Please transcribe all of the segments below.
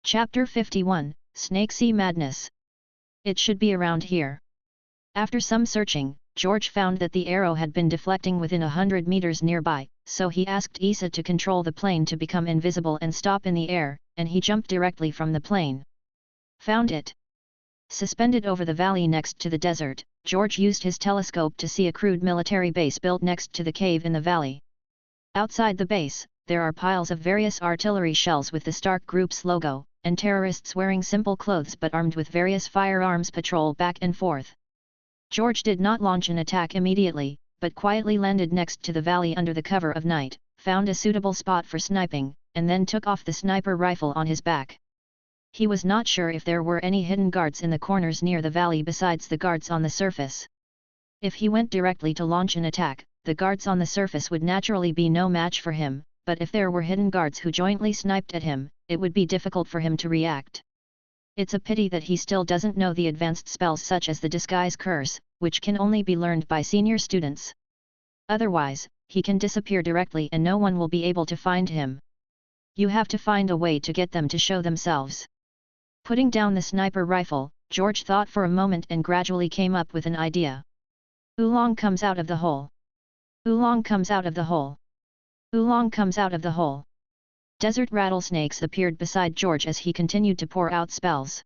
Chapter 51, Snake Sea Madness. It should be around here. After some searching, George found that the arrow had been deflecting within 100 meters nearby, so he asked Issa to control the plane to become invisible and stop in the air, and he jumped directly from the plane. Found it. Suspended over the valley next to the desert, George used his telescope to see a crude military base built next to the cave in the valley. Outside the base, there are piles of various artillery shells with the Stark Group's logo, and terrorists wearing simple clothes but armed with various firearms patrol back and forth. George did not launch an attack immediately, but quietly landed next to the valley under the cover of night, found a suitable spot for sniping, and then took off the sniper rifle on his back. He was not sure if there were any hidden guards in the corners near the valley besides the guards on the surface. If he went directly to launch an attack, the guards on the surface would naturally be no match for him, but if there were hidden guards who jointly sniped at him, it would be difficult for him to react. It's a pity that he still doesn't know the advanced spells such as the Disguise Curse, which can only be learned by senior students. Otherwise, he can disappear directly and no one will be able to find him. You have to find a way to get them to show themselves. Putting down the sniper rifle, George thought for a moment and gradually came up with an idea. Oolong comes out of the hole. Oolong comes out of the hole. Oolong comes out of the hole. Desert rattlesnakes appeared beside George as he continued to pour out spells.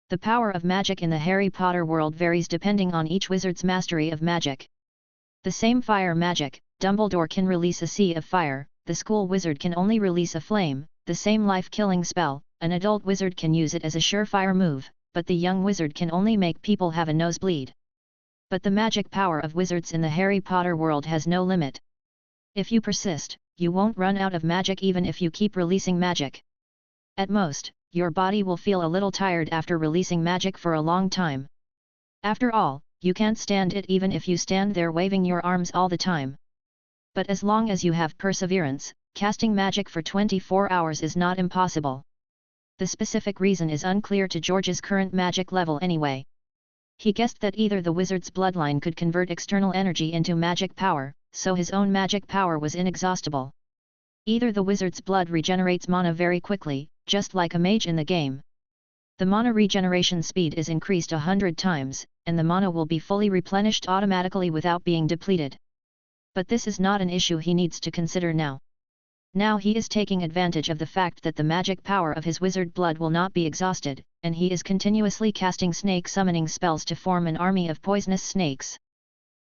The power of magic in the Harry Potter world varies depending on each wizard's mastery of magic. The same fire magic, Dumbledore can release a sea of fire, the school wizard can only release a flame, the same life-killing spell, an adult wizard can use it as a surefire move, but the young wizard can only make people have a nosebleed. But the magic power of wizards in the Harry Potter world has no limit. If you persist, you won't run out of magic even if you keep releasing magic. At most, your body will feel a little tired after releasing magic for a long time. After all, you can't stand it even if you stand there waving your arms all the time. But as long as you have perseverance, casting magic for 24 hours is not impossible. The specific reason is unclear to George's current magic level anyway. He guessed that either the wizard's bloodline could convert external energy into magic power, so his own magic power was inexhaustible. Either the wizard's blood regenerates mana very quickly, just like a mage in the game. The mana regeneration speed is increased 100 times, and the mana will be fully replenished automatically without being depleted. But this is not an issue he needs to consider now. Now he is taking advantage of the fact that the magic power of his wizard blood will not be exhausted, and he is continuously casting snake summoning spells to form an army of poisonous snakes.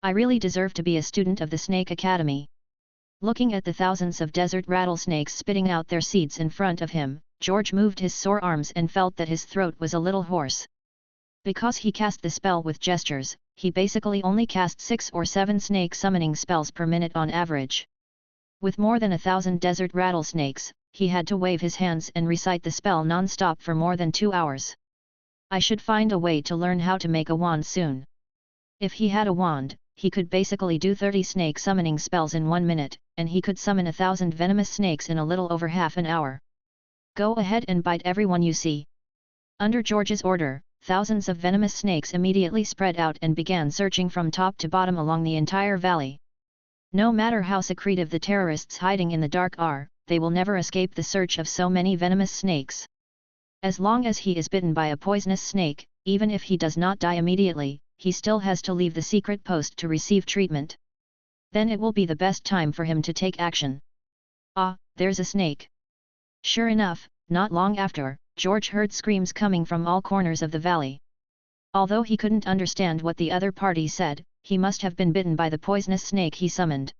I really deserve to be a student of the Snake Academy. Looking at the thousands of desert rattlesnakes spitting out their seeds in front of him, George moved his sore arms and felt that his throat was a little hoarse. Because he cast the spell with gestures, he basically only cast 6 or 7 snake summoning spells per minute on average. With more than 1,000 desert rattlesnakes, he had to wave his hands and recite the spell non-stop for more than 2 hours. I should find a way to learn how to make a wand soon. If he had a wand, he could basically do 30 snake summoning spells in 1 minute, and he could summon 1,000 venomous snakes in a little over half an hour. Go ahead and bite everyone you see. Under George's order, thousands of venomous snakes immediately spread out and began searching from top to bottom along the entire valley. No matter how secretive the terrorists hiding in the dark are, they will never escape the search of so many venomous snakes. As long as he is bitten by a poisonous snake, even if he does not die immediately, he still has to leave the secret post to receive treatment. Then it will be the best time for him to take action. Ah, there's a snake. Sure enough, not long after, George heard screams coming from all corners of the valley. Although he couldn't understand what the other party said, he must have been bitten by the poisonous snake he summoned.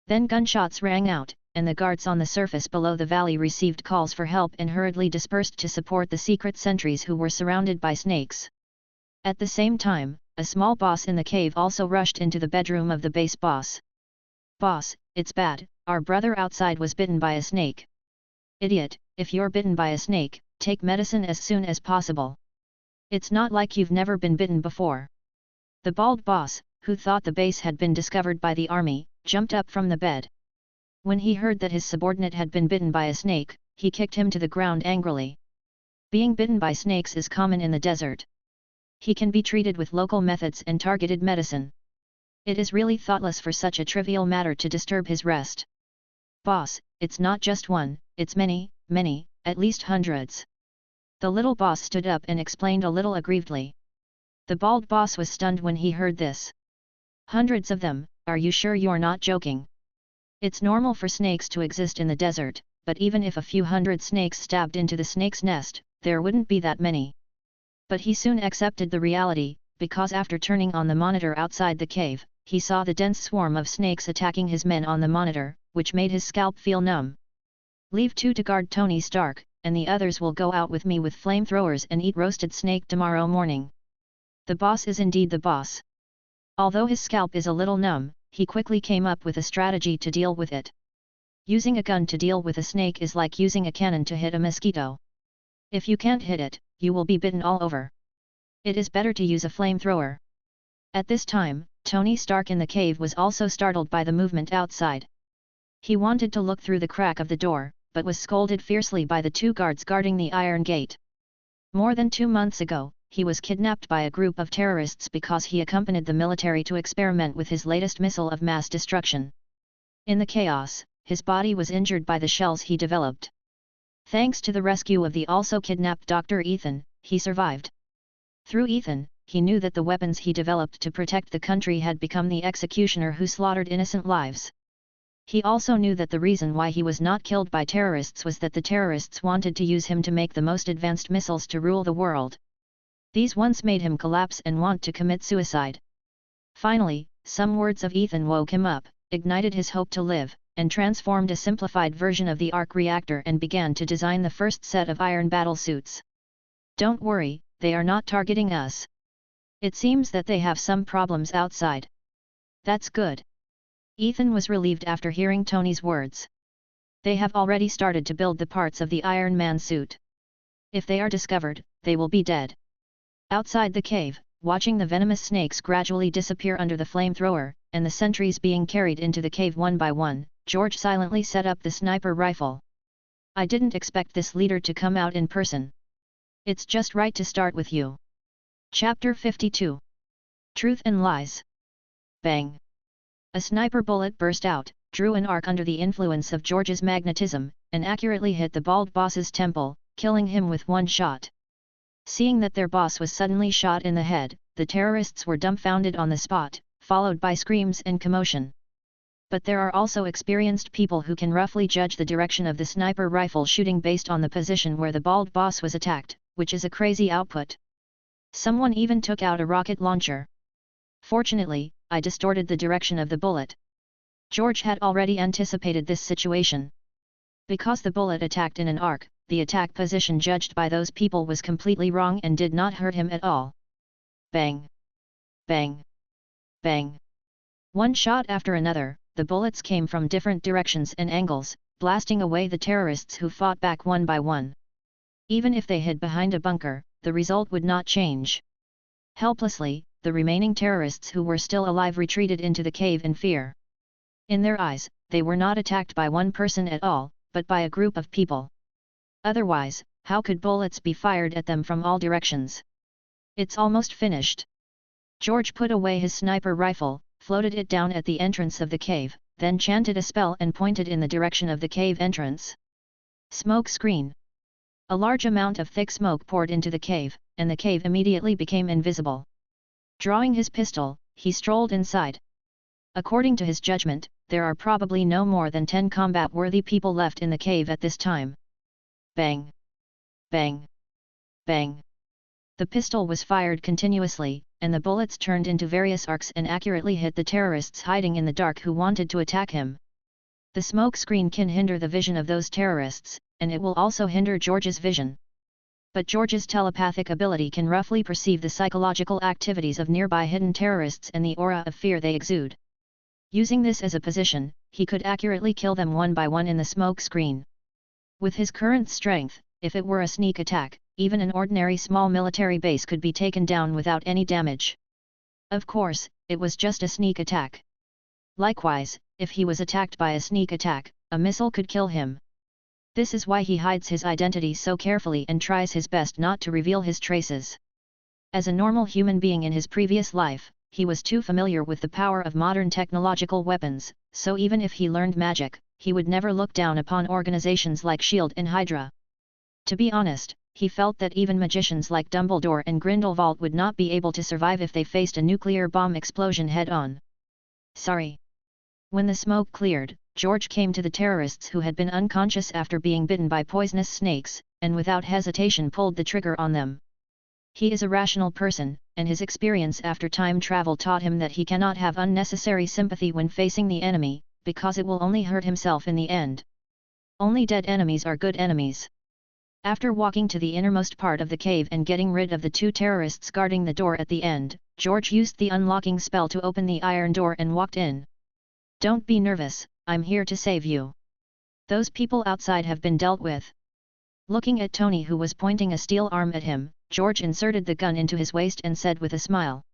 Then gunshots rang out, and the guards on the surface below the valley received calls for help and hurriedly dispersed to support the secret sentries who were surrounded by snakes. At the same time, a small boss in the cave also rushed into the bedroom of the base boss. "Boss, it's bad, our brother outside was bitten by a snake." "Idiot, if you're bitten by a snake, take medicine as soon as possible. It's not like you've never been bitten before." The bald boss, who thought the base had been discovered by the army, jumped up from the bed. When he heard that his subordinate had been bitten by a snake, he kicked him to the ground angrily. Being bitten by snakes is common in the desert. He can be treated with local methods and targeted medicine. It is really thoughtless for such a trivial matter to disturb his rest. "Boss, it's not just one, it's many, at least hundreds. The little boss stood up and explained a little aggrievedly. The bald boss was stunned when he heard this. Hundreds of them, are you sure you're not joking? It's normal for snakes to exist in the desert, but even if a few hundred snakes stabbed into the snake's nest, there wouldn't be that many. But he soon accepted the reality, because after turning on the monitor outside the cave, he saw the dense swarm of snakes attacking his men on the monitor, which made his scalp feel numb. Leave 2 to guard Tony Stark, and the others will go out with me with flamethrowers and eat roasted snake tomorrow morning. The boss is indeed the boss. Although his scalp is a little numb, he quickly came up with a strategy to deal with it. Using a gun to deal with a snake is like using a cannon to hit a mosquito. If you can't hit it, you will be bitten all over. It is better to use a flamethrower. At this time, Tony Stark in the cave was also startled by the movement outside. He wanted to look through the crack of the door, but was scolded fiercely by the 2 guards guarding the iron gate. More than 2 months ago, he was kidnapped by a group of terrorists because he accompanied the military to experiment with his latest missile of mass destruction. In the chaos, his body was injured by the shells he developed. Thanks to the rescue of the also kidnapped Dr. Ethan, he survived. Through Ethan, he knew that the weapons he developed to protect the country had become the executioner who slaughtered innocent lives. He also knew that the reason why he was not killed by terrorists was that the terrorists wanted to use him to make the most advanced missiles to rule the world. These once made him collapse and want to commit suicide. Finally, some words of Ethan woke him up, ignited his hope to live, and transformed a simplified version of the arc reactor and began to design the first set of iron battle suits. Don't worry, they are not targeting us. It seems that they have some problems outside. That's good. Ethan was relieved after hearing Tony's words. They have already started to build the parts of the Iron Man suit. If they are discovered, they will be dead. Outside the cave, watching the venomous snakes gradually disappear under the flamethrower, and the sentries being carried into the cave one by one, George silently set up the sniper rifle. I didn't expect this leader to come out in person. It's just right to start with you. Chapter 52. Truth and Lies. Bang! A sniper bullet burst out, drew an arc under the influence of George's magnetism, and accurately hit the bald boss's temple, killing him with one shot. Seeing that their boss was suddenly shot in the head, the terrorists were dumbfounded on the spot, followed by screams and commotion. But there are also experienced people who can roughly judge the direction of the sniper rifle shooting based on the position where the bald boss was attacked, which is a crazy output. Someone even took out a rocket launcher. Fortunately, I distorted the direction of the bullet. George had already anticipated this situation. Because the bullet attacked in an arc, the attack position judged by those people was completely wrong and did not hurt him at all. Bang! Bang! Bang! One shot after another, the bullets came from different directions and angles, blasting away the terrorists who fought back one by one. Even if they hid behind a bunker, the result would not change. Helplessly, the remaining terrorists who were still alive retreated into the cave in fear. In their eyes, they were not attacked by one person at all, but by a group of people. Otherwise, how could bullets be fired at them from all directions? It's almost finished. George put away his sniper rifle, floated it down at the entrance of the cave, then chanted a spell and pointed in the direction of the cave entrance. Smoke screen. A large amount of thick smoke poured into the cave, and the cave immediately became invisible. Drawing his pistol, he strolled inside. According to his judgment, there are probably no more than 10 combat-worthy people left in the cave at this time. Bang! Bang! Bang! The pistol was fired continuously, and the bullets turned into various arcs and accurately hit the terrorists hiding in the dark who wanted to attack him. The smoke screen can hinder the vision of those terrorists, and it will also hinder George's vision. But George's telepathic ability can roughly perceive the psychological activities of nearby hidden terrorists and the aura of fear they exude. Using this as a position, he could accurately kill them one by one in the smoke screen. With his current strength, if it were a sneak attack, even an ordinary small military base could be taken down without any damage. Of course, it was just a sneak attack. Likewise, if he was attacked by a sneak attack, a missile could kill him. This is why he hides his identity so carefully and tries his best not to reveal his traces. As a normal human being in his previous life, he was too familiar with the power of modern technological weapons, so even if he learned magic, he would never look down upon organizations like S.H.I.E.L.D. and Hydra. To be honest, he felt that even magicians like Dumbledore and Grindelwald would not be able to survive if they faced a nuclear bomb explosion head-on. Sorry. When the smoke cleared, George came to the terrorists who had been unconscious after being bitten by poisonous snakes, and without hesitation pulled the trigger on them. He is a rational person, and his experience after time travel taught him that he cannot have unnecessary sympathy when facing the enemy, because it will only hurt himself in the end. Only dead enemies are good enemies. After walking to the innermost part of the cave and getting rid of the 2 terrorists guarding the door at the end, George used the unlocking spell to open the iron door and walked in. Don't be nervous, I'm here to save you. Those people outside have been dealt with. Looking at Tony, who was pointing a steel arm at him, George inserted the gun into his waist and said with a smile.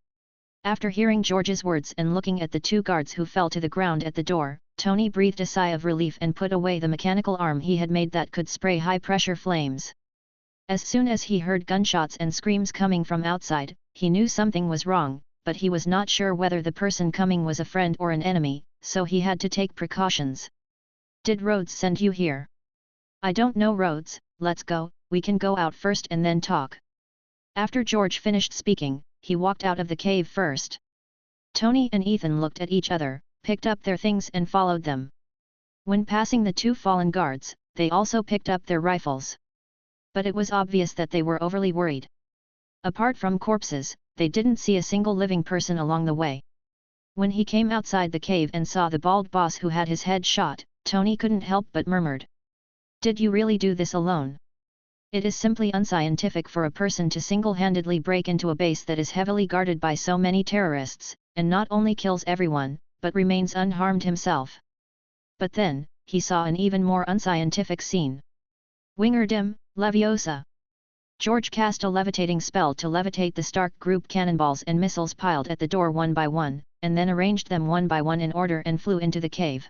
After hearing George's words and looking at the 2 guards who fell to the ground at the door, Tony breathed a sigh of relief and put away the mechanical arm he had made that could spray high-pressure flames. As soon as he heard gunshots and screams coming from outside, he knew something was wrong, but he was not sure whether the person coming was a friend or an enemy, so he had to take precautions. Did Rhodes send you here? I don't know Rhodes, let's go, we can go out first and then talk. After George finished speaking, he walked out of the cave first. Tony and Ethan looked at each other, picked up their things and followed them. When passing the 2 fallen guards, they also picked up their rifles. But it was obvious that they were overly worried. Apart from corpses, they didn't see a single living person along the way. When he came outside the cave and saw the bald boss who had his head shot, Tony couldn't help but murmured. Did you really do this alone? It is simply unscientific for a person to single-handedly break into a base that is heavily guarded by so many terrorists, and not only kills everyone, but remains unharmed himself. But then, he saw an even more unscientific scene. Wingardim Leviosa. George cast a levitating spell to levitate the Stark group cannonballs and missiles piled at the door one by one, and then arranged them one by one in order and flew into the cave.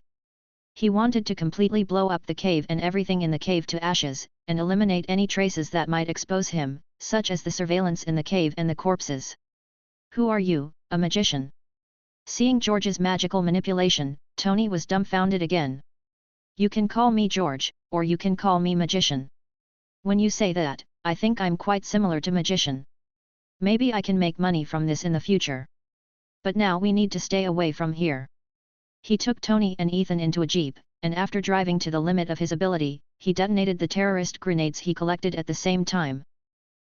He wanted to completely blow up the cave and everything in the cave to ashes, and eliminate any traces that might expose him, such as the surveillance in the cave and the corpses. Who are you, a magician? Seeing George's magical manipulation, Tony was dumbfounded again. You can call me George, or you can call me magician. When you say that, I think I'm quite similar to magician. Maybe I can make money from this in the future. But now we need to stay away from here. He took Tony and Ethan into a jeep, and after driving to the limit of his ability, he detonated the terrorist grenades he collected at the same time.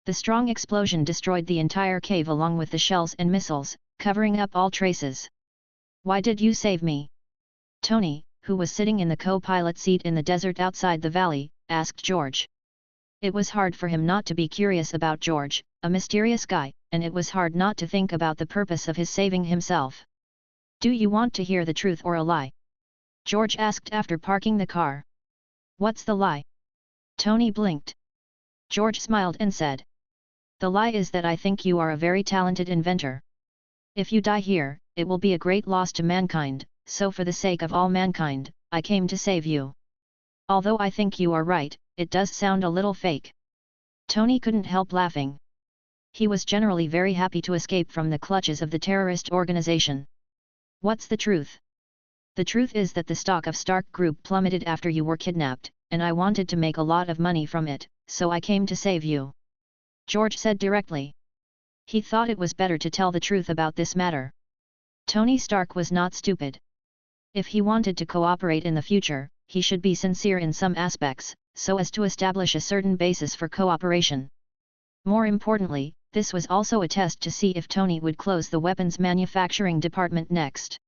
The strong explosion destroyed the entire cave along with the shells and missiles, covering up all traces. Why did you save me? Tony, who was sitting in the co-pilot seat in the desert outside the valley, asked George. It was hard for him not to be curious about George, a mysterious guy, and it was hard not to think about the purpose of his saving himself. Do you want to hear the truth or a lie? George asked after parking the car. What's the lie? Tony blinked. George smiled and said. The lie is that I think you are a very talented inventor. If you die here, it will be a great loss to mankind, so for the sake of all mankind, I came to save you. Although I think you are right, it does sound a little fake. Tony couldn't help laughing. He was generally very happy to escape from the clutches of the terrorist organization. What's the truth? The truth is that the stock of Stark Group plummeted after you were kidnapped, and I wanted to make a lot of money from it, so I came to save you. George said directly. He thought it was better to tell the truth about this matter. Tony Stark was not stupid. If he wanted to cooperate in the future, he should be sincere in some aspects, so as to establish a certain basis for cooperation. More importantly, this was also a test to see if Tony would close the weapons manufacturing department next.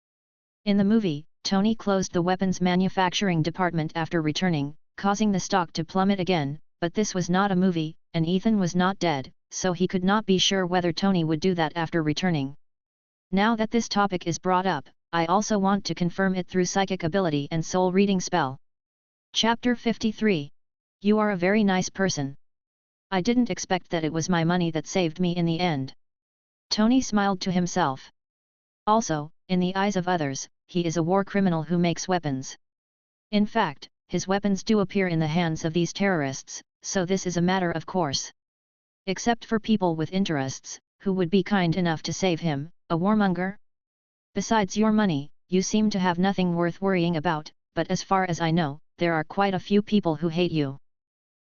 In the movie, Tony closed the weapons manufacturing department after returning, causing the stock to plummet again, but this was not a movie, and Ethan was not dead, so he could not be sure whether Tony would do that after returning. Now that this topic is brought up, I also want to confirm it through psychic ability and soul reading spell. Chapter 53. You are a very nice person. I didn't expect that it was my money that saved me in the end. Tony smiled to himself. Also, in the eyes of others, he is a war criminal who makes weapons. In fact, his weapons do appear in the hands of these terrorists, so this is a matter of course. Except for people with interests, who would be kind enough to save him, a warmonger? Besides your money, you seem to have nothing worth worrying about, but as far as I know, there are quite a few people who hate you.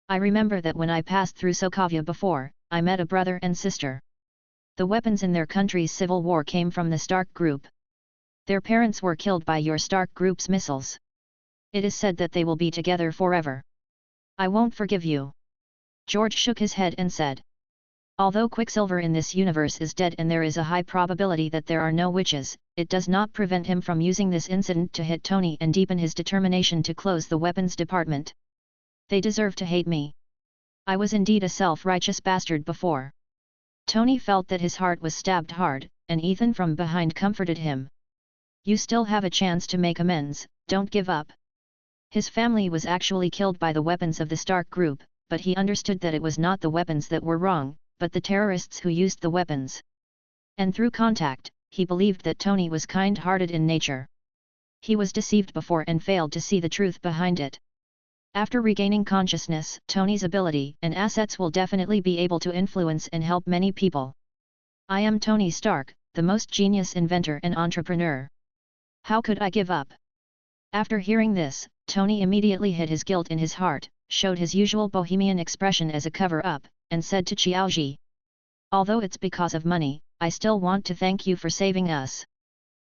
I remember that when I passed through Sokovia before, I met a brother and sister. The weapons in their country's civil war came from the Stark group. Their parents were killed by your Stark group's missiles. It is said that they will be together forever. I won't forgive you. George shook his head and said. Although Quicksilver in this universe is dead and there is a high probability that there are no witches, it does not prevent him from using this incident to hit Tony and deepen his determination to close the weapons department. They deserve to hate me. I was indeed a self-righteous bastard before. Tony felt that his heart was stabbed hard, and Ethan from behind comforted him. You still have a chance to make amends, don't give up. His family was actually killed by the weapons of the Stark group, but he understood that it was not the weapons that were wrong, but the terrorists who used the weapons. And through contact, he believed that Tony was kind-hearted in nature. He was deceived before and failed to see the truth behind it. After regaining consciousness, Tony's ability and assets will definitely be able to influence and help many people. I am Tony Stark, the most genius inventor and entrepreneur. How could I give up? After hearing this, Tony immediately hid his guilt in his heart, showed his usual bohemian expression as a cover-up, and said to Qiaoji. Although it's because of money, I still want to thank you for saving us.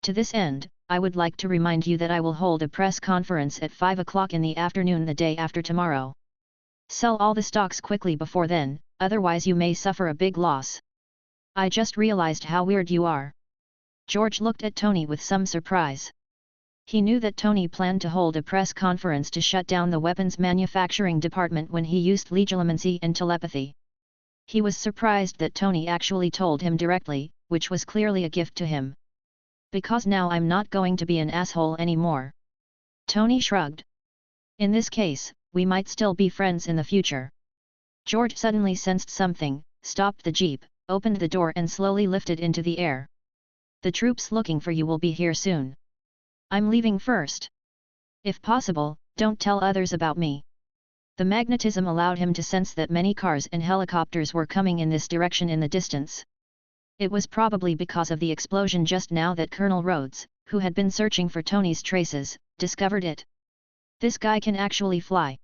To this end, I would like to remind you that I will hold a press conference at 5 o'clock in the afternoon the day after tomorrow. Sell all the stocks quickly before then, otherwise you may suffer a big loss. I just realized how weird you are. George looked at Tony with some surprise. He knew that Tony planned to hold a press conference to shut down the weapons manufacturing department when he used legilimency and telepathy. He was surprised that Tony actually told him directly, which was clearly a gift to him. Because now I'm not going to be an asshole anymore. Tony shrugged. In this case, we might still be friends in the future. George suddenly sensed something, stopped the jeep, opened the door and slowly lifted into the air. The troops looking for you will be here soon. I'm leaving first. If possible, don't tell others about me. The magnetism allowed him to sense that many cars and helicopters were coming in this direction in the distance. It was probably because of the explosion just now that Colonel Rhodes, who had been searching for Tony's traces, discovered it. This guy can actually fly.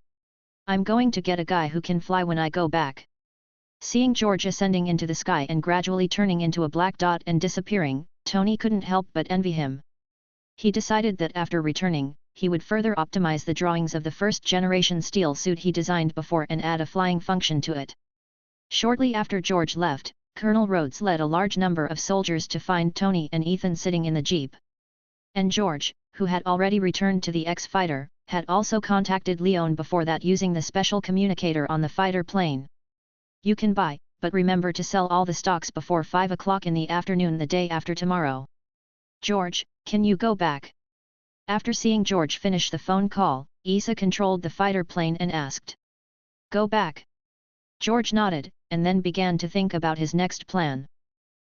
I'm going to get a guy who can fly when I go back. Seeing George ascending into the sky and gradually turning into a black dot and disappearing, Tony couldn't help but envy him. He decided that after returning, he would further optimize the drawings of the first-generation steel suit he designed before and add a flying function to it. Shortly after George left, Colonel Rhodes led a large number of soldiers to find Tony and Ethan sitting in the jeep. And George, who had already returned to the X-Fighter, had also contacted Leon before that using the special communicator on the fighter plane. You can buy, but remember to sell all the stocks before 5 o'clock in the afternoon the day after tomorrow. George, can you go back? After seeing George finish the phone call, Isa controlled the fighter plane and asked. Go back. George nodded, and then began to think about his next plan.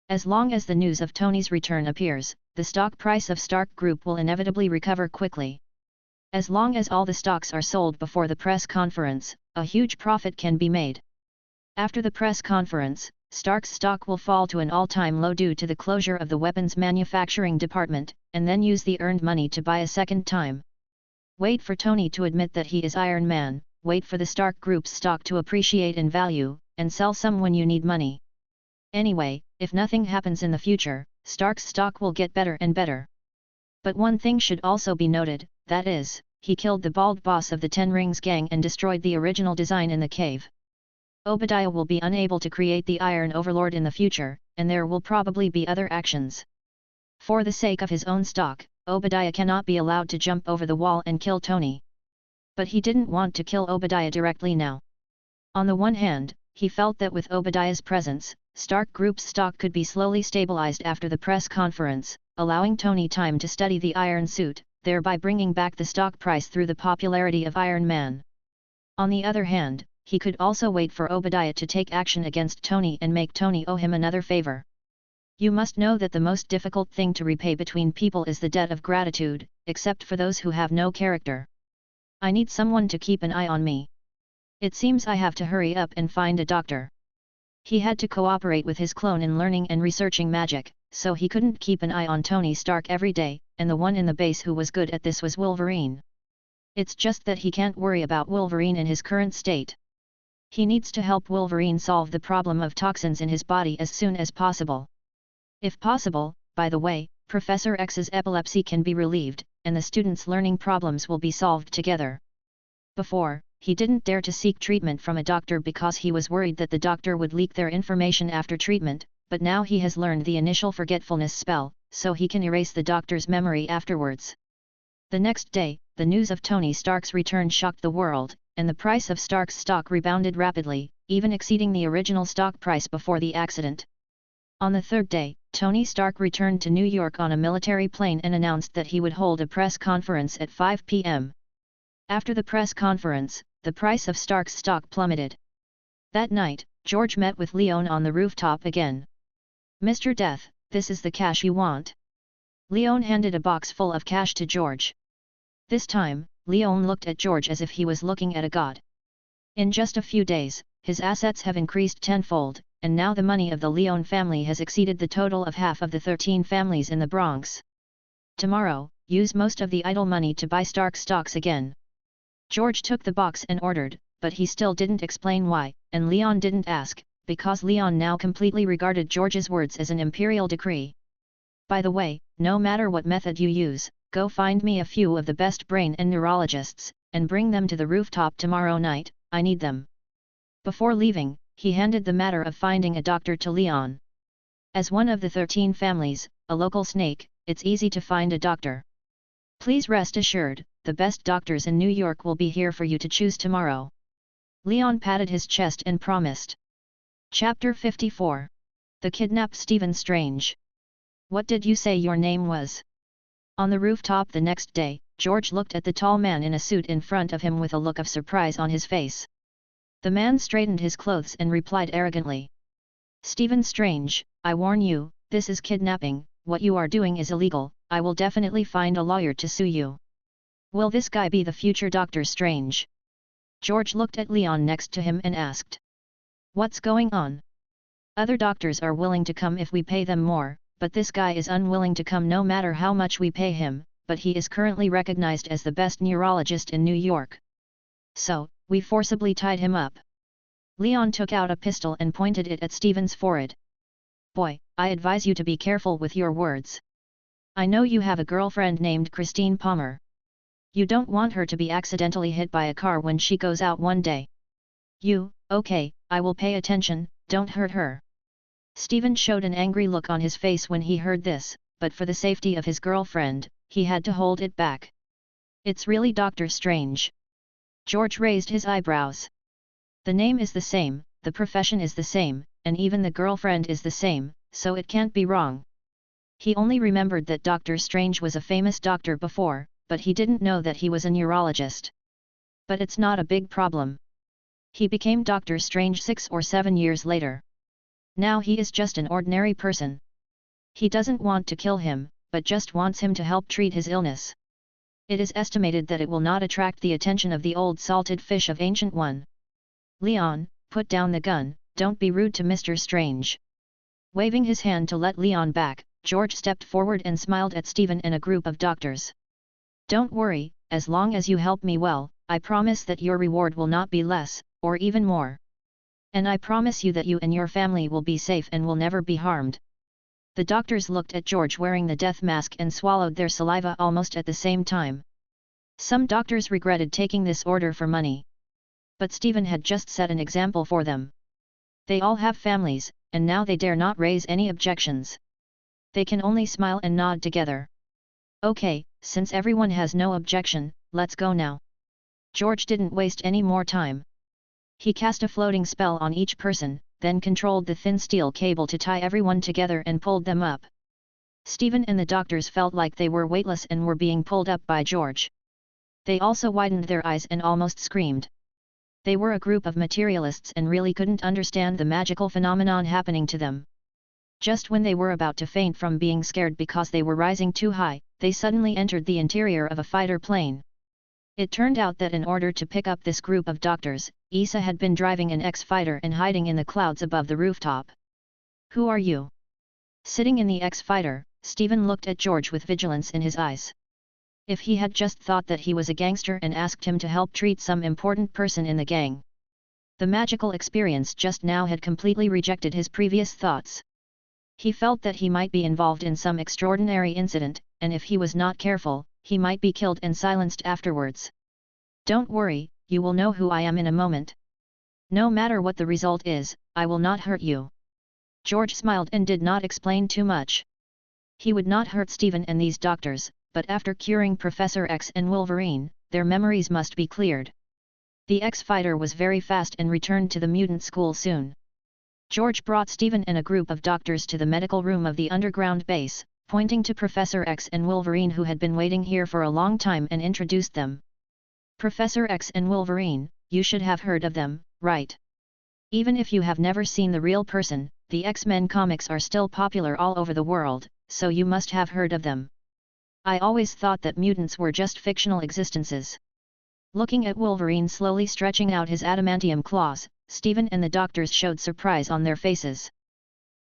As long as the news of Tony's return appears, the stock price of Stark Group will inevitably recover quickly. As long as all the stocks are sold before the press conference, a huge profit can be made. After the press conference, Stark's stock will fall to an all-time low due to the closure of the weapons manufacturing department, and then use the earned money to buy a second time. Wait for Tony to admit that he is Iron Man, wait for the Stark Group's stock to appreciate in value, and sell some when you need money. Anyway, if nothing happens in the future, Stark's stock will get better and better. But one thing should also be noted, that is, he killed the bald boss of the Ten Rings gang and destroyed the original design in the cave. Obadiah will be unable to create the Iron Overlord in the future, and there will probably be other actions. For the sake of his own stock, Obadiah cannot be allowed to jump over the wall and kill Tony. But he didn't want to kill Obadiah directly now. On the one hand, he felt that with Obadiah's presence, Stark Group's stock could be slowly stabilized after the press conference, allowing Tony time to study the Iron Suit, thereby bringing back the stock price through the popularity of Iron Man. On the other hand, he could also wait for Obadiah to take action against Tony and make Tony owe him another favor. You must know that the most difficult thing to repay between people is the debt of gratitude, except for those who have no character. I need someone to keep an eye on me. It seems I have to hurry up and find a doctor. He had to cooperate with his clone in learning and researching magic, so he couldn't keep an eye on Tony Stark every day, and the one in the base who was good at this was Wolverine. It's just that he can't worry about Wolverine in his current state. He needs to help Wolverine solve the problem of toxins in his body as soon as possible. If possible, by the way, Professor X's epilepsy can be relieved, and the students' learning problems will be solved together. Before, he didn't dare to seek treatment from a doctor because he was worried that the doctor would leak their information after treatment, but now he has learned the initial forgetfulness spell, so he can erase the doctor's memory afterwards. The next day, the news of Tony Stark's return shocked the world, and the price of Stark's stock rebounded rapidly, even exceeding the original stock price before the accident. On the third day, Tony Stark returned to New York on a military plane and announced that he would hold a press conference at 5 p.m. After the press conference, the price of Stark's stock plummeted. That night, George met with Leon on the rooftop again. "Mr. Death, this is the cash you want." Leon handed a box full of cash to George. This time, Leon looked at George as if he was looking at a god. In just a few days, his assets have increased tenfold, and now the money of the Leon family has exceeded the total of half of the 13 families in the Bronx. "Tomorrow, use most of the idle money to buy Stark stocks again." George took the box and ordered, but he still didn't explain why, and Leon didn't ask, because Leon now completely regarded George's words as an imperial decree. "By the way, no matter what method you use, go find me a few of the best brain and neurologists, and bring them to the rooftop tomorrow night, I need them." Before leaving, he handed the matter of finding a doctor to Leon. As one of the 13 families, a local snake, it's easy to find a doctor. "Please rest assured, the best doctors in New York will be here for you to choose tomorrow." Leon patted his chest and promised. Chapter 54. The Kidnapped Stephen Strange. "What did you say your name was?" On the rooftop the next day, George looked at the tall man in a suit in front of him with a look of surprise on his face. The man straightened his clothes and replied arrogantly. "Stephen Strange, I warn you, this is kidnapping, what you are doing is illegal, I will definitely find a lawyer to sue you." "Will this guy be the future Doctor Strange?" George looked at Leon next to him and asked. "What's going on?" "Other doctors are willing to come if we pay them more, but this guy is unwilling to come no matter how much we pay him, but he is currently recognized as the best neurologist in New York. So, we forcibly tied him up." Leon took out a pistol and pointed it at Stephen's forehead. "Boy, I advise you to be careful with your words. I know you have a girlfriend named Christine Palmer. You don't want her to be accidentally hit by a car when she goes out one day. Okay, I will pay attention, don't hurt her." Stephen showed an angry look on his face when he heard this, but for the safety of his girlfriend, he had to hold it back. "It's really Doctor Strange." George raised his eyebrows. "The name is the same, the profession is the same, and even the girlfriend is the same, so it can't be wrong." He only remembered that Doctor Strange was a famous doctor before, but he didn't know that he was a neurologist. But it's not a big problem. He became Doctor Strange 6 or 7 years later. Now he is just an ordinary person. He doesn't want to kill him, but just wants him to help treat his illness. It is estimated that it will not attract the attention of the old salted fish of Ancient One. "Leon, put down the gun, don't be rude to Mr. Strange." Waving his hand to let Leon back, George stepped forward and smiled at Stephen and a group of doctors. "Don't worry, as long as you help me well, I promise that your reward will not be less, or even more. And I promise you that you and your family will be safe and will never be harmed." The doctors looked at George wearing the death mask and swallowed their saliva almost at the same time. Some doctors regretted taking this order for money. But Stephen had just set an example for them. They all have families, and now they dare not raise any objections. They can only smile and nod together. "Okay, since everyone has no objection, let's go now." George didn't waste any more time. He cast a floating spell on each person, then controlled the thin steel cable to tie everyone together and pulled them up. Stephen and the doctors felt like they were weightless and were being pulled up by George. They also widened their eyes and almost screamed. They were a group of materialists and really couldn't understand the magical phenomenon happening to them. Just when they were about to faint from being scared because they were rising too high, they suddenly entered the interior of a fighter plane. It turned out that in order to pick up this group of doctors, Issa had been driving an X-fighter and hiding in the clouds above the rooftop. "Who are you?" Sitting in the X-fighter, Stephen looked at George with vigilance in his eyes. If he had just thought that he was a gangster and asked him to help treat some important person in the gang. The magical experience just now had completely rejected his previous thoughts. He felt that he might be involved in some extraordinary incident, and if he was not careful, he might be killed and silenced afterwards. Don't worry, you will know who I am in a moment. No matter what the result is, I will not hurt you. George smiled and did not explain too much. He would not hurt Stephen and these doctors, but after curing Professor X and Wolverine, their memories must be cleared. The X-Fighter was very fast and returned to the mutant school soon. George brought Stephen and a group of doctors to the medical room of the underground base, pointing to Professor X and Wolverine who had been waiting here for a long time, and introduced them. Professor X and Wolverine, you should have heard of them, right? Even if you have never seen the real person, the X-Men comics are still popular all over the world, so you must have heard of them. I always thought that mutants were just fictional existences. Looking at Wolverine slowly stretching out his adamantium claws, Stephen and the doctors showed surprise on their faces.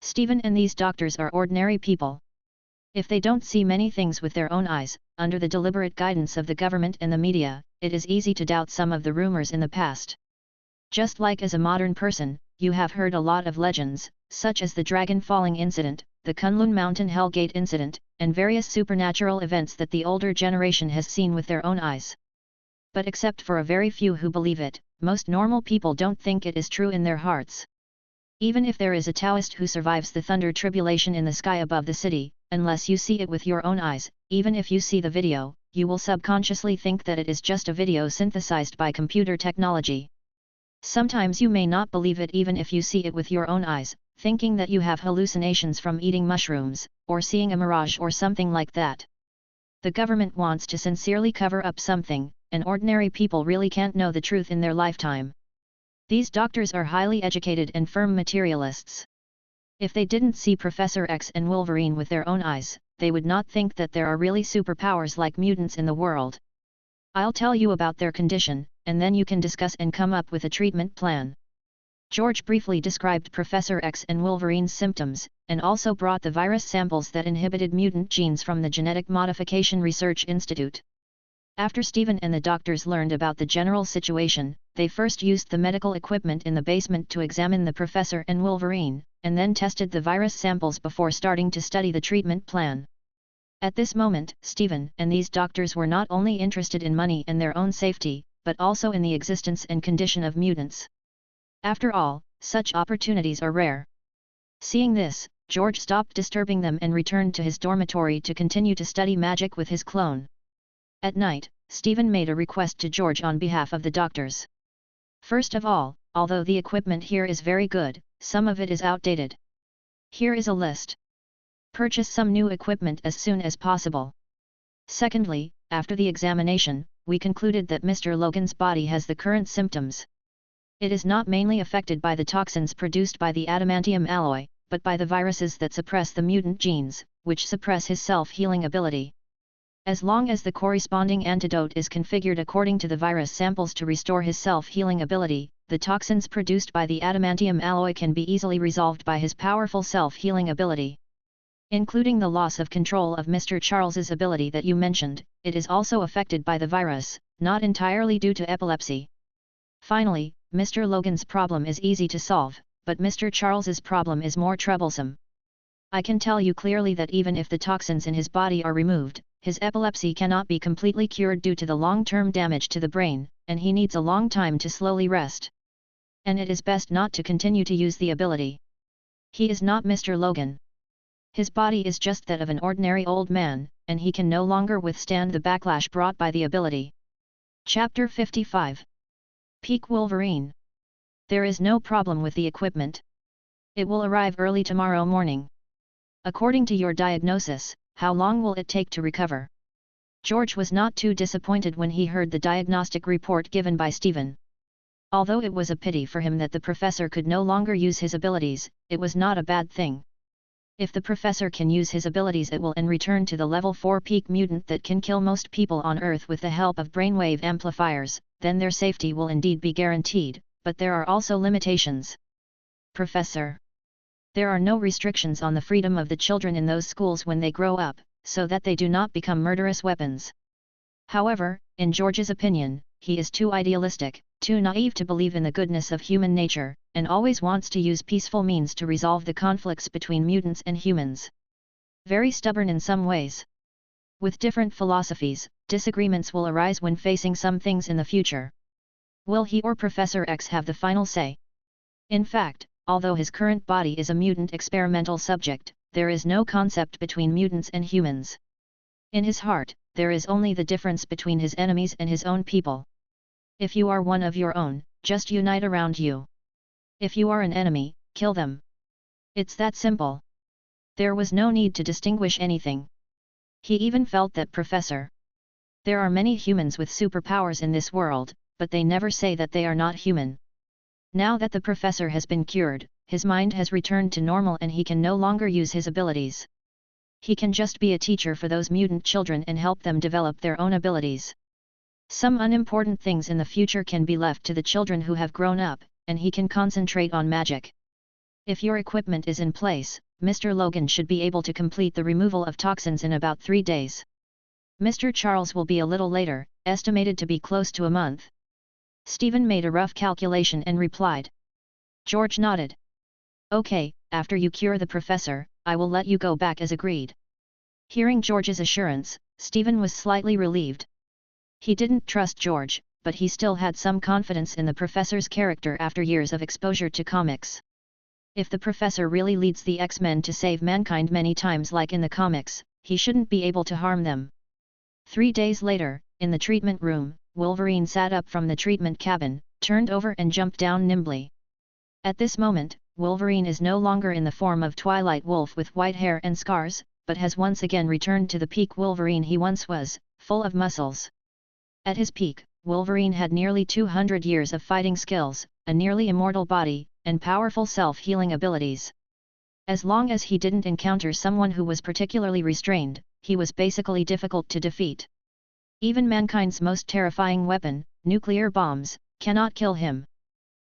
Stephen and these doctors are ordinary people. If they don't see many things with their own eyes, under the deliberate guidance of the government and the media, it is easy to doubt some of the rumors in the past. Just like as a modern person, you have heard a lot of legends, such as the Dragon Falling incident, the Kunlun Mountain Hellgate incident, and various supernatural events that the older generation has seen with their own eyes. But except for a very few who believe it, most normal people don't think it is true in their hearts. Even if there is a Taoist who survives the thunder tribulation in the sky above the city, unless you see it with your own eyes, even if you see the video, you will subconsciously think that it is just a video synthesized by computer technology. Sometimes you may not believe it even if you see it with your own eyes, thinking that you have hallucinations from eating mushrooms, or seeing a mirage or something like that. The government wants to sincerely cover up something, and ordinary people really can't know the truth in their lifetime. These doctors are highly educated and firm materialists. If they didn't see Professor X and Wolverine with their own eyes, they would not think that there are really superpowers like mutants in the world. I'll tell you about their condition, and then you can discuss and come up with a treatment plan. George briefly described Professor X and Wolverine's symptoms, and also brought the virus samples that inhibited mutant genes from the Genetic Modification Research Institute. After Stephen and the doctors learned about the general situation, they first used the medical equipment in the basement to examine the professor and Wolverine, and then tested the virus samples before starting to study the treatment plan. At this moment, Stephen and these doctors were not only interested in money and their own safety, but also in the existence and condition of mutants. After all, such opportunities are rare. Seeing this, George stopped disturbing them and returned to his dormitory to continue to study magic with his clone. At night, Stephen made a request to George on behalf of the doctors. First of all, although the equipment here is very good, some of it is outdated. Here is a list. Purchase some new equipment as soon as possible. Secondly, after the examination, we concluded that Mr. Logan's body has the current symptoms. It is not mainly affected by the toxins produced by the adamantium alloy, but by the viruses that suppress the mutant genes, which suppress his self-healing ability. As long as the corresponding antidote is configured according to the virus samples to restore his self-healing ability, the toxins produced by the adamantium alloy can be easily resolved by his powerful self-healing ability. Including the loss of control of Mr. Charles's ability that you mentioned, it is also affected by the virus, not entirely due to epilepsy. Finally, Mr. Logan's problem is easy to solve, but Mr. Charles's problem is more troublesome. I can tell you clearly that even if the toxins in his body are removed, his epilepsy cannot be completely cured due to the long-term damage to the brain, and he needs a long time to slowly rest. And it is best not to continue to use the ability. He is not Mr. Logan. His body is just that of an ordinary old man, and he can no longer withstand the backlash brought by the ability. Chapter 55. Peak Wolverine. There is no problem with the equipment. It will arrive early tomorrow morning. According to your diagnosis, how long will it take to recover? George was not too disappointed when he heard the diagnostic report given by Stephen. Although it was a pity for him that the professor could no longer use his abilities, it was not a bad thing. If the professor can use his abilities, it will return to the level 4 peak mutant that can kill most people on Earth with the help of brainwave amplifiers, then their safety will indeed be guaranteed, but there are also limitations. Professor. There are no restrictions on the freedom of the children in those schools when they grow up, so that they do not become murderous weapons. However, in George's opinion, he is too idealistic, too naive to believe in the goodness of human nature, and always wants to use peaceful means to resolve the conflicts between mutants and humans. Very stubborn in some ways. With different philosophies, disagreements will arise when facing some things in the future. Will he or Professor X have the final say? In fact, although his current body is a mutant experimental subject, there is no concept between mutants and humans. In his heart, there is only the difference between his enemies and his own people. If you are one of your own, just unite around you. If you are an enemy, kill them. It's that simple. There was no need to distinguish anything. He even felt that Professor. There are many humans with superpowers in this world, but they never say that they are not human. Now that the Professor has been cured, his mind has returned to normal and he can no longer use his abilities. He can just be a teacher for those mutant children and help them develop their own abilities. Some unimportant things in the future can be left to the children who have grown up, and he can concentrate on magic. If your equipment is in place, Mr. Logan should be able to complete the removal of toxins in about 3 days. Mr. Charles will be a little later, estimated to be close to a month. Stephen made a rough calculation and replied. George nodded. Okay, after you cure the Professor, I will let you go back as agreed. Hearing George's assurance, Stephen was slightly relieved. He didn't trust George, but he still had some confidence in the Professor's character after years of exposure to comics. If the Professor really leads the X-Men to save mankind many times like in the comics, he shouldn't be able to harm them. 3 days later, in the treatment room, Wolverine sat up from the treatment cabin, turned over and jumped down nimbly. At this moment, Wolverine is no longer in the form of Twilight Wolf with white hair and scars, but has once again returned to the peak Wolverine he once was, full of muscles. At his peak, Wolverine had nearly 200 years of fighting skills, a nearly immortal body, and powerful self-healing abilities. As long as he didn't encounter someone who was particularly restrained, he was basically difficult to defeat. Even mankind's most terrifying weapon, nuclear bombs, cannot kill him.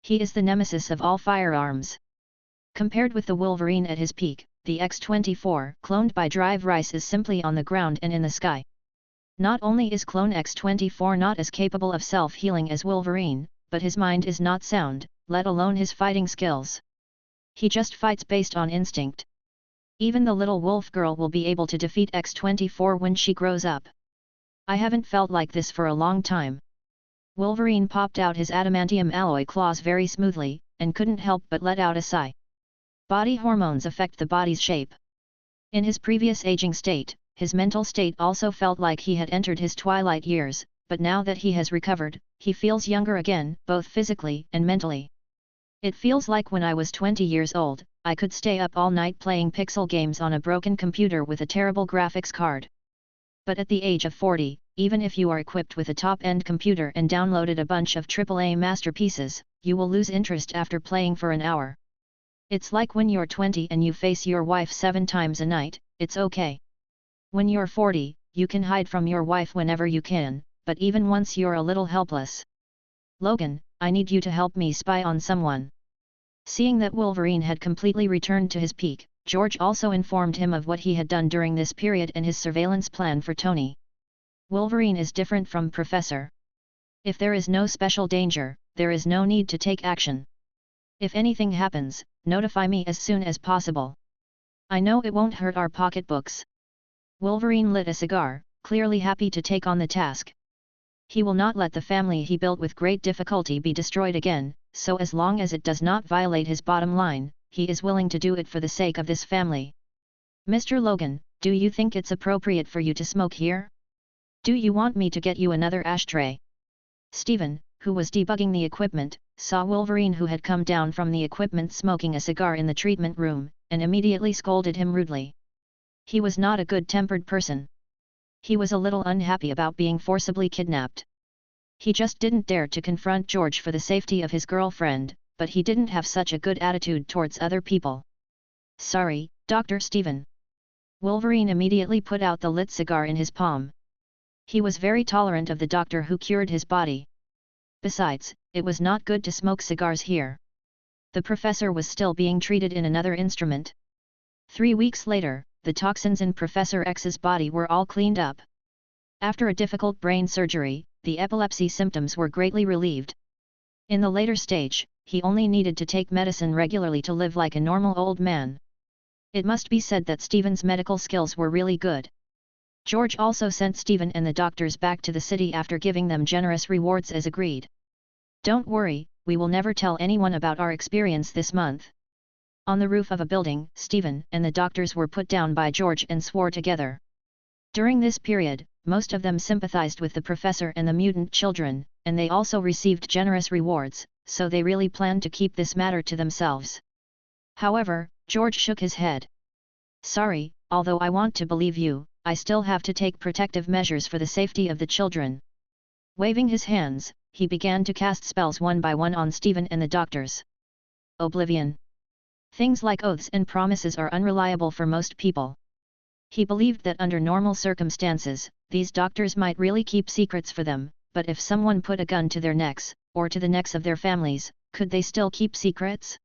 He is the nemesis of all firearms. Compared with the Wolverine at his peak, the X-24 cloned by Drive Rice is simply on the ground and in the sky. Not only is clone X-24 not as capable of self-healing as Wolverine, but his mind is not sound, let alone his fighting skills. He just fights based on instinct. Even the little wolf girl will be able to defeat X-24 when she grows up. I haven't felt like this for a long time. Wolverine popped out his adamantium alloy claws very smoothly, and couldn't help but let out a sigh. Body hormones affect the body's shape. In his previous aging state, his mental state also felt like he had entered his twilight years, but now that he has recovered, he feels younger again, both physically and mentally. It feels like when I was 20 years old, I could stay up all night playing pixel games on a broken computer with a terrible graphics card. But at the age of 40, even if you are equipped with a top-end computer and downloaded a bunch of AAA masterpieces, you will lose interest after playing for an hour. It's like when you're 20 and you face your wife 7 times a night, it's okay. When you're 40, you can hide from your wife whenever you can, but even once you're a little helpless. Logan, I need you to help me spy on someone. Seeing that Wolverine had completely returned to his peak, George also informed him of what he had done during this period and his surveillance plan for Tony. Wolverine is different from Professor. If there is no special danger, there is no need to take action. If anything happens, notify me as soon as possible. I know it won't hurt our pocketbooks. Wolverine lit a cigar, clearly happy to take on the task. He will not let the family he built with great difficulty be destroyed again, so as long as it does not violate his bottom line, he is willing to do it for the sake of this family. Mr. Logan, do you think it's appropriate for you to smoke here? Do you want me to get you another ashtray? Stephen, who was debugging the equipment, saw Wolverine who had come down from the equipment smoking a cigar in the treatment room, and immediately scolded him rudely. He was not a good-tempered person. He was a little unhappy about being forcibly kidnapped. He just didn't dare to confront George for the safety of his girlfriend, but he didn't have such a good attitude towards other people. Sorry, Dr. Stephen. Wolverine immediately put out the lit cigar in his palm. He was very tolerant of the doctor who cured his body. Besides, it was not good to smoke cigars here. The professor was still being treated in another instrument. 3 weeks later, the toxins in Professor X's body were all cleaned up. After a difficult brain surgery, the epilepsy symptoms were greatly relieved. In the later stage, he only needed to take medicine regularly to live like a normal old man. It must be said that Stephen's medical skills were really good. George also sent Stephen and the doctors back to the city after giving them generous rewards as agreed. Don't worry, we will never tell anyone about our experience this month. On the roof of a building, Stephen and the doctors were put down by George and swore together. During this period, most of them sympathized with the professor and the mutant children, and they also received generous rewards, so they really planned to keep this matter to themselves. However, George shook his head. Sorry, although I want to believe you, I still have to take protective measures for the safety of the children. Waving his hands, he began to cast spells one by one on Stephen and the doctors. Oblivion. Things like oaths and promises are unreliable for most people. He believed that under normal circumstances, these doctors might really keep secrets for them, but if someone put a gun to their necks, or to the necks of their families, could they still keep secrets?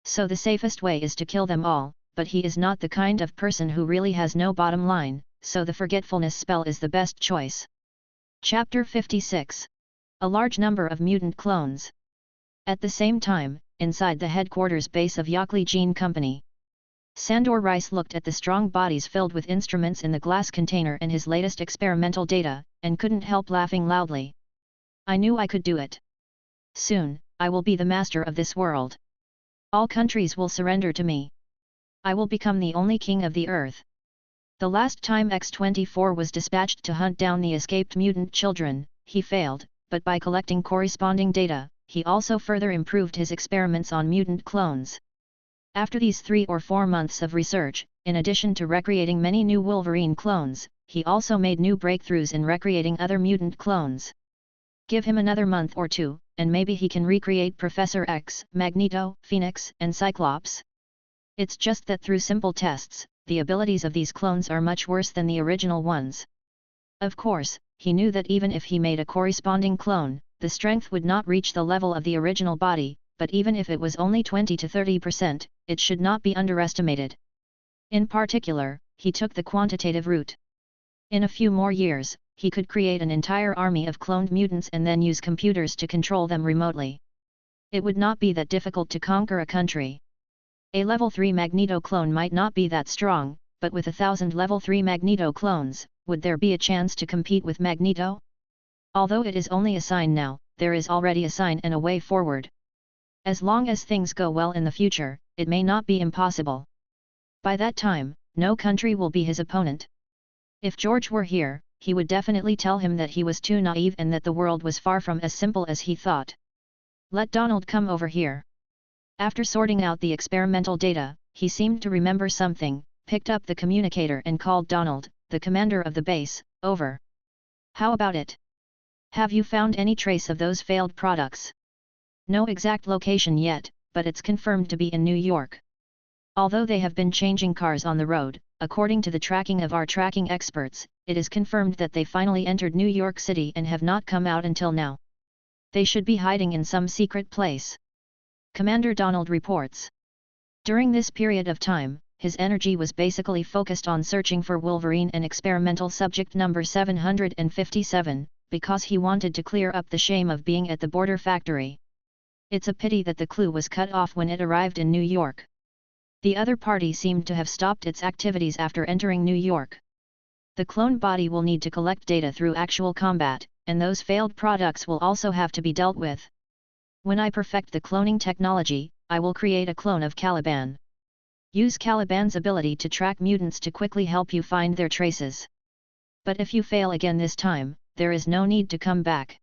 So the safest way is to kill them all, but he is not the kind of person who really has no bottom line, so the forgetfulness spell is the best choice. Chapter 56. A large number of mutant clones. At the same time, inside the headquarters base of Yockley Gene Company, Sandor Rice looked at the strong bodies filled with instruments in the glass container and his latest experimental data, and couldn't help laughing loudly. I knew I could do it. Soon, I will be the master of this world. All countries will surrender to me. I will become the only king of the earth. The last time X-24 was dispatched to hunt down the escaped mutant children, he failed, but by collecting corresponding data, he also further improved his experiments on mutant clones. After these 3 or 4 months of research, in addition to recreating many new Wolverine clones, he also made new breakthroughs in recreating other mutant clones. Give him another month or two, and maybe he can recreate Professor X, Magneto, Phoenix, and Cyclops. It's just that through simple tests, the abilities of these clones are much worse than the original ones. Of course, he knew that even if he made a corresponding clone, the strength would not reach the level of the original body, but even if it was only 20 to 30%, it should not be underestimated. In particular, he took the quantitative route. In a few more years, he could create an entire army of cloned mutants and then use computers to control them remotely. It would not be that difficult to conquer a country. A level 3 Magneto clone might not be that strong, but with 1,000 level 3 Magneto clones, would there be a chance to compete with Magneto? Although it is only a sign now, there is already a sign and a way forward. As long as things go well in the future, it may not be impossible. By that time, no country will be his opponent. If George were here, he would definitely tell him that he was too naive and that the world was far from as simple as he thought. Let Donald come over here. After sorting out the experimental data, he seemed to remember something, picked up the communicator and called Donald, the commander of the base, over. How about it? Have you found any trace of those failed products? No exact location yet, but it's confirmed to be in New York. Although they have been changing cars on the road, according to the tracking of our tracking experts, it is confirmed that they finally entered New York City and have not come out until now. They should be hiding in some secret place. Commander Donald reports. During this period of time, his energy was basically focused on searching for Wolverine and experimental subject number 757, because he wanted to clear up the shame of being at the border factory. It's a pity that the clue was cut off when it arrived in New York. The other party seemed to have stopped its activities after entering New York. The clone body will need to collect data through actual combat, and those failed products will also have to be dealt with. When I perfect the cloning technology, I will create a clone of Caliban. Use Caliban's ability to track mutants to quickly help you find their traces. But if you fail again this time, there is no need to come back.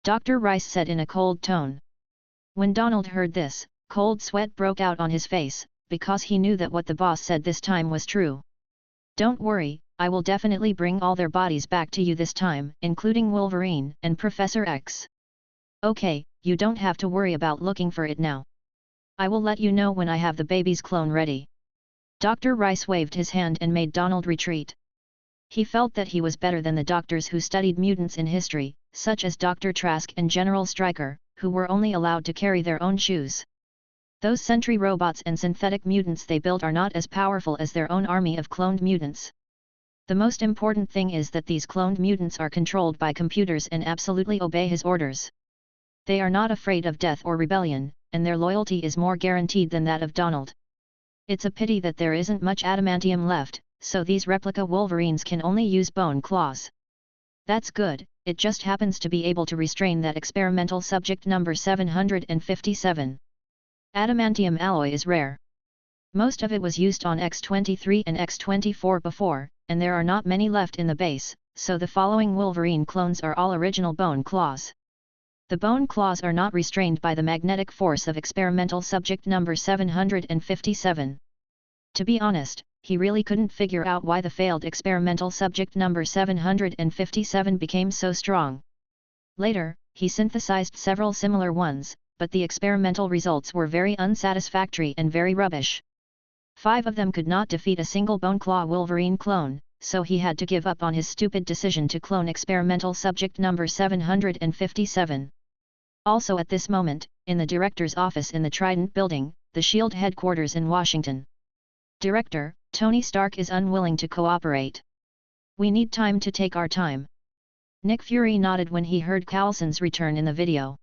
Dr. Rice said in a cold tone. When Donald heard this, cold sweat broke out on his face, because he knew that what the boss said this time was true. Don't worry, I will definitely bring all their bodies back to you this time, including Wolverine and Professor X. Okay, you don't have to worry about looking for it now. I will let you know when I have the baby's clone ready. Dr. Rice waved his hand and made Donald retreat. He felt that he was better than the doctors who studied mutants in history, such as Dr. Trask and General Stryker, who were only allowed to carry their own shoes. Those sentry robots and synthetic mutants they built are not as powerful as their own army of cloned mutants. The most important thing is that these cloned mutants are controlled by computers and absolutely obey his orders. They are not afraid of death or rebellion, and their loyalty is more guaranteed than that of Donald. It's a pity that there isn't much adamantium left, so these replica Wolverines can only use bone claws. That's good, it just happens to be able to restrain that experimental subject number 757. Adamantium alloy is rare. Most of it was used on X-23 and X-24 before, and there are not many left in the base, so the following Wolverine clones are all original bone claws. The bone claws are not restrained by the magnetic force of experimental subject number 757. To be honest, he really couldn't figure out why the failed experimental subject number 757 became so strong. Later, he synthesized several similar ones, but the experimental results were very unsatisfactory and very rubbish. 5 of them could not defeat a single Bone Claw Wolverine clone, so he had to give up on his stupid decision to clone experimental subject number 757. Also at this moment, in the director's office in the Trident building, the SHIELD headquarters in Washington. Director, Tony Stark is unwilling to cooperate. We need time to take our time. Nick Fury nodded when he heard Coulson's return in the video.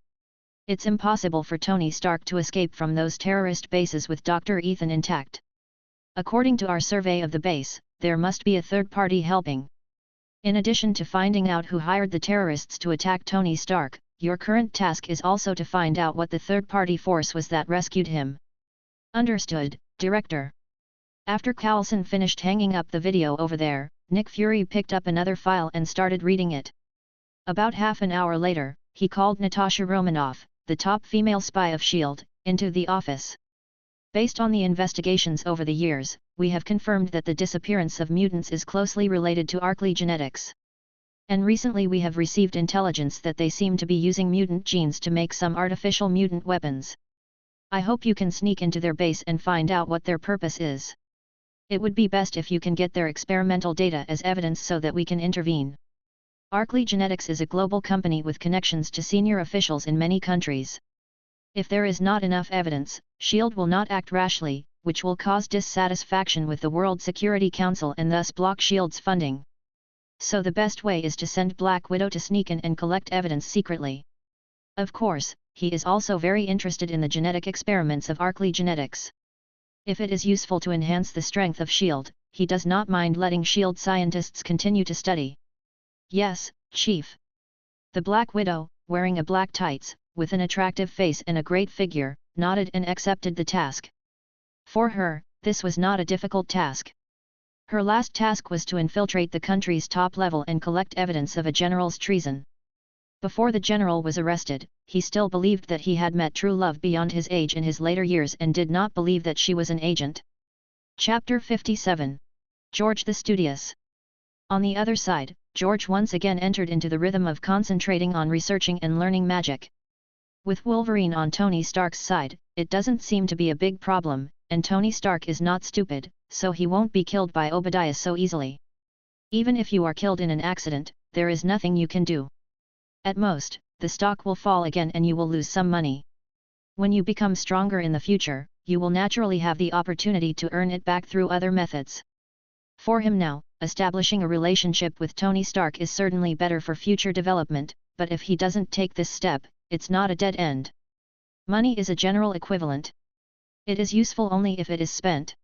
It's impossible for Tony Stark to escape from those terrorist bases with Dr. Ethan intact. According to our survey of the base, there must be a third party helping. In addition to finding out who hired the terrorists to attack Tony Stark, your current task is also to find out what the third party force was that rescued him. Understood, Director. After Coulson finished hanging up the video over there, Nick Fury picked up another file and started reading it. About half an hour later, he called Natasha Romanoff, the top female spy of S.H.I.E.L.D., into the office. Based on the investigations over the years, we have confirmed that the disappearance of mutants is closely related to Arkley genetics. And recently we have received intelligence that they seem to be using mutant genes to make some artificial mutant weapons. I hope you can sneak into their base and find out what their purpose is. It would be best if you can get their experimental data as evidence so that we can intervene. Arkley Genetics is a global company with connections to senior officials in many countries. If there is not enough evidence, S.H.I.E.L.D. will not act rashly, which will cause dissatisfaction with the World Security Council and thus block S.H.I.E.L.D.'s funding. So the best way is to send Black Widow to sneak in and collect evidence secretly. Of course, he is also very interested in the genetic experiments of Arkley Genetics. If it is useful to enhance the strength of S.H.I.E.L.D., he does not mind letting S.H.I.E.L.D. scientists continue to study. Yes, Chief. The Black Widow, wearing a black tights, with an attractive face and a great figure, nodded and accepted the task. For her, this was not a difficult task. Her last task was to infiltrate the country's top level and collect evidence of a general's treason. Before the general was arrested, he still believed that he had met true love beyond his age in his later years and did not believe that she was an agent. Chapter 57. George the Studious. On the other side, George once again entered into the rhythm of concentrating on researching and learning magic. With Wolverine on Tony Stark's side, it doesn't seem to be a big problem, and Tony Stark is not stupid, so he won't be killed by Obadiah so easily. Even if you are killed in an accident, there is nothing you can do. At most, the stock will fall again and you will lose some money. When you become stronger in the future, you will naturally have the opportunity to earn it back through other methods. For him now, establishing a relationship with Tony Stark is certainly better for future development, but if he doesn't take this step, it's not a dead end. Money is a general equivalent. It is useful only if it is spent.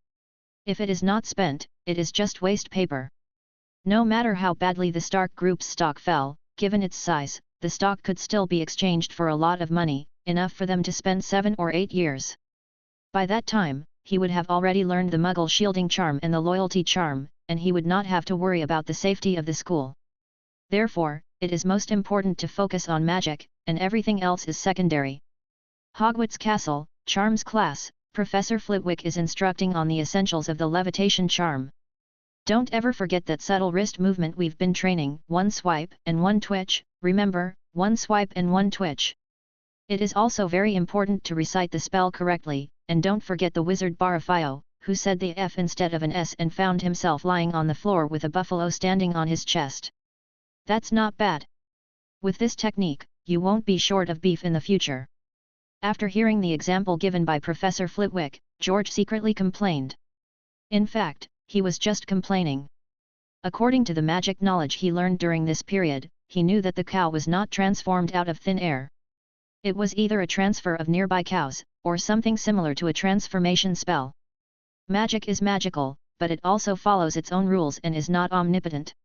If it is not spent, it is just waste paper. No matter how badly the Stark Group's stock fell, given its size, the stock could still be exchanged for a lot of money, enough for them to spend 7 or 8 years. By that time, he would have already learned the Muggle shielding charm and the loyalty charm, and he would not have to worry about the safety of the school. Therefore, it is most important to focus on magic, and everything else is secondary. Hogwarts Castle, Charms Class, Professor Flitwick is instructing on the essentials of the levitation charm. Don't ever forget that subtle wrist movement we've been training, 1 swipe and 1 twitch, remember, 1 swipe and 1 twitch. It is also very important to recite the spell correctly, and don't forget the wizard Barafio, who said the F instead of an S and found himself lying on the floor with a buffalo standing on his chest. That's not bad. With this technique, you won't be short of beef in the future. After hearing the example given by Professor Flitwick, George secretly complained. In fact, he was just complaining. According to the magic knowledge he learned during this period, he knew that the cow was not transformed out of thin air. It was either a transfer of nearby cows, or something similar to a transformation spell. Magic is magical, but it also follows its own rules and is not omnipotent.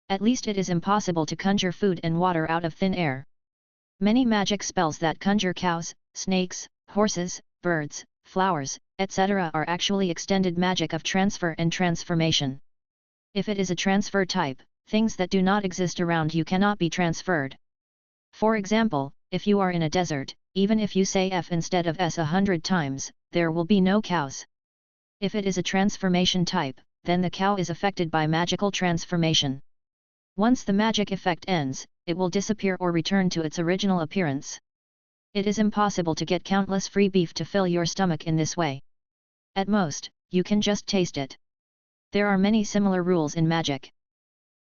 At least it is impossible to conjure food and water out of thin air. Many magic spells that conjure cows, snakes, horses, birds, flowers, etc. are actually extended magic of transfer and transformation. If it is a transfer type, things that do not exist around you cannot be transferred. For example, if you are in a desert, even if you say F instead of S 100 times, there will be no cows. If it is a transformation type, then the cow is affected by magical transformation. Once the magic effect ends, it will disappear or return to its original appearance. It is impossible to get countless free beef to fill your stomach in this way. At most, you can just taste it. There are many similar rules in magic.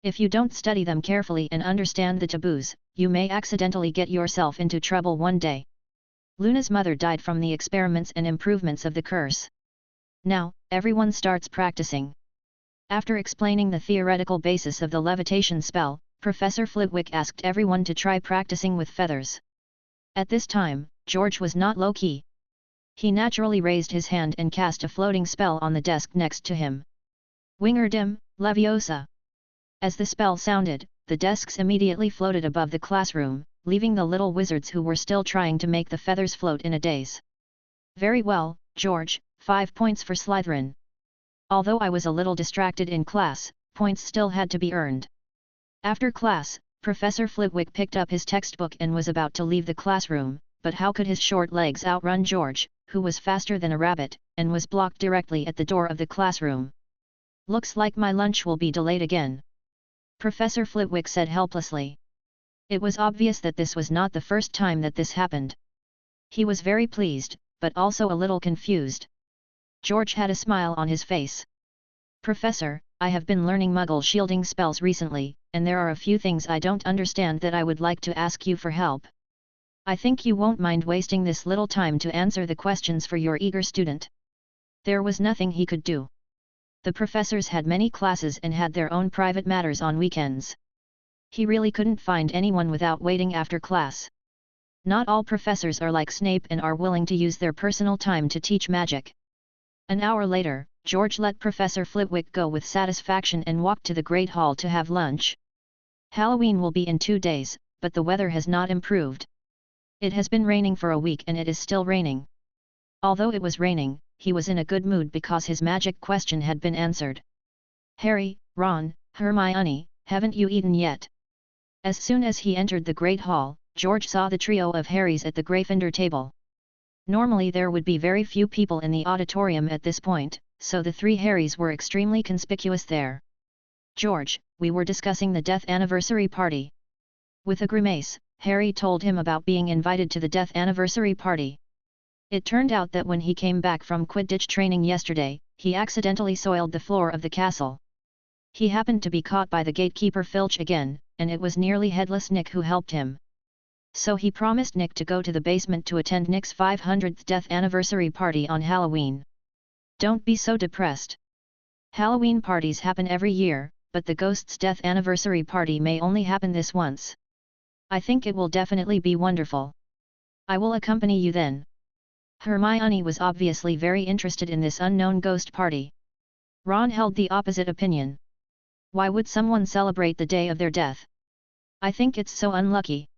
If you don't study them carefully and understand the taboos, you may accidentally get yourself into trouble one day. Luna's mother died from the experiments and improvements of the curse. Now, everyone starts practicing. After explaining the theoretical basis of the levitation spell, Professor Flitwick asked everyone to try practicing with feathers. At this time, George was not low-key. He naturally raised his hand and cast a floating spell on the desk next to him. Wingardim Leviosa. As the spell sounded, the desks immediately floated above the classroom, leaving the little wizards who were still trying to make the feathers float in a daze. Very well, George, 5 points for Slytherin. Although I was a little distracted in class, points still had to be earned. After class, Professor Flitwick picked up his textbook and was about to leave the classroom, but how could his short legs outrun George, who was faster than a rabbit, and was blocked directly at the door of the classroom? Looks like my lunch will be delayed again, Professor Flitwick said helplessly. It was obvious that this was not the first time that this happened. He was very pleased, but also a little confused. George had a smile on his face. Professor, I have been learning Muggle shielding spells recently, and there are a few things I don't understand that I would like to ask you for help. I think you won't mind wasting this little time to answer the questions for your eager student. There was nothing he could do. The professors had many classes and had their own private matters on weekends. He really couldn't find anyone without waiting after class. Not all professors are like Snape and are willing to use their personal time to teach magic. An hour later, George let Professor Flitwick go with satisfaction and walked to the Great Hall to have lunch. Halloween will be in 2 days, but the weather has not improved. It has been raining for a week and it is still raining. Although it was raining, he was in a good mood because his magic question had been answered. Harry, Ron, Hermione, haven't you eaten yet? As soon as he entered the Great Hall, George saw the trio of Harrys at the Gryffindor table. Normally there would be very few people in the auditorium at this point, so the 3 Harrys were extremely conspicuous there. George, we were discussing the death anniversary party. With a grimace, Harry told him about being invited to the death anniversary party. It turned out that when he came back from Quidditch training yesterday, he accidentally soiled the floor of the castle. He happened to be caught by the gatekeeper Filch again, and it was nearly Headless Nick who helped him. So he promised Nick to go to the basement to attend Nick's 500th death anniversary party on Halloween. Don't be so depressed. Halloween parties happen every year, but the ghost's death anniversary party may only happen this once. I think it will definitely be wonderful. I will accompany you then. Hermione was obviously very interested in this unknown ghost party. Ron held the opposite opinion. Why would someone celebrate the day of their death? I think it's so unlucky.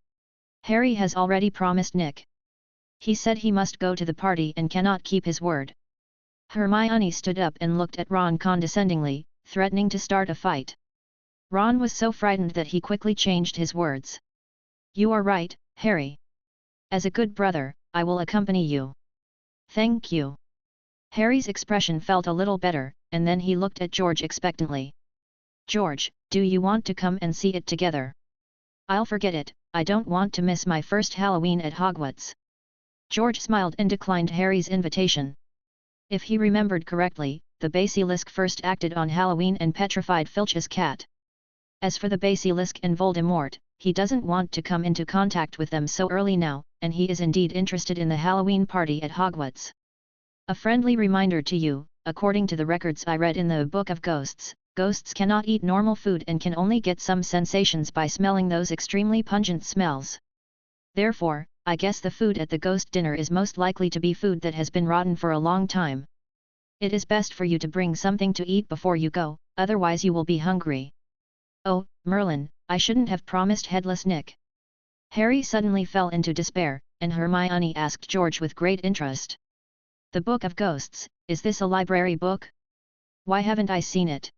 Harry has already promised Nick. He said he must go to the party and cannot keep his word. Hermione stood up and looked at Ron condescendingly, threatening to start a fight. Ron was so frightened that he quickly changed his words. You are right, Harry. As a good brother, I will accompany you. Thank you. Harry's expression felt a little better, and then he looked at George expectantly. George, do you want to come and see it together? I'll forget it, I don't want to miss my first Halloween at Hogwarts. George smiled and declined Harry's invitation. If he remembered correctly, the basilisk first acted on Halloween and petrified Filch's cat. As for the basilisk and Voldemort, he doesn't want to come into contact with them so early now, and he is indeed interested in the Halloween party at Hogwarts. A friendly reminder to you, according to the records I read in the Book of Ghosts, ghosts cannot eat normal food and can only get some sensations by smelling those extremely pungent smells. Therefore, I guess the food at the ghost dinner is most likely to be food that has been rotten for a long time. It is best for you to bring something to eat before you go, otherwise you will be hungry. Oh, Merlin, I shouldn't have promised Headless Nick. Harry suddenly fell into despair, and Hermione asked George with great interest. The Book of Ghosts, is this a library book? Why haven't I seen it?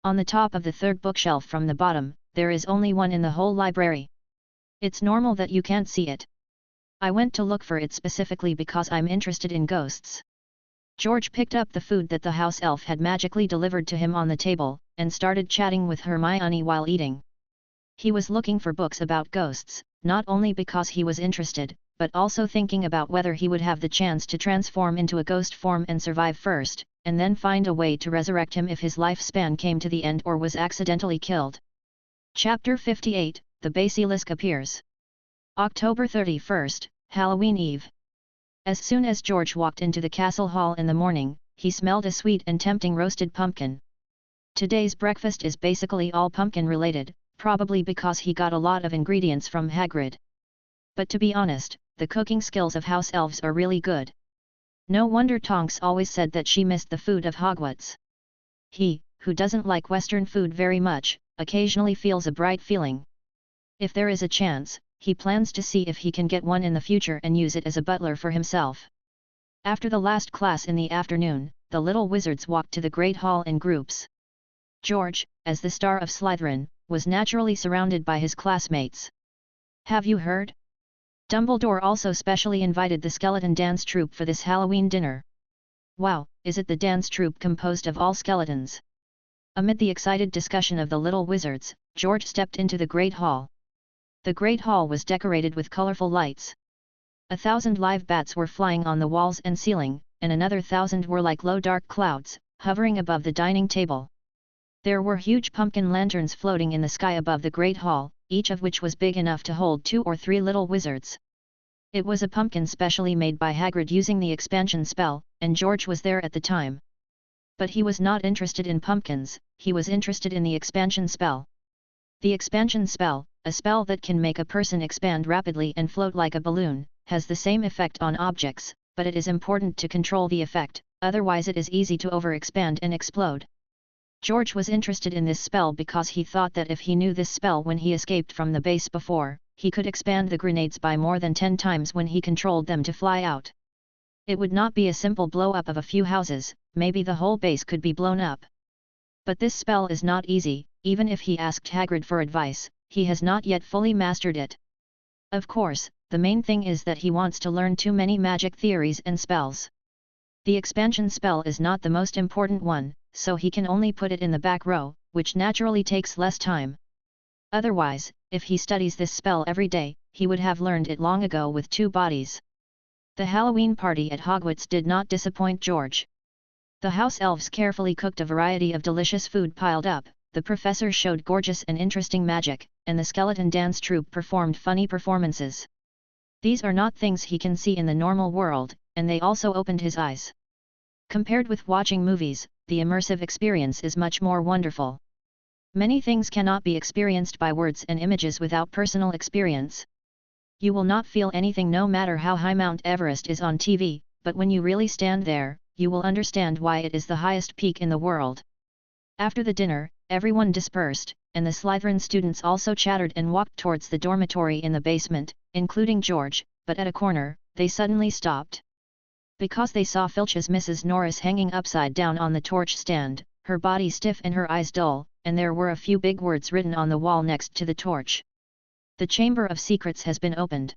On the top of the third bookshelf from the bottom, there is only one in the whole library. It's normal that you can't see it. I went to look for it specifically because I'm interested in ghosts. George picked up the food that the house elf had magically delivered to him on the table, and started chatting with Hermione while eating. He was looking for books about ghosts, not only because he was interested, but also thinking about whether he would have the chance to transform into a ghost form and survive first, and then find a way to resurrect him if his lifespan came to the end or was accidentally killed. Chapter 58, The Basilisk Appears. October 31st, Halloween Eve. As soon as George walked into the castle hall in the morning, he smelled a sweet and tempting roasted pumpkin. Today's breakfast is basically all pumpkin related, probably because he got a lot of ingredients from Hagrid. But to be honest, the cooking skills of house elves are really good. No wonder Tonks always said that she missed the food of Hogwarts. He, who doesn't like Western food very much, occasionally feels a bright feeling. If there is a chance, he plans to see if he can get one in the future and use it as a butler for himself. After the last class in the afternoon, the little wizards walked to the Great Hall in groups. George, as the star of Slytherin, was naturally surrounded by his classmates. Have you heard? Dumbledore also specially invited the skeleton dance troupe for this Halloween dinner. Wow, is it the dance troupe composed of all skeletons? Amid the excited discussion of the little wizards, George stepped into the Great Hall. The Great Hall was decorated with colorful lights. 1,000 live bats were flying on the walls and ceiling, and another 1,000 were like low dark clouds, hovering above the dining table. There were huge pumpkin lanterns floating in the sky above the Great Hall, each of which was big enough to hold 2 or 3 little wizards. It was a pumpkin specially made by Hagrid using the expansion spell, and George was there at the time. But he was not interested in pumpkins, he was interested in the expansion spell. The expansion spell, a spell that can make a person expand rapidly and float like a balloon, has the same effect on objects, but it is important to control the effect, otherwise it is easy to overexpand and explode. George was interested in this spell because he thought that if he knew this spell when he escaped from the base before, he could expand the grenades by more than 10 times when he controlled them to fly out. It would not be a simple blow-up of a few houses, maybe the whole base could be blown up. But this spell is not easy, even if he asked Hagrid for advice, he has not yet fully mastered it. Of course, the main thing is that he wants to learn too many magic theories and spells. The expansion spell is not the most important one, so he can only put it in the back row, which naturally takes less time. Otherwise, if he studies this spell every day, he would have learned it long ago with 2 bodies. The Halloween party at Hogwarts did not disappoint George. The house elves carefully cooked a variety of delicious food piled up, the professor showed gorgeous and interesting magic, and the skeleton dance troupe performed funny performances. These are not things he can see in the normal world, and they also opened his eyes. Compared with watching movies, the immersive experience is much more wonderful. Many things cannot be experienced by words and images without personal experience. You will not feel anything no matter how high Mount Everest is on TV, but when you really stand there, you will understand why it is the highest peak in the world. After the dinner, everyone dispersed, and the Slytherin students also chattered and walked towards the dormitory in the basement, including George, but at a corner, they suddenly stopped. Because they saw Filch's Mrs. Norris hanging upside down on the torch stand, her body stiff and her eyes dull, and there were a few big words written on the wall next to the torch. The Chamber of Secrets has been opened.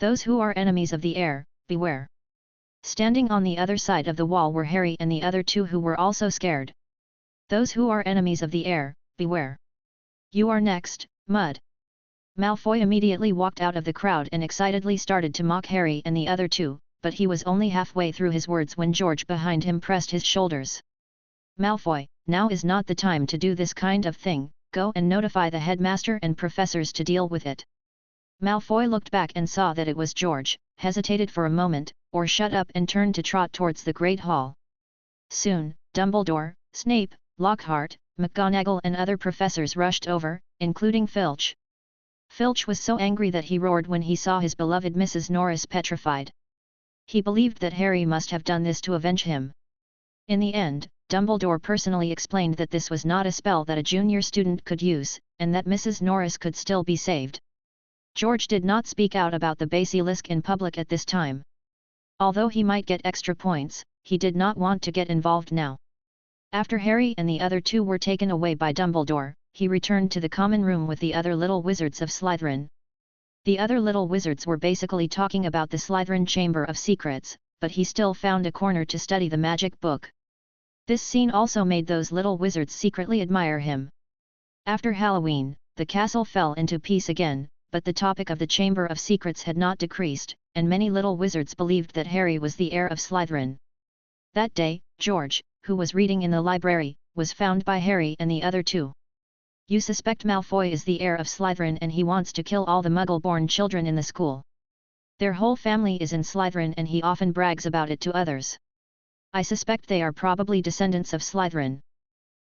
Those who are enemies of the air, beware. Standing on the other side of the wall were Harry and the other 2 who were also scared. Those who are enemies of the air, beware. You are next, Mud. Malfoy immediately walked out of the crowd and excitedly started to mock Harry and the other 2, but he was only halfway through his words when George behind him pressed his shoulders. Malfoy, now is not the time to do this kind of thing, go and notify the headmaster and professors to deal with it. Malfoy looked back and saw that it was George, hesitated for a moment, or shut up and turned to trot towards the Great Hall. Soon, Dumbledore, Snape, Lockhart, McGonagall and other professors rushed over, including Filch. Filch was so angry that he roared when he saw his beloved Mrs. Norris petrified. He believed that Harry must have done this to avenge him. In the end, Dumbledore personally explained that this was not a spell that a junior student could use, and that Mrs. Norris could still be saved. George did not speak out about the basilisk in public at this time. Although he might get extra points, he did not want to get involved now. After Harry and the other two were taken away by Dumbledore, he returned to the common room with the other little wizards of Slytherin. The other little wizards were basically talking about the Slytherin Chamber of Secrets, but he still found a corner to study the magic book. This scene also made those little wizards secretly admire him. After Halloween, the castle fell into peace again, but the topic of the Chamber of Secrets had not decreased, and many little wizards believed that Harry was the heir of Slytherin. That day, George, who was reading in the library, was found by Harry and the other two. "You suspect Malfoy is the heir of Slytherin and he wants to kill all the Muggle-born children in the school. Their whole family is in Slytherin and he often brags about it to others. I suspect they are probably descendants of Slytherin.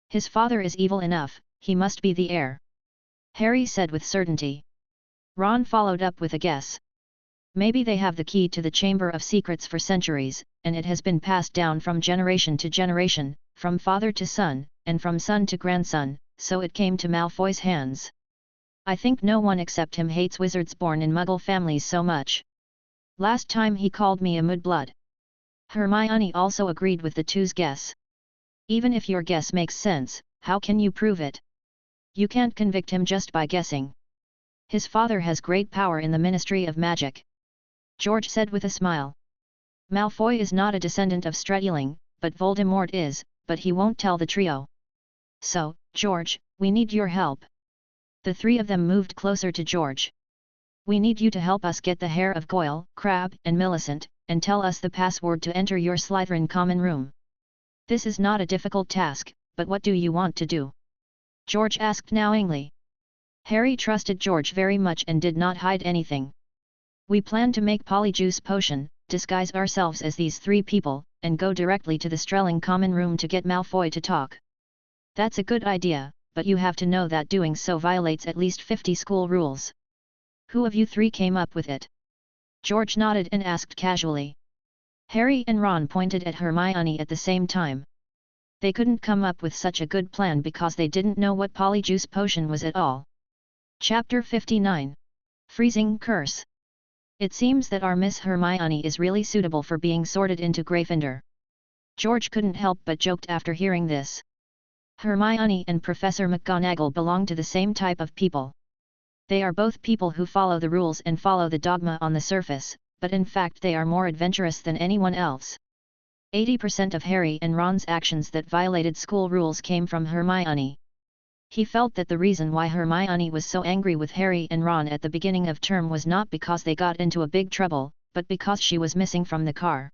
His father is evil enough, he must be the heir," Harry said with certainty. Ron followed up with a guess. "Maybe they have the key to the Chamber of Secrets for centuries, and it has been passed down from generation to generation, from father to son, and from son to grandson, so it came to Malfoy's hands. I think no one except him hates wizards born in Muggle families so much. Last time he called me a mudblood." Hermione also agreed with the two's guess. "Even if your guess makes sense, how can you prove it? You can't convict him just by guessing. His father has great power in the Ministry of Magic," George said with a smile. "Malfoy is not a descendant of Streduling, but Voldemort is, but he won't tell the trio. So, George, we need your help." The three of them moved closer to George. "We need you to help us get the hair of Goyle, Crabbe and Millicent, and tell us the password to enter your Slytherin common room. This is not a difficult task, but what do you want to do?" George asked knowingly. Harry trusted George very much and did not hide anything. "We plan to make Polyjuice Potion, disguise ourselves as these three people, and go directly to the Strelling common room to get Malfoy to talk." "That's a good idea, but you have to know that doing so violates at least 50 school rules. Who of you three came up with it?" George nodded and asked casually. Harry and Ron pointed at Hermione at the same time. They couldn't come up with such a good plan because they didn't know what Polyjuice Potion was at all. Chapter 59. Freezing Curse. "It seems that our Miss Hermione is really suitable for being sorted into Gryffindor." George couldn't help but joked after hearing this. Hermione and Professor McGonagall belong to the same type of people. They are both people who follow the rules and follow the dogma on the surface, but in fact they are more adventurous than anyone else. 80% of Harry and Ron's actions that violated school rules came from Hermione. He felt that the reason why Hermione was so angry with Harry and Ron at the beginning of term was not because they got into a big trouble, but because she was missing from the car.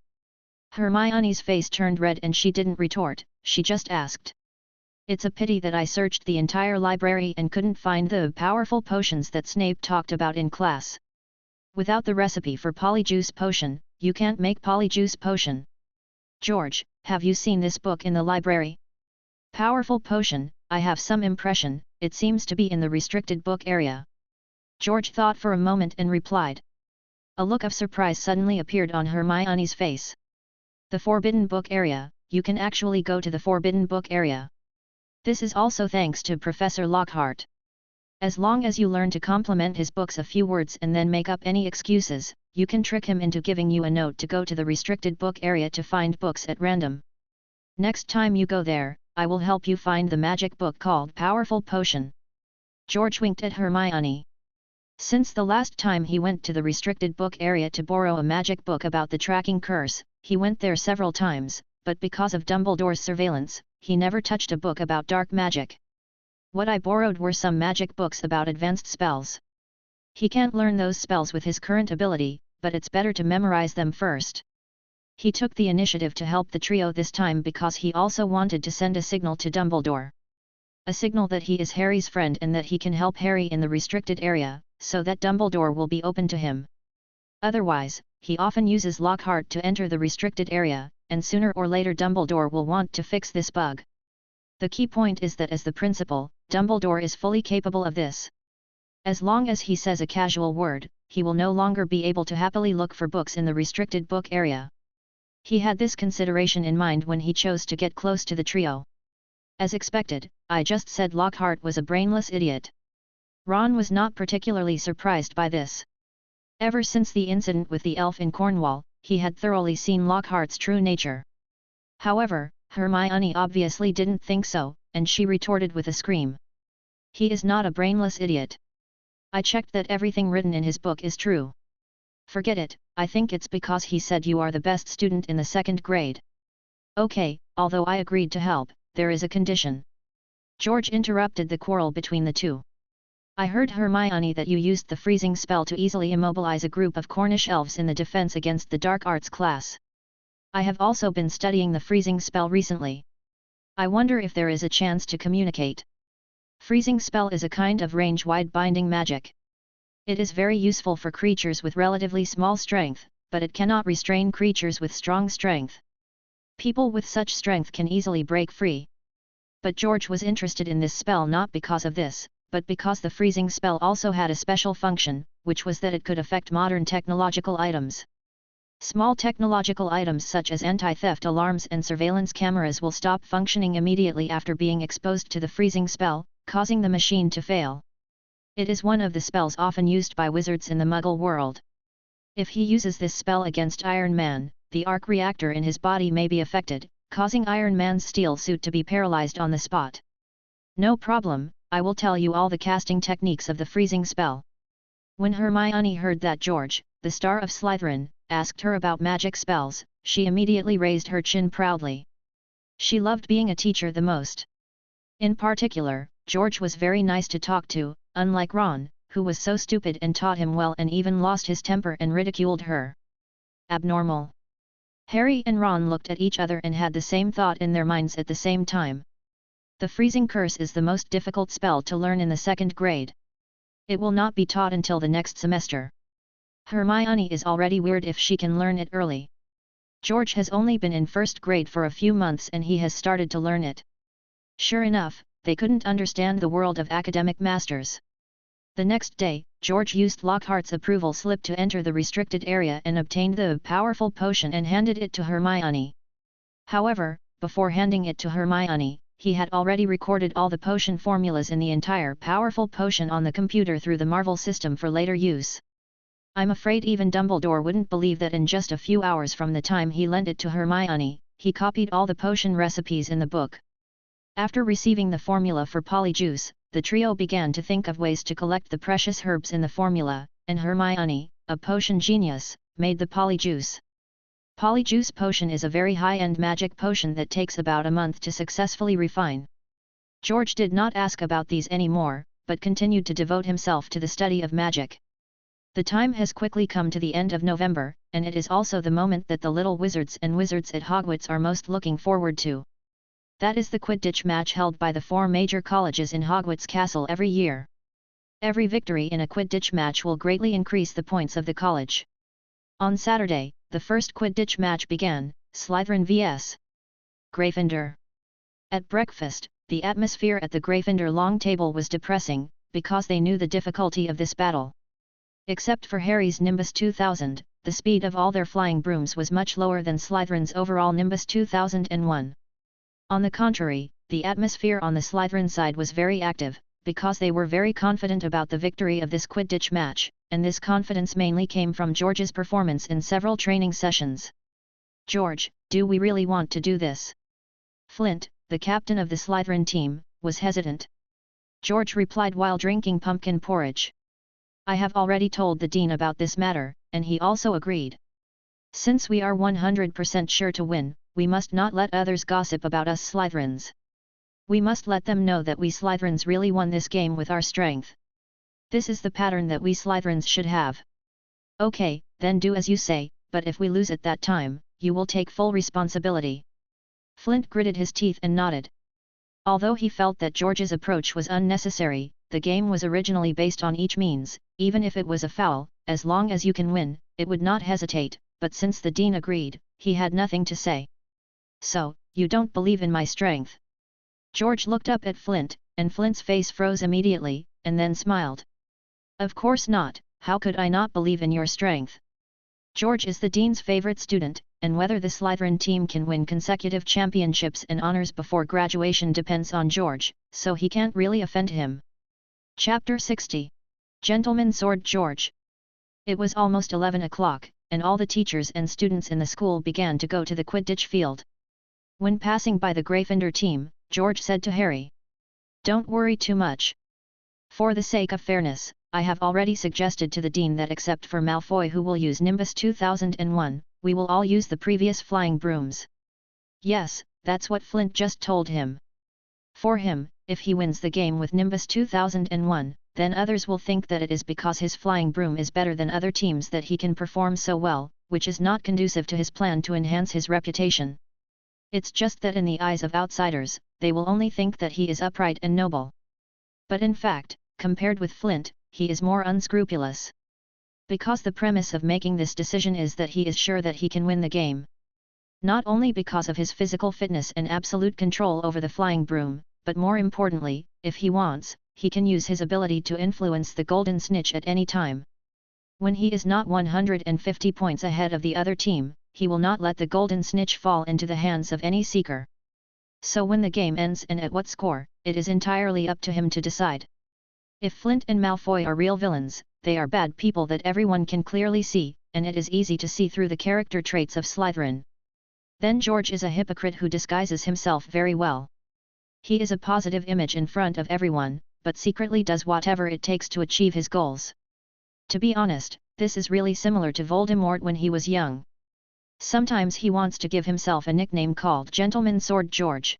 Hermione's face turned red and she didn't retort, she just asked. "It's a pity that I searched the entire library and couldn't find the powerful potions that Snape talked about in class. Without the recipe for Polyjuice Potion, you can't make Polyjuice Potion. George, have you seen this book in the library? Powerful Potion, I have some impression, it seems to be in the restricted book area." George thought for a moment and replied. A look of surprise suddenly appeared on Hermione's face. "The Forbidden Book area, you can actually go to the Forbidden Book area. This is also thanks to Professor Lockhart. As long as you learn to compliment his books a few words and then make up any excuses, you can trick him into giving you a note to go to the restricted book area to find books at random. Next time you go there, I will help you find the magic book called Powerful Potion." George winked at Hermione. Since the last time he went to the restricted book area to borrow a magic book about the tracking curse, he went there several times, but because of Dumbledore's surveillance, he never touched a book about dark magic. "What I borrowed were some magic books about advanced spells. He can't learn those spells with his current ability, but it's better to memorize them first." He took the initiative to help the trio this time because he also wanted to send a signal to Dumbledore. A signal that he is Harry's friend and that he can help Harry in the restricted area, so that Dumbledore will be open to him. Otherwise, he often uses Lockhart to enter the restricted area, and sooner or later Dumbledore will want to fix this bug. The key point is that as the principal, Dumbledore is fully capable of this. As long as he says a casual word, he will no longer be able to happily look for books in the restricted book area. He had this consideration in mind when he chose to get close to the trio. As expected, I just said Lockhart was a brainless idiot. Ron was not particularly surprised by this. Ever since the incident with the elf in Cornwall, he had thoroughly seen Lockhart's true nature. However, Hermione obviously didn't think so, and she retorted with a scream. He is not a brainless idiot. I checked that everything written in his book is true. Forget it, I think it's because he said you are the best student in the 2nd grade. Okay, although I agreed to help, there is a condition. George interrupted the quarrel between the two. I heard Hermione that you used the freezing spell to easily immobilize a group of Cornish elves in the defense against the dark arts class. I have also been studying the freezing spell recently. I wonder if there is a chance to communicate. Freezing spell is a kind of range-wide binding magic. It is very useful for creatures with relatively small strength, but it cannot restrain creatures with strong strength. People with such strength can easily break free. But George was interested in this spell not because of this, but because the freezing spell also had a special function, which was that it could affect modern technological items. Small technological items such as anti-theft alarms and surveillance cameras will stop functioning immediately after being exposed to the freezing spell, causing the machine to fail. It is one of the spells often used by wizards in the Muggle world. If he uses this spell against Iron Man, the arc reactor in his body may be affected, causing Iron Man's steel suit to be paralyzed on the spot. No problem, I will tell you all the casting techniques of the freezing spell. When Hermione heard that George, the star of Slytherin, asked her about magic spells, she immediately raised her chin proudly. She loved being a teacher the most. In particular, George was very nice to talk to, unlike Ron, who was so stupid and taught him well and even lost his temper and ridiculed her. Abnormal. Harry and Ron looked at each other and had the same thought in their minds at the same time. The freezing curse is the most difficult spell to learn in the 2nd grade. It will not be taught until the next semester. Hermione is already weird if she can learn it early. George has only been in 1st grade for a few months and he has started to learn it. Sure enough, they couldn't understand the world of academic masters. The next day, George used Lockhart's approval slip to enter the restricted area and obtained the powerful potion and handed it to Hermione. However, before handing it to Hermione, he had already recorded all the potion formulas in the entire powerful potion on the computer through the Marvel system for later use. I'm afraid even Dumbledore wouldn't believe that in just a few hours from the time he lent it to Hermione, he copied all the potion recipes in the book. After receiving the formula for polyjuice, the trio began to think of ways to collect the precious herbs in the formula, and Hermione, a potion genius, made the polyjuice. Polyjuice potion is a very high-end magic potion that takes about a month to successfully refine. George did not ask about these anymore, but continued to devote himself to the study of magic. The time has quickly come to the end of November, and it is also the moment that the little wizards and wizards at Hogwarts are most looking forward to. That is the Quidditch match held by the 4 major colleges in Hogwarts Castle every year. Every victory in a Quidditch match will greatly increase the points of the college. On Saturday, the first Quidditch match began, Slytherin vs. Gryffindor. At breakfast, the atmosphere at the Gryffindor long table was depressing, because they knew the difficulty of this battle. Except for Harry's Nimbus 2000, the speed of all their flying brooms was much lower than Slytherin's overall Nimbus 2001. On the contrary, the atmosphere on the Slytherin side was very active, because they were very confident about the victory of this Quidditch match, and this confidence mainly came from George's performance in several training sessions. George, do we really want to do this? Flint, the captain of the Slytherin team, was hesitant. George replied while drinking pumpkin porridge. I have already told the dean about this matter, and he also agreed. Since we are 100% sure to win, we must not let others gossip about us Slytherins. We must let them know that we Slytherins really won this game with our strength. This is the pattern that we Slytherins should have. Okay, then do as you say, but if we lose at that time, you will take full responsibility. Flint gritted his teeth and nodded. Although he felt that George's approach was unnecessary, the game was originally based on each means, even if it was a foul, as long as you can win, it would not hesitate, but since the dean agreed, he had nothing to say. So, you don't believe in my strength? George looked up at Flint, and Flint's face froze immediately, and then smiled. Of course not, how could I not believe in your strength? George is the Dean's favorite student, and whether the Slytherin team can win consecutive championships and honors before graduation depends on George, so he can't really offend him. Chapter 60. Gentleman Sword George. It was almost 11 o'clock, and all the teachers and students in the school began to go to the Quidditch field. When passing by the Gryffindor team, George said to Harry, "Don't worry too much. For the sake of fairness, I have already suggested to the Dean that except for Malfoy, who will use Nimbus 2001, we will all use the previous flying brooms." Yes, that's what Flint just told him. For him, if he wins the game with Nimbus 2001, then others will think that it is because his flying broom is better than other teams that he can perform so well, which is not conducive to his plan to enhance his reputation. It's just that in the eyes of outsiders, they will only think that he is upright and noble. But in fact, compared with Flint, he is more unscrupulous. Because the premise of making this decision is that he is sure that he can win the game. Not only because of his physical fitness and absolute control over the flying broom, but more importantly, if he wants, he can use his ability to influence the Golden Snitch at any time. When he is not 150 points ahead of the other team, he will not let the Golden Snitch fall into the hands of any seeker. So when the game ends and at what score, it is entirely up to him to decide. If Flint and Malfoy are real villains, they are bad people that everyone can clearly see, and it is easy to see through the character traits of Slytherin. Then George is a hypocrite who disguises himself very well. He is a positive image in front of everyone, but secretly does whatever it takes to achieve his goals. To be honest, this is really similar to Voldemort when he was young. Sometimes he wants to give himself a nickname called Gentleman Sword George.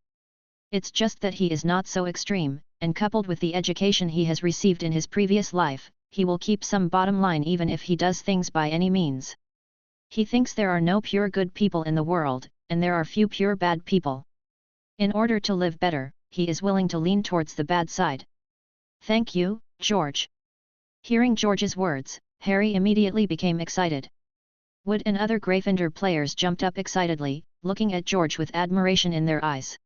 It's just that he is not so extreme, and coupled with the education he has received in his previous life, he will keep some bottom line even if he does things by any means. He thinks there are no pure good people in the world, and there are few pure bad people. In order to live better, he is willing to lean towards the bad side. "Thank you, George." Hearing George's words, Harry immediately became excited. Wood and other Gryffindor players jumped up excitedly, looking at George with admiration in their eyes.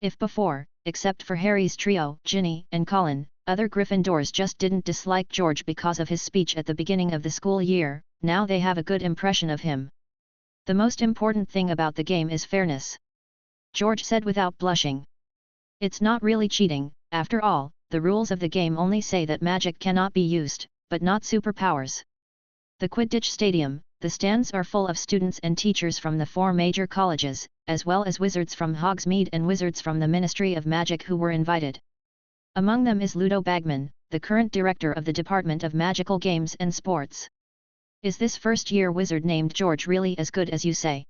If before, except for Harry's trio, Ginny and Colin, other Gryffindors just didn't dislike George because of his speech at the beginning of the school year, now they have a good impression of him. "The most important thing about the game is fairness," George said without blushing. "It's not really cheating, after all, the rules of the game only say that magic cannot be used, but not superpowers. The Quidditch Stadium, the stands are full of students and teachers from the 4 major colleges, as well as wizards from Hogsmeade and wizards from the Ministry of Magic who were invited. Among them is Ludo Bagman, the current director of the Department of Magical Games and Sports. Is this first-year wizard named George really as good as you say?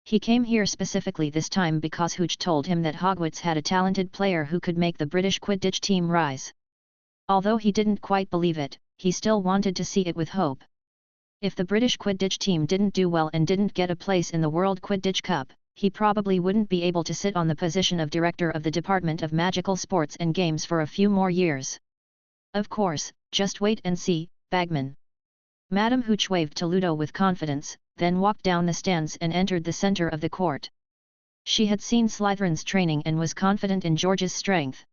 He came here specifically this time because Hooch told him that Hogwarts had a talented player who could make the British Quidditch team rise. Although he didn't quite believe it, he still wanted to see it with hope. If the British Quidditch team didn't do well and didn't get a place in the World Quidditch Cup, he probably wouldn't be able to sit on the position of director of the Department of Magical Sports and Games for a few more years. Of course, just wait and see, Bagman. Madame Hooch waved to Ludo with confidence, then walked down the stands and entered the center of the court. She had seen Slytherin's training and was confident in George's strength.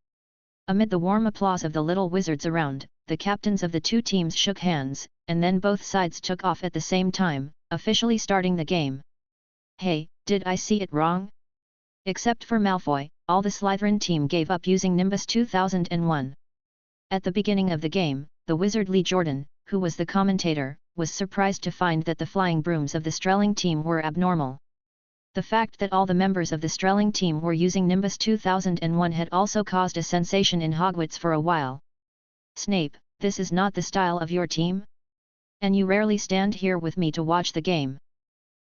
Amid the warm applause of the little wizards around, the captains of the 2 teams shook hands, and then both sides took off at the same time, officially starting the game. "Hey, did I see it wrong?" Except for Malfoy, all the Slytherin team gave up using Nimbus 2001. At the beginning of the game, the wizard Lee Jordan, who was the commentator, was surprised to find that the flying brooms of the Strelling team were abnormal. The fact that all the members of the Strelling team were using Nimbus 2001 had also caused a sensation in Hogwarts for a while. "Snape, this is not the style of your team? And you rarely stand here with me to watch the game."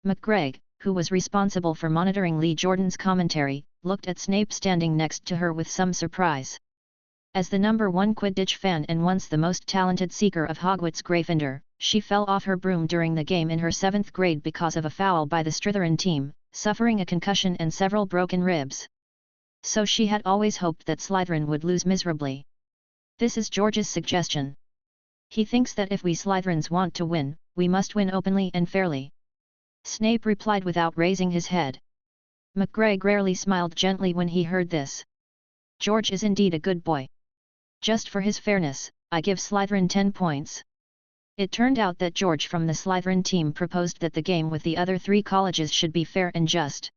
McGregor, who was responsible for monitoring Lee Jordan's commentary, looked at Snape standing next to her with some surprise. As the #1 Quidditch fan and once the most talented seeker of Hogwarts Gryffindor, she fell off her broom during the game in her 7th grade because of a foul by the Slytherin team, suffering a concussion and several broken ribs. So she had always hoped that Slytherin would lose miserably. This is George's suggestion. He thinks that if we Slytherins want to win, we must win openly and fairly. Snape replied without raising his head. McGregor rarely smiled gently when he heard this. George is indeed a good boy. Just for his fairness, I give Slytherin 10 points. It turned out that George from the Slytherin team proposed that the game with the other 3 colleges should be fair and just.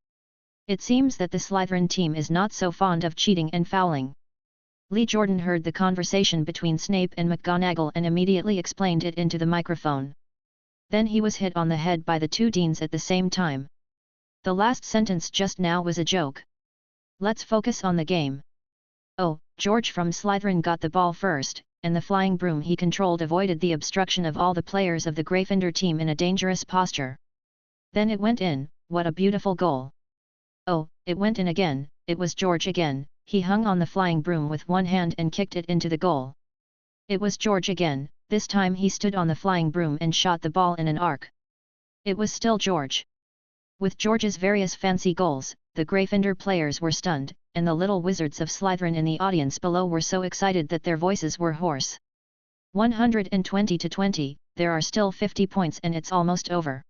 It seems that the Slytherin team is not so fond of cheating and fouling. Lee Jordan heard the conversation between Snape and McGonagall and immediately explained it into the microphone. Then he was hit on the head by the 2 deans at the same time. The last sentence just now was a joke. Let's focus on the game. Oh, George from Slytherin got the ball first, and the flying broom he controlled avoided the obstruction of all the players of the Gryffindor team in a dangerous posture. Then it went in. What a beautiful goal. Oh, it went in again. It was George again. He hung on the flying broom with one hand and kicked it into the goal. It was George again. This time he stood on the flying broom and shot the ball in an arc. It was still George. With George's various fancy goals, the Gryffindor players were stunned, and the little wizards of Slytherin in the audience below were so excited that their voices were hoarse. 120 to 20, there are still 50 points and it's almost over.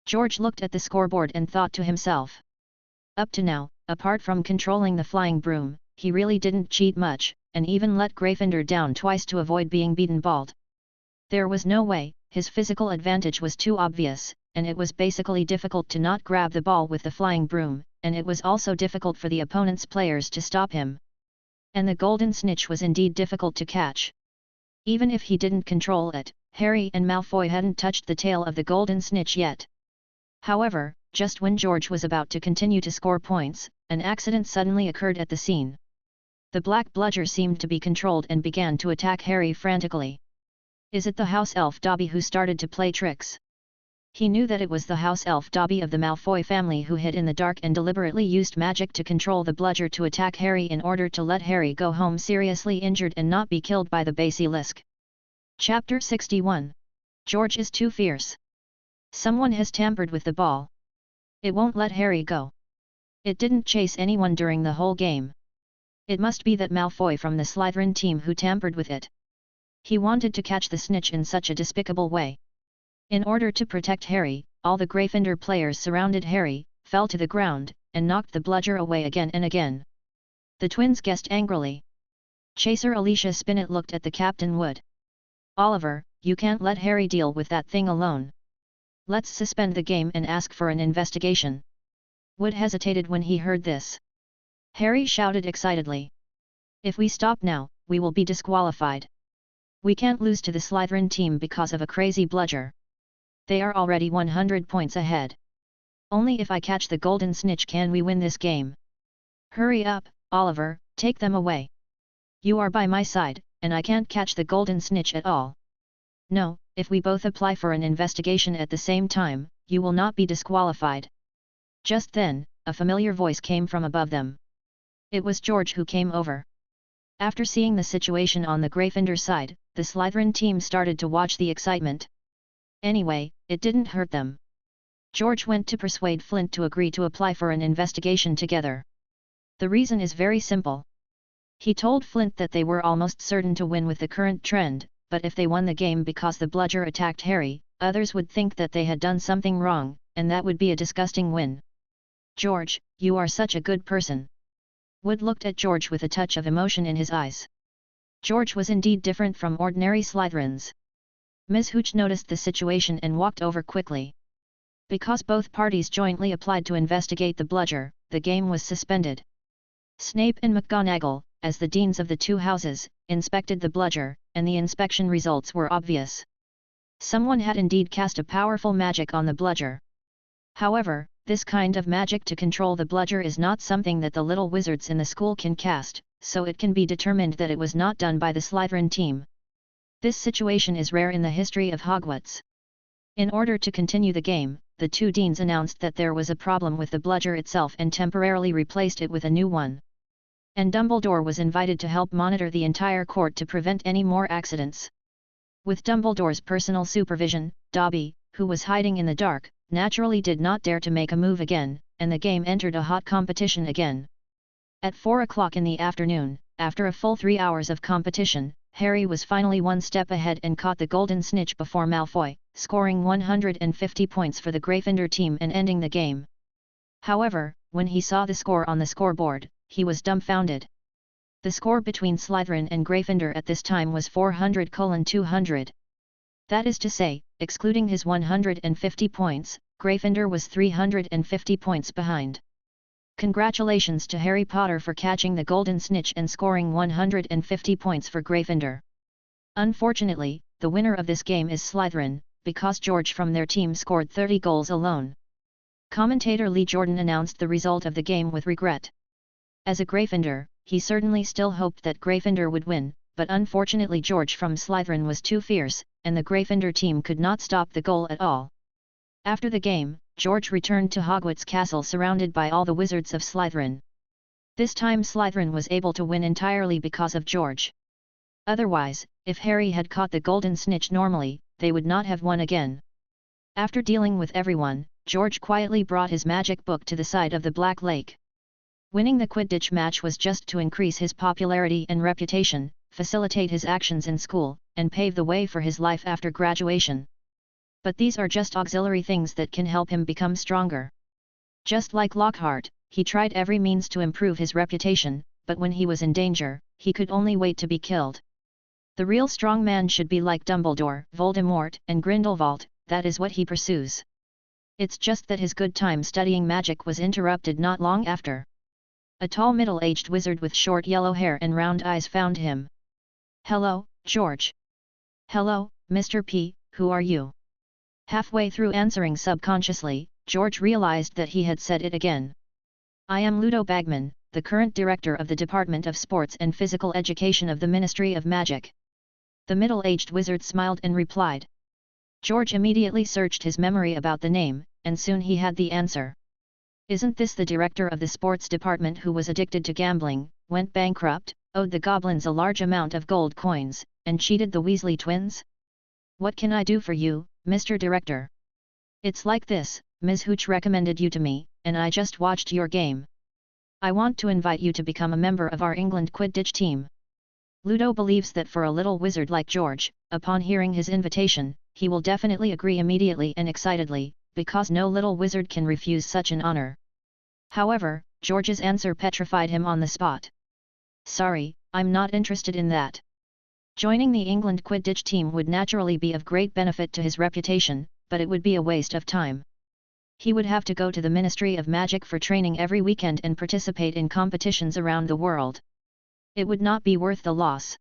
George looked at the scoreboard and thought to himself. Up to now, apart from controlling the flying broom, he really didn't cheat much, and even let Gryffindor down twice to avoid being beaten bald. There was no way, his physical advantage was too obvious, and it was basically difficult to not grab the ball with the flying broom, and it was also difficult for the opponent's players to stop him. And the golden snitch was indeed difficult to catch. Even if he didn't control it, Harry and Malfoy hadn't touched the tail of the golden snitch yet. However, just when George was about to continue to score points, an accident suddenly occurred at the scene. The black bludger seemed to be controlled and began to attack Harry frantically. Is it the house elf Dobby who started to play tricks? He knew that it was the house elf Dobby of the Malfoy family who hid in the dark and deliberately used magic to control the bludger to attack Harry in order to let Harry go home seriously injured and not be killed by the basilisk. Chapter 61. George is too fierce. Someone has tampered with the ball. It won't let Harry go. It didn't chase anyone during the whole game. It must be that Malfoy from the Slytherin team who tampered with it. He wanted to catch the snitch in such a despicable way. In order to protect Harry, all the Gryffindor players surrounded Harry, fell to the ground, and knocked the bludger away again and again. The twins guessed angrily. Chaser Alicia Spinnet looked at the Captain Wood. Oliver, you can't let Harry deal with that thing alone. Let's suspend the game and ask for an investigation. Wood hesitated when he heard this. Harry shouted excitedly. If we stop now, we will be disqualified. We can't lose to the Slytherin team because of a crazy bludger. They are already 100 points ahead. Only if I catch the golden snitch can we win this game. Hurry up, Oliver, take them away. You are by my side, and I can't catch the golden snitch at all. No, if we both apply for an investigation at the same time, you will not be disqualified. Just then, a familiar voice came from above them. It was George who came over. After seeing the situation on the Gryffindor side, the Slytherin team started to watch the excitement. Anyway, it didn't hurt them. George went to persuade Flint to agree to apply for an investigation together. The reason is very simple. He told Flint that they were almost certain to win with the current trend, but if they won the game because the bludger attacked Harry, others would think that they had done something wrong, and that would be a disgusting win. George, you are such a good person. Wood looked at George with a touch of emotion in his eyes. George was indeed different from ordinary Slytherins. Ms. Hooch noticed the situation and walked over quickly. Because both parties jointly applied to investigate the bludger, the game was suspended. Snape and McGonagall, as the deans of the two houses, inspected the bludger, and the inspection results were obvious. Someone had indeed cast a powerful magic on the bludger. However, this kind of magic to control the bludger is not something that the little wizards in the school can cast, so it can be determined that it was not done by the Slytherin team. This situation is rare in the history of Hogwarts. In order to continue the game, the two deans announced that there was a problem with the bludger itself and temporarily replaced it with a new one. And Dumbledore was invited to help monitor the entire court to prevent any more accidents. With Dumbledore's personal supervision, Dobby, who was hiding in the dark, naturally did not dare to make a move again, and the game entered a hot competition again. At 4 o'clock in the afternoon, after a full 3 hours of competition, Harry was finally one step ahead and caught the golden snitch before Malfoy, scoring 150 points for the Gryffindor team and ending the game. However, when he saw the score on the scoreboard, he was dumbfounded. The score between Slytherin and Gryffindor at this time was 400:200. That is to say, excluding his 150 points, Gryffindor was 350 points behind. Congratulations to Harry Potter for catching the golden snitch and scoring 150 points for Gryffindor. Unfortunately, the winner of this game is Slytherin, because George from their team scored 30 goals alone. Commentator Lee Jordan announced the result of the game with regret. As a Gryffindor, he certainly still hoped that Gryffindor would win, but unfortunately George from Slytherin was too fierce, and the Gryffindor team could not stop the goal at all. After the game, George returned to Hogwarts Castle surrounded by all the wizards of Slytherin. This time Slytherin was able to win entirely because of George. Otherwise, if Harry had caught the golden snitch normally, they would not have won again. After dealing with everyone, George quietly brought his magic book to the side of the Black Lake. Winning the Quidditch match was just to increase his popularity and reputation, facilitate his actions in school, and pave the way for his life after graduation. But these are just auxiliary things that can help him become stronger. Just like Lockhart, he tried every means to improve his reputation, but when he was in danger, he could only wait to be killed. The real strong man should be like Dumbledore, Voldemort, and Grindelwald, that is what he pursues. It's just that his good time studying magic was interrupted not long after. A tall middle-aged wizard with short yellow hair and round eyes found him. "Hello, George." "Hello, Mr. P, who are you?" Halfway through answering subconsciously, George realized that he had said it again. "I am Ludo Bagman, the current director of the Department of Sports and Physical Education of the Ministry of Magic." The middle-aged wizard smiled and replied. George immediately searched his memory about the name, and soon he had the answer. "Isn't this the director of the sports department who was addicted to gambling, went bankrupt, owed the goblins a large amount of gold coins, and cheated the Weasley twins? What can I do for you, Mr. Director?" "It's like this, Ms. Hooch recommended you to me, and I just watched your game. I want to invite you to become a member of our England Quidditch team." Ludo believes that for a little wizard like George, upon hearing his invitation, he will definitely agree immediately and excitedly, because no little wizard can refuse such an honor. However, George's answer petrified him on the spot. "Sorry, I'm not interested in that." Joining the England Quidditch team would naturally be of great benefit to his reputation, but it would be a waste of time. He would have to go to the Ministry of Magic for training every weekend and participate in competitions around the world. It would not be worth the loss.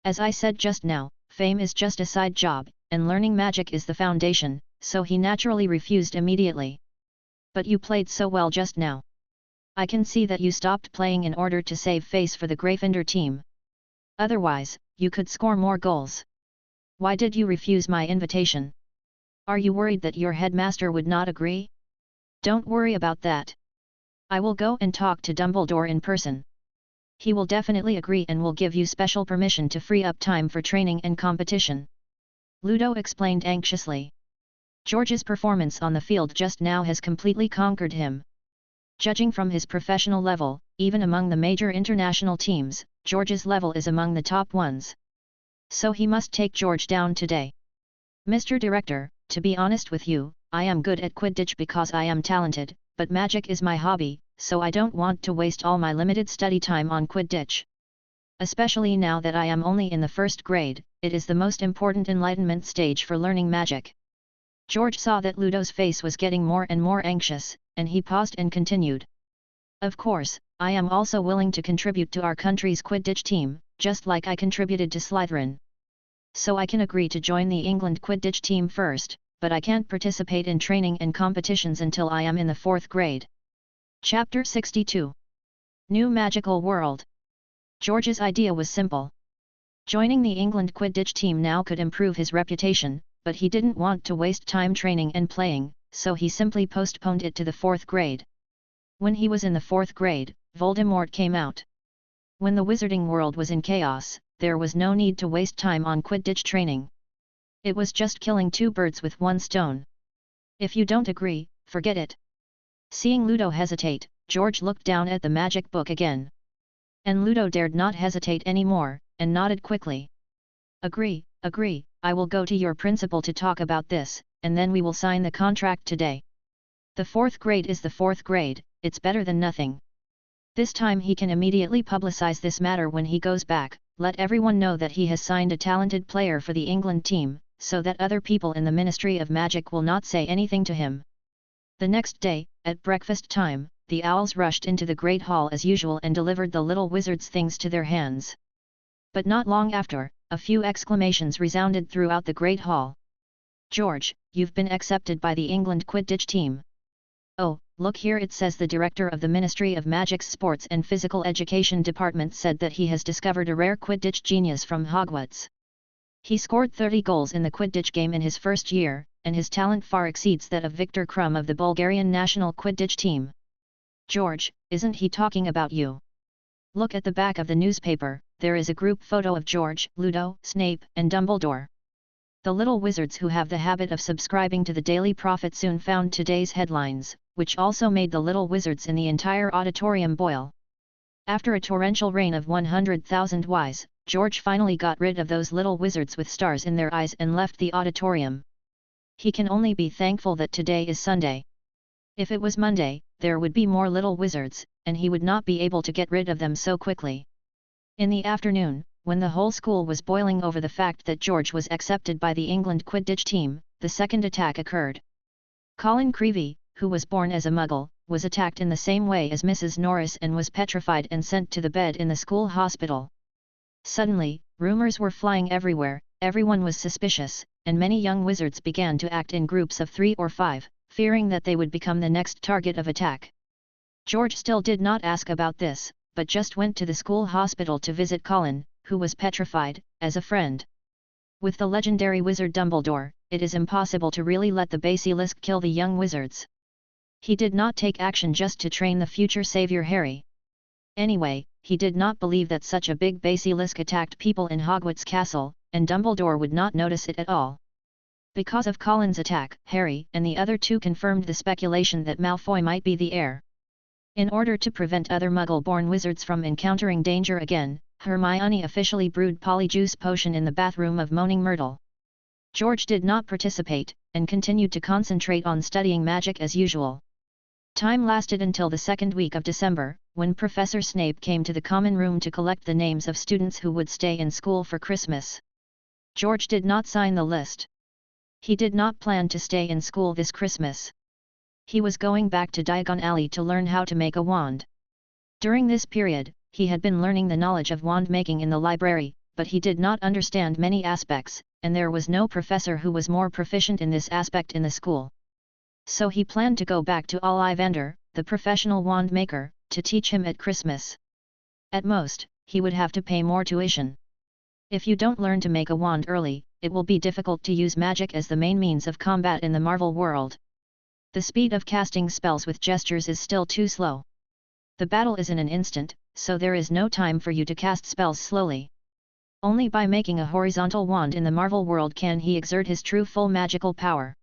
As I said just now, fame is just a side job, and learning magic is the foundation, so he naturally refused immediately. "But you played so well just now. I can see that you stopped playing in order to save face for the Gryffindor team. Otherwise, you could score more goals. Why did you refuse my invitation? Are you worried that your headmaster would not agree?" "Don't worry about that. I will go and talk to Dumbledore in person. He will definitely agree and will give you special permission to free up time for training and competition," Ludo explained anxiously. George's performance on the field just now has completely conquered him. Judging from his professional level, even among the major international teams, George's level is among the top ones. So he must take George down today. "Mr. Director, to be honest with you, I am good at Quidditch because I am talented, but magic is my hobby, so I don't want to waste all my limited study time on Quidditch. Especially now that I am only in the first grade, it is the most important enlightenment stage for learning magic." George saw that Ludo's face was getting more and more anxious, and he paused and continued. "Of course, I am also willing to contribute to our country's Quidditch team, just like I contributed to Slytherin. So I can agree to join the England Quidditch team first, but I can't participate in training and competitions until I am in the 4th grade. Chapter 62. New Magical World. George's idea was simple. Joining the England Quidditch team now could improve his reputation, but he didn't want to waste time training and playing, so he simply postponed it to the 4th grade. When he was in the 4th grade, Voldemort came out. When the wizarding world was in chaos, there was no need to waste time on Quidditch training. It was just killing two birds with one stone. "If you don't agree, forget it." Seeing Ludo hesitate, George looked down at the magic book again. And Ludo dared not hesitate anymore, and nodded quickly. Agree, I will go to your principal to talk about this, and then we will sign the contract today. The 4th grade is the 4th grade, it's better than nothing." This time he can immediately publicize this matter when he goes back, let everyone know that he has signed a talented player for the England team, so that other people in the Ministry of Magic will not say anything to him. The next day, at breakfast time, the owls rushed into the Great Hall as usual and delivered the little wizards' things to their hands. But not long after, a few exclamations resounded throughout the Great Hall. "George, you've been accepted by the England Quidditch team." "Oh, look here, it says the director of the Ministry of Magic's Sports and Physical Education Department said that he has discovered a rare Quidditch genius from Hogwarts. He scored 30 goals in the Quidditch game in his first year, and his talent far exceeds that of Viktor Krum of the Bulgarian national Quidditch team." "George, isn't he talking about you? Look at the back of the newspaper, there is a group photo of George, Ludo, Snape, and Dumbledore." The little wizards who have the habit of subscribing to the Daily Prophet soon found today's headlines, which also made the little wizards in the entire auditorium boil. After a torrential rain of 100,000 Ys, George finally got rid of those little wizards with stars in their eyes and left the auditorium. He can only be thankful that today is Sunday. If it was Monday, there would be more little wizards, and he would not be able to get rid of them so quickly. In the afternoon, when the whole school was boiling over the fact that George was accepted by the England Quidditch team, the second attack occurred. Colin Creevey, who was born as a Muggle, was attacked in the same way as Mrs. Norris and was petrified and sent to the bed in the school hospital. Suddenly, rumours were flying everywhere, everyone was suspicious, and many young wizards began to act in groups of 3 or 5, fearing that they would become the next target of attack. George still did not ask about this, but just went to the school hospital to visit Colin, who was petrified, as a friend. With the legendary wizard Dumbledore, it is impossible to really let the basilisk kill the young wizards. He did not take action just to train the future savior Harry. Anyway, he did not believe that such a big basilisk attacked people in Hogwarts Castle, and Dumbledore would not notice it at all. Because of Colin's attack, Harry and the other two confirmed the speculation that Malfoy might be the heir. In order to prevent other Muggle-born wizards from encountering danger again, Hermione officially brewed Polyjuice Potion in the bathroom of Moaning Myrtle. George did not participate, and continued to concentrate on studying magic as usual. Time lasted until the second week of December, when Professor Snape came to the common room to collect the names of students who would stay in school for Christmas. George did not sign the list. He did not plan to stay in school this Christmas. He was going back to Diagon Alley to learn how to make a wand. During this period, he had been learning the knowledge of wand making in the library, but he did not understand many aspects, and there was no professor who was more proficient in this aspect in the school. So he planned to go back to Ollivander, the professional wand maker, to teach him at Christmas. At most, he would have to pay more tuition. If you don't learn to make a wand early, it will be difficult to use magic as the main means of combat in the Marvel world. The speed of casting spells with gestures is still too slow. The battle is in an instant, so there is no time for you to cast spells slowly. Only by making a horizontal wand in the Marvel world can he exert his true full magical power.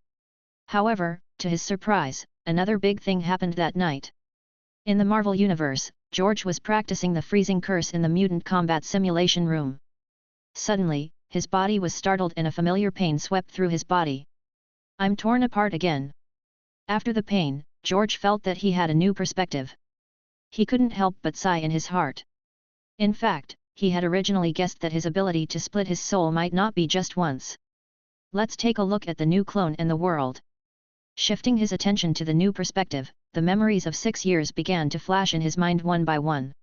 However, to his surprise, another big thing happened that night. In the Marvel universe, George was practicing the freezing curse in the mutant combat simulation room. Suddenly, his body was startled and a familiar pain swept through his body. "I'm torn apart again." After the pain, George felt that he had a new perspective. He couldn't help but sigh in his heart. In fact, he had originally guessed that his ability to split his soul might not be just once. Let's take a look at the new clone and the world. Shifting his attention to the new perspective, the memories of 6 years began to flash in his mind one by one.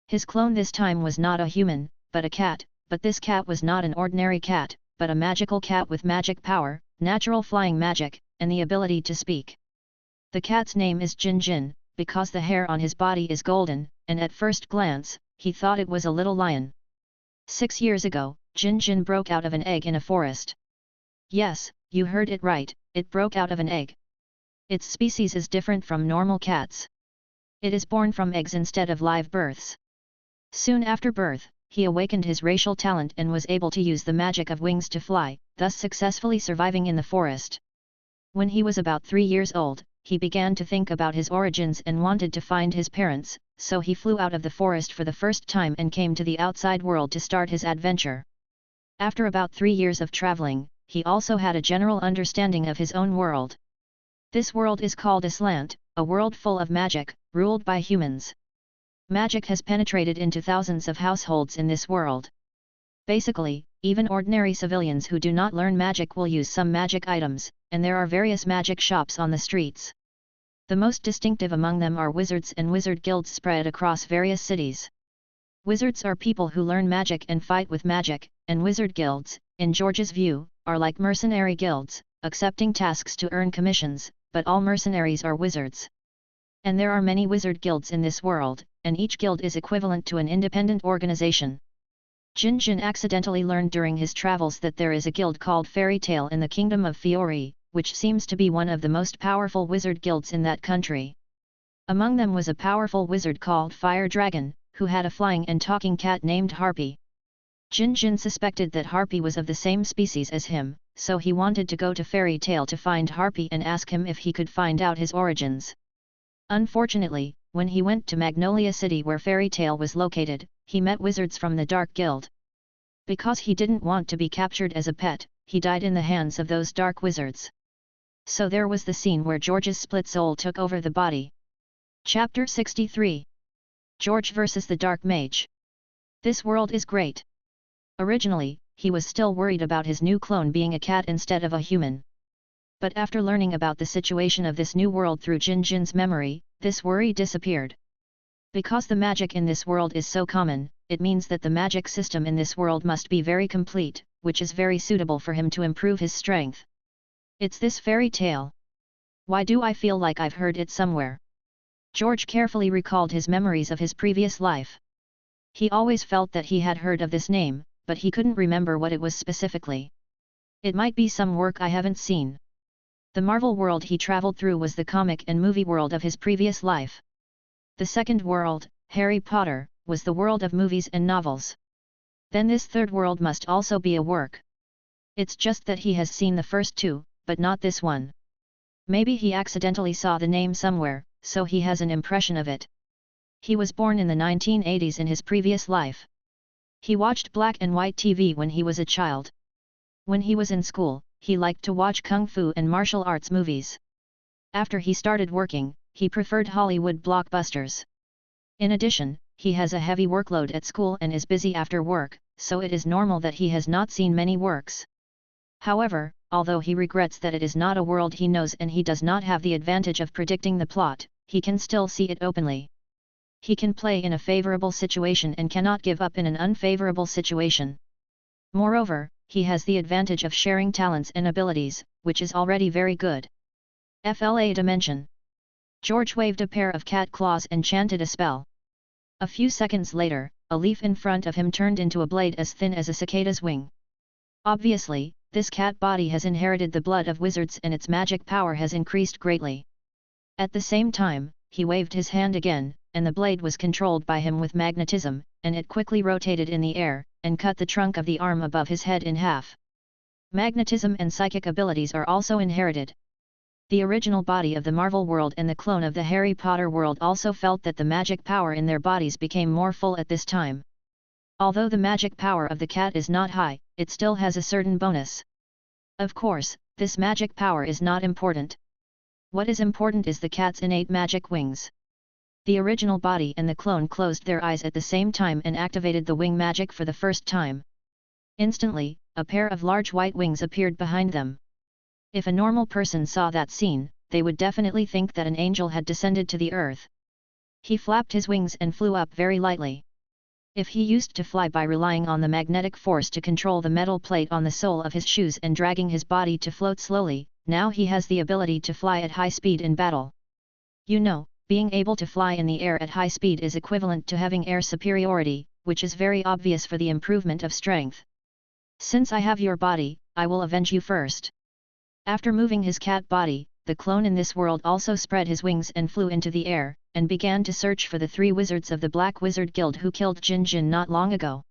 His clone this time was not a human, but a cat, but this cat was not an ordinary cat, but a magical cat with magic power, natural flying magic, and the ability to speak. The cat's name is Jin Jin, because the hair on his body is golden, and at first glance, he thought it was a little lion. 6 years ago, Jin Jin broke out of an egg in a forest. Yes, you heard it right, it broke out of an egg. Its species is different from normal cats. It is born from eggs instead of live births. Soon after birth, he awakened his racial talent and was able to use the magic of wings to fly, thus successfully surviving in the forest. When he was about 3 years old, he began to think about his origins and wanted to find his parents, so he flew out of the forest for the first time and came to the outside world to start his adventure. After about 3 years of traveling, he also had a general understanding of his own world. This world is called Aslant, a world full of magic, ruled by humans. Magic has penetrated into thousands of households in this world. Basically, even ordinary civilians who do not learn magic will use some magic items, and there are various magic shops on the streets. The most distinctive among them are wizards and wizard guilds spread across various cities. Wizards are people who learn magic and fight with magic, and wizard guilds, in George's view, are like mercenary guilds, accepting tasks to earn commissions, but all mercenaries are wizards. And there are many wizard guilds in this world, and each guild is equivalent to an independent organization. Jinjin accidentally learned during his travels that there is a guild called Fairy Tale in the Kingdom of Fiori, which seems to be one of the most powerful wizard guilds in that country. Among them was a powerful wizard called Fire Dragon, who had a flying and talking cat named Harpy. Jinjin suspected that Harpy was of the same species as him, so he wanted to go to Fairy Tale to find Harpy and ask him if he could find out his origins. Unfortunately, when he went to Magnolia City where Fairy Tale was located, he met wizards from the Dark Guild. Because he didn't want to be captured as a pet, he died in the hands of those dark wizards. So there was the scene where George's split soul took over the body. Chapter 63. George vs. the Dark Mage. This world is great. Originally, he was still worried about his new clone being a cat instead of a human. But after learning about the situation of this new world through Jinjin's memory, this worry disappeared. Because the magic in this world is so common, it means that the magic system in this world must be very complete, which is very suitable for him to improve his strength. It's this fairy tale. Why do I feel like I've heard it somewhere? George carefully recalled his memories of his previous life. He always felt that he had heard of this name, but he couldn't remember what it was specifically. It might be some work I haven't seen. The Marvel world he traveled through was the comic and movie world of his previous life. The second world, Harry Potter, was the world of movies and novels. Then this third world must also be a work. It's just that he has seen the first two, but not this one. Maybe he accidentally saw the name somewhere, so he has an impression of it. He was born in the 1980s in his previous life. He watched black and white TV when he was a child. When he was in school, he liked to watch kung fu and martial arts movies. After he started working, he preferred Hollywood blockbusters. In addition, he has a heavy workload at school and is busy after work, so it is normal that he has not seen many works. However, although he regrets that it is not a world he knows and he does not have the advantage of predicting the plot, he can still see it openly. He can play in a favorable situation and cannot give up in an unfavorable situation. Moreover, he has the advantage of sharing talents and abilities, which is already very good. FLA Dimension. George waved a pair of cat claws and chanted a spell. A few seconds later, a leaf in front of him turned into a blade as thin as a cicada's wing. Obviously, this cat body has inherited the blood of wizards and its magic power has increased greatly. At the same time, he waved his hand again, and the blade was controlled by him with magnetism, and it quickly rotated in the air, and cut the trunk of the arm above his head in half. Magnetism and psychic abilities are also inherited. The original body of the Marvel world and the clone of the Harry Potter world also felt that the magic power in their bodies became more full at this time. Although the magic power of the cat is not high, it still has a certain bonus. Of course, this magic power is not important. What is important is the cat's innate magic wings. The original body and the clone closed their eyes at the same time and activated the wing magic for the first time. Instantly, a pair of large white wings appeared behind them. If a normal person saw that scene, they would definitely think that an angel had descended to the earth. He flapped his wings and flew up very lightly. If he used to fly by relying on the magnetic force to control the metal plate on the sole of his shoes and dragging his body to float slowly, now he has the ability to fly at high speed in battle. You know, being able to fly in the air at high speed is equivalent to having air superiority, which is very obvious for the improvement of strength. Since I have your body, I will avenge you first. After moving his cat body, the clone in this world also spread his wings and flew into the air, and began to search for the 3 wizards of the Black Wizard Guild who killed Jinjin not long ago.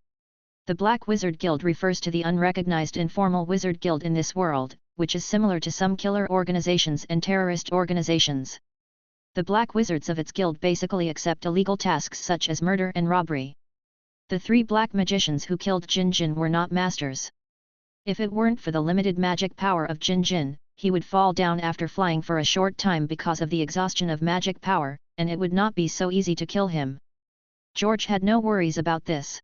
The Black Wizard Guild refers to the unrecognized informal wizard guild in this world, which is similar to some killer organizations and terrorist organizations. The Black Wizards of its guild basically accept illegal tasks such as murder and robbery. The 3 black magicians who killed Jinjin were not masters. If it weren't for the limited magic power of Jinjin, he would fall down after flying for a short time because of the exhaustion of magic power, and it would not be so easy to kill him. George had no worries about this.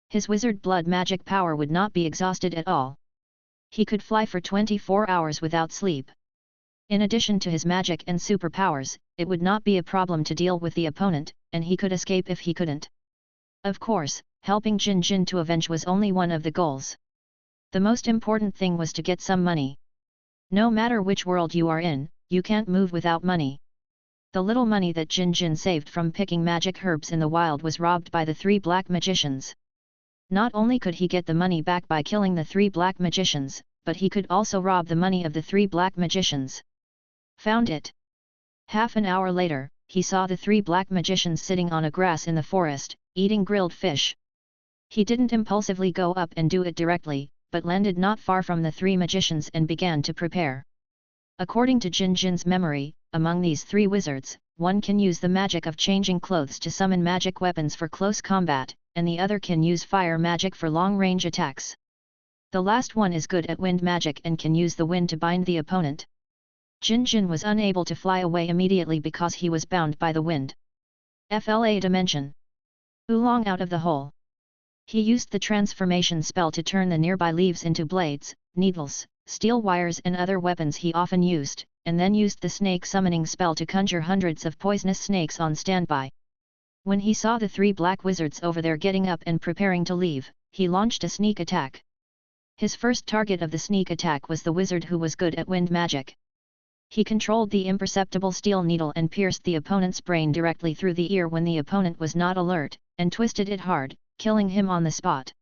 His wizard blood magic power would not be exhausted at all. He could fly for 24 hours without sleep. In addition to his magic and superpowers, it would not be a problem to deal with the opponent, and he could escape if he couldn't. Of course, helping Jin Jin to avenge was only one of the goals. The most important thing was to get some money. No matter which world you are in, you can't move without money. The little money that Jin Jin saved from picking magic herbs in the wild was robbed by the 3 black magicians. Not only could he get the money back by killing the 3 black magicians, but he could also rob the money of the 3 black magicians. Found it. Half an hour later, he saw the 3 black magicians sitting on a grass in the forest, eating grilled fish. He didn't impulsively go up and do it directly, but landed not far from the 3 magicians and began to prepare. According to Jin Jin's memory, among these 3 wizards, one can use the magic of changing clothes to summon magic weapons for close combat, and the other can use fire magic for long-range attacks. The last one is good at wind magic and can use the wind to bind the opponent. Jin Jin was unable to fly away immediately because he was bound by the wind. FLA dimension. Oolong out of the hole. He used the transformation spell to turn the nearby leaves into blades, needles, steel wires and other weapons he often used, and then used the snake summoning spell to conjure hundreds of poisonous snakes on standby. When he saw the 3 black wizards over there getting up and preparing to leave, he launched a sneak attack. His first target of the sneak attack was the wizard who was good at wind magic. He controlled the imperceptible steel needle and pierced the opponent's brain directly through the ear when the opponent was not alert, and twisted it hard, killing him on the spot.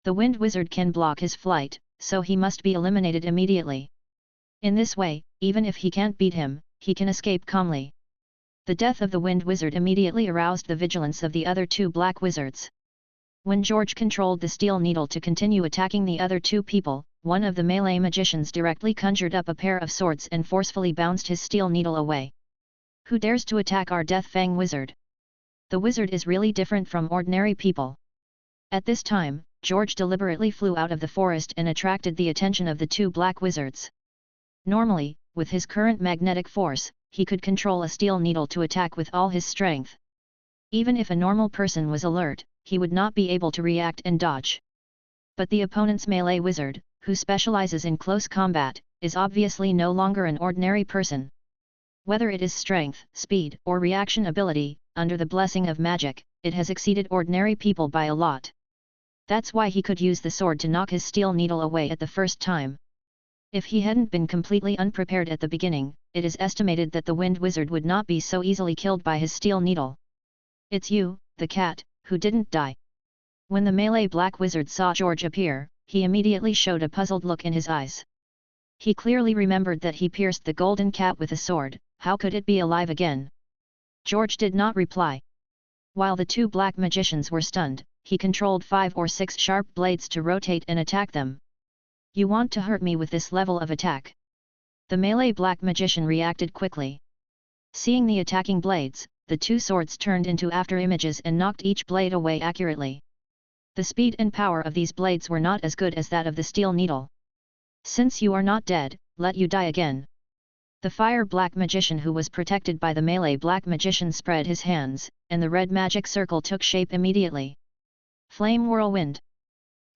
The wind wizard can block his flight, so he must be eliminated immediately. In this way, even if he can't beat him, he can escape calmly. The death of the wind wizard immediately aroused the vigilance of the other 2 black wizards. When George controlled the steel needle to continue attacking the other 2 people, one of the melee magicians directly conjured up a pair of swords and forcefully bounced his steel needle away. Who dares to attack our Death Fang wizard? The wizard is really different from ordinary people. At this time, George deliberately flew out of the forest and attracted the attention of the 2 black wizards. Normally, with his current magnetic force, he could control a steel needle to attack with all his strength. Even if a normal person was alert, he would not be able to react and dodge. But the opponent's melee wizard, who specializes in close combat, is obviously no longer an ordinary person. Whether it is strength, speed, or reaction ability, under the blessing of magic, it has exceeded ordinary people by a lot. That's why he could use the sword to knock his steel needle away at the first time. If he hadn't been completely unprepared at the beginning, it is estimated that the wind wizard would not be so easily killed by his steel needle. It's you, the cat, who didn't die. When the melee black wizard saw George appear, he immediately showed a puzzled look in his eyes. He clearly remembered that he pierced the golden cat with a sword. How could it be alive again? George did not reply. While the 2 black magicians were stunned, he controlled 5 or 6 sharp blades to rotate and attack them. You want to hurt me with this level of attack? The melee black magician reacted quickly. Seeing the attacking blades, the 2 swords turned into after-images and knocked each blade away accurately. The speed and power of these blades were not as good as that of the steel needle. Since you are not dead, let you die again. The fire black magician who was protected by the melee black magician spread his hands, and the red magic circle took shape immediately. Flame whirlwind.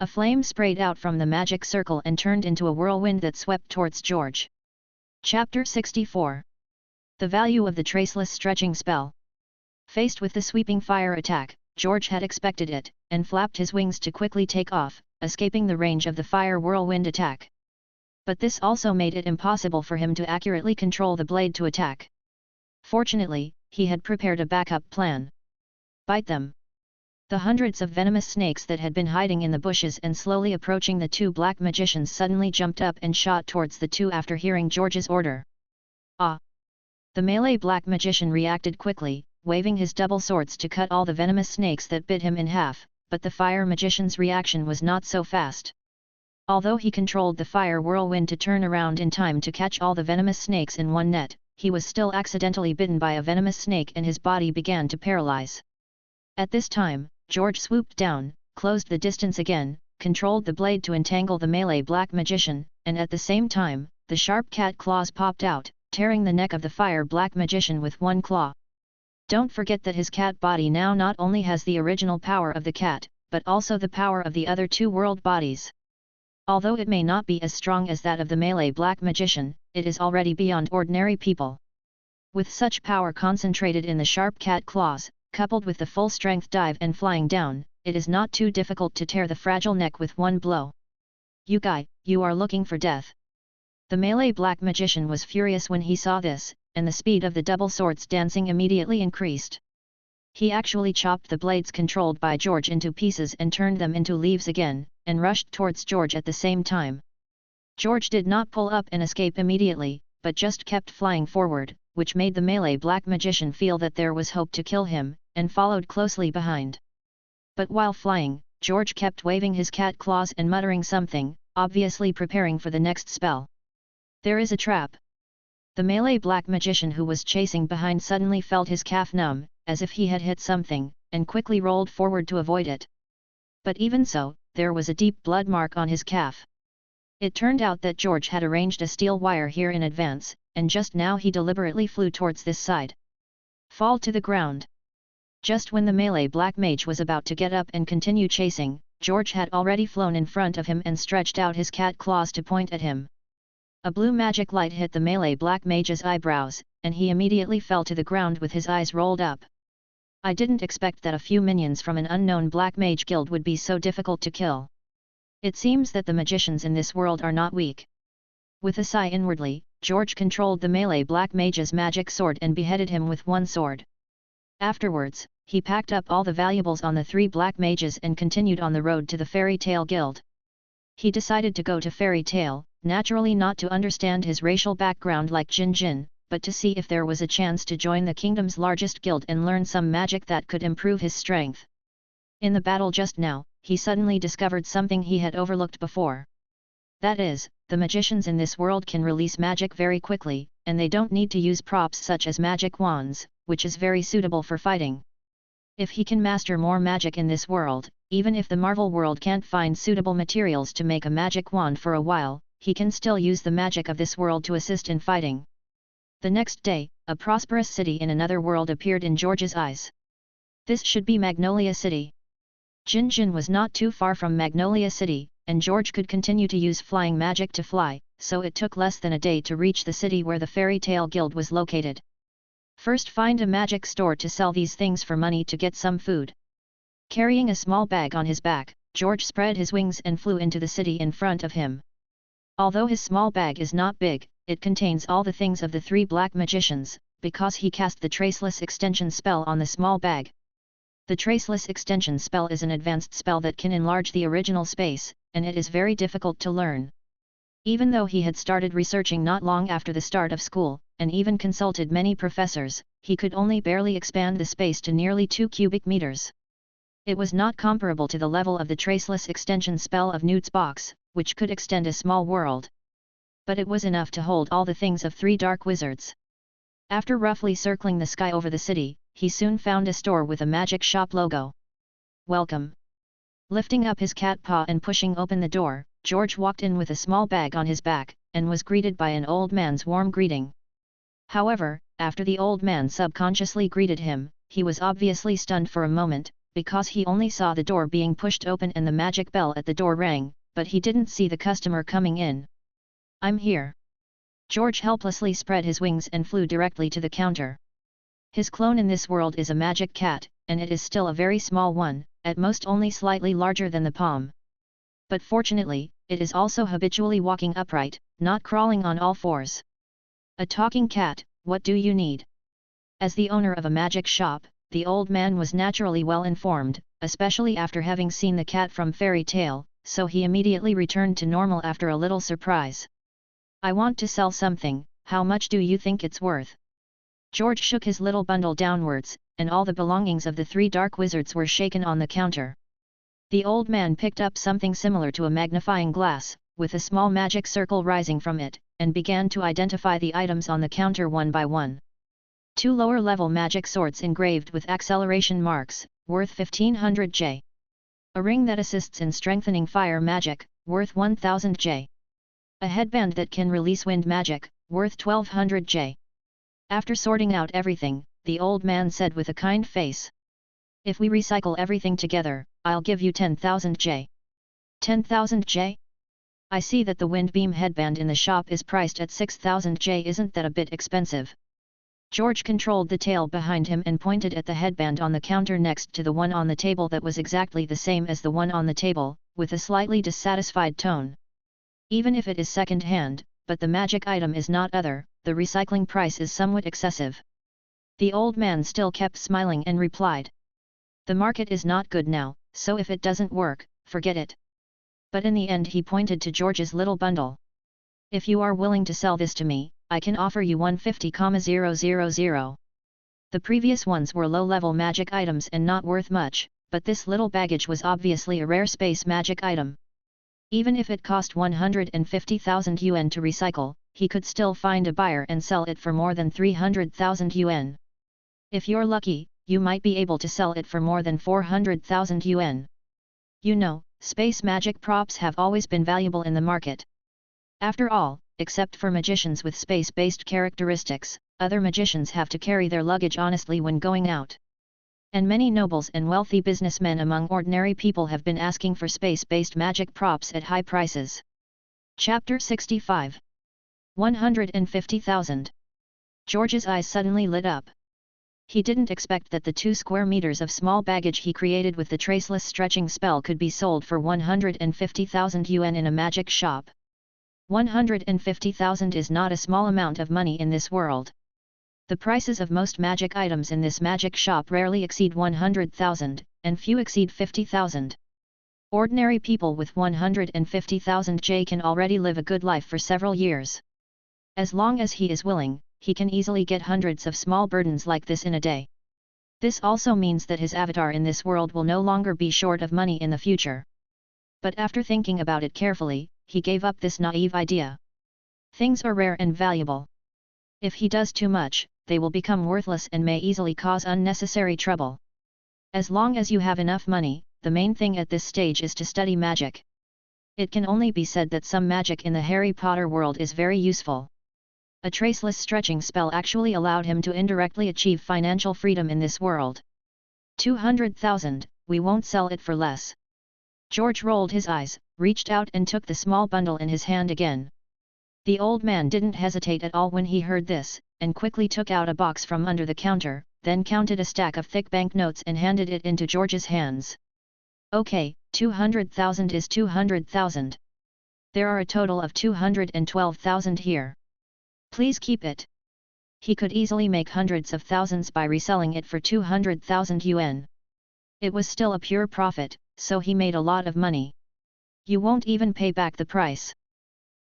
A flame sprayed out from the magic circle and turned into a whirlwind that swept towards George. Chapter 64. The value of the traceless stretching spell. Faced with the sweeping fire attack, George had expected it, and flapped his wings to quickly take off, escaping the range of the fire whirlwind attack. But this also made it impossible for him to accurately control the blade to attack. Fortunately, he had prepared a backup plan. Bite them. The hundreds of venomous snakes that had been hiding in the bushes and slowly approaching the 2 black magicians suddenly jumped up and shot towards the 2 after hearing George's order. Ah! The melee black magician reacted quickly, waving his double swords to cut all the venomous snakes that bit him in half, but the fire magician's reaction was not so fast. Although he controlled the fire whirlwind to turn around in time to catch all the venomous snakes in one net, he was still accidentally bitten by a venomous snake and his body began to paralyze. At this time, George swooped down, closed the distance again, controlled the blade to entangle the melee black magician, and at the same time, the sharp cat claws popped out, tearing the neck of the fire black magician with one claw. Don't forget that his cat body now not only has the original power of the cat, but also the power of the other two world bodies. Although it may not be as strong as that of the melee black magician, it is already beyond ordinary people. With such power concentrated in the sharp cat claws, coupled with the full strength dive and flying down, it is not too difficult to tear the fragile neck with one blow. You guy, you are looking for death. The melee black magician was furious when he saw this, and the speed of the double swords dancing immediately increased. He actually chopped the blades controlled by George into pieces and turned them into leaves again, and rushed towards George at the same time. George did not pull up and escape immediately, but just kept flying forward, which made the melee black magician feel that there was hope to kill him, and followed closely behind. But while flying, George kept waving his cat claws and muttering something, obviously preparing for the next spell. There is a trap. The melee black magician who was chasing behind suddenly felt his calf numb, as if he had hit something, and quickly rolled forward to avoid it. But even so, there was a deep blood mark on his calf. It turned out that George had arranged a steel wire here in advance, and just now he deliberately flew towards this side. Fall to the ground. Just when the melee black mage was about to get up and continue chasing, George had already flown in front of him and stretched out his cat claws to point at him. A blue magic light hit the melee black mage's eyebrows, and he immediately fell to the ground with his eyes rolled up. I didn't expect that a few minions from an unknown black mage guild would be so difficult to kill. It seems that the magicians in this world are not weak. With a sigh inwardly, George controlled the melee black mage's magic sword and beheaded him with one sword. Afterwards, he packed up all the valuables on the three black mages and continued on the road to the Fairy Tale Guild. He decided to go to Fairy Tale, naturally not to understand his racial background like Jin Jin, but to see if there was a chance to join the kingdom's largest guild and learn some magic that could improve his strength. In the battle just now, he suddenly discovered something he had overlooked before. That is, the magicians in this world can release magic very quickly, and they don't need to use props such as magic wands, which is very suitable for fighting. If he can master more magic in this world, even if the Marvel world can't find suitable materials to make a magic wand for a while, he can still use the magic of this world to assist in fighting. The next day, a prosperous city in another world appeared in George's eyes. This should be Magnolia City. Jin Jin was not too far from Magnolia City, and George could continue to use flying magic to fly, so it took less than a day to reach the city where the Fairy Tale Guild was located. First find a magic store to sell these things for money to get some food. Carrying a small bag on his back, George spread his wings and flew into the city in front of him. Although his small bag is not big, it contains all the things of the three black magicians, because he cast the traceless extension spell on the small bag. The traceless extension spell is an advanced spell that can enlarge the original space, and it is very difficult to learn. Even though he had started researching not long after the start of school, and even consulted many professors, he could only barely expand the space to nearly 2 cubic meters. It was not comparable to the level of the traceless extension spell of Newt's box, which could extend a small world. But it was enough to hold all the things of 3 dark wizards. After roughly circling the sky over the city, he soon found a store with a magic shop logo. Welcome. Lifting up his cat paw and pushing open the door, George walked in with a small bag on his back, and was greeted by an old man's warm greeting. However, after the old man subconsciously greeted him, he was obviously stunned for a moment, because he only saw the door being pushed open and the magic bell at the door rang, but he didn't see the customer coming in. I'm here. George helplessly spread his wings and flew directly to the counter. His clone in this world is a magic cat, and it is still a very small one, at most only slightly larger than the palm. But fortunately, it is also habitually walking upright, not crawling on all fours. A talking cat, what do you need? As the owner of a magic shop, the old man was naturally well informed, especially after having seen the cat from Fairy Tale, so he immediately returned to normal after a little surprise. I want to sell something, how much do you think it's worth? George shook his little bundle downwards, and all the belongings of the 3 dark wizards were shaken on the counter. The old man picked up something similar to a magnifying glass, with a small magic circle rising from it, and began to identify the items on the counter one by one. 2 lower-level magic swords engraved with acceleration marks, worth 1500 J. A ring that assists in strengthening fire magic, worth 1000 J. A headband that can release wind magic, worth 1200 J. After sorting out everything, the old man said with a kind face. If we recycle everything together, I'll give you 10,000 J. 10,000 J? I see that the wind beam headband in the shop is priced at 6,000 J. Isn't that a bit expensive? George controlled the tail behind him and pointed at the headband on the counter next to the one on the table that was exactly the same as the one on the table, with a slightly dissatisfied tone. Even if it is second-hand, but the magic item is not other, the recycling price is somewhat excessive. The old man still kept smiling and replied. The market is not good now, so if it doesn't work, forget it. But in the end he pointed to George's little bundle. If you are willing to sell this to me, I can offer you 150,000. The previous ones were low-level magic items and not worth much, but this little baggage was obviously a rare space magic item. Even if it cost 150,000 yuan to recycle, he could still find a buyer and sell it for more than 300,000 yuan. If you're lucky, you might be able to sell it for more than 400,000 yuan. You know, space magic props have always been valuable in the market. After all, except for magicians with space-based characteristics, other magicians have to carry their luggage honestly when going out. And many nobles and wealthy businessmen among ordinary people have been asking for space-based magic props at high prices. Chapter 65. 150,000. George's eyes suddenly lit up. He didn't expect that the 2 square meters of small baggage he created with the traceless stretching spell could be sold for 150,000 yuan in a magic shop. 150,000 is not a small amount of money in this world. The prices of most magic items in this magic shop rarely exceed 100,000, and few exceed 50,000. Ordinary people with 150,000 J can already live a good life for several years. As long as he is willing, he can easily get hundreds of small burdens like this in a day. This also means that his avatar in this world will no longer be short of money in the future. But after thinking about it carefully, he gave up this naive idea. Things are rare and valuable. If he does too much, they will become worthless and may easily cause unnecessary trouble. As long as you have enough money, the main thing at this stage is to study magic. It can only be said that some magic in the Harry Potter world is very useful. A traceless stretching spell actually allowed him to indirectly achieve financial freedom in this world. 200,000, we won't sell it for less. George rolled his eyes, reached out and took the small bundle in his hand again. The old man didn't hesitate at all when he heard this, and quickly took out a box from under the counter, then counted a stack of thick banknotes and handed it into George's hands. Okay, 200,000 is 200,000. There are a total of 212,000 here. Please keep it. He could easily make hundreds of thousands by reselling it for 200,000 yuan. It was still a pure profit, so he made a lot of money. You won't even pay back the price.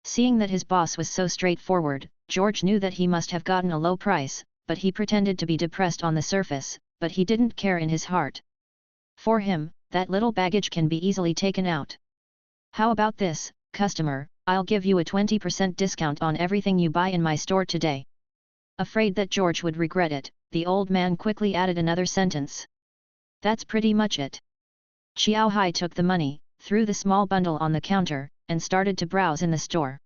Seeing that his boss was so straightforward, George knew that he must have gotten a low price, but he pretended to be depressed on the surface, but he didn't care in his heart. For him, that little baggage can be easily taken out. How about this, customer, I'll give you a 20% discount on everything you buy in my store today. Afraid that George would regret it, the old man quickly added another sentence. That's pretty much it. Xiao Hai took the money, threw the small bundle on the counter, and started to browse in the store.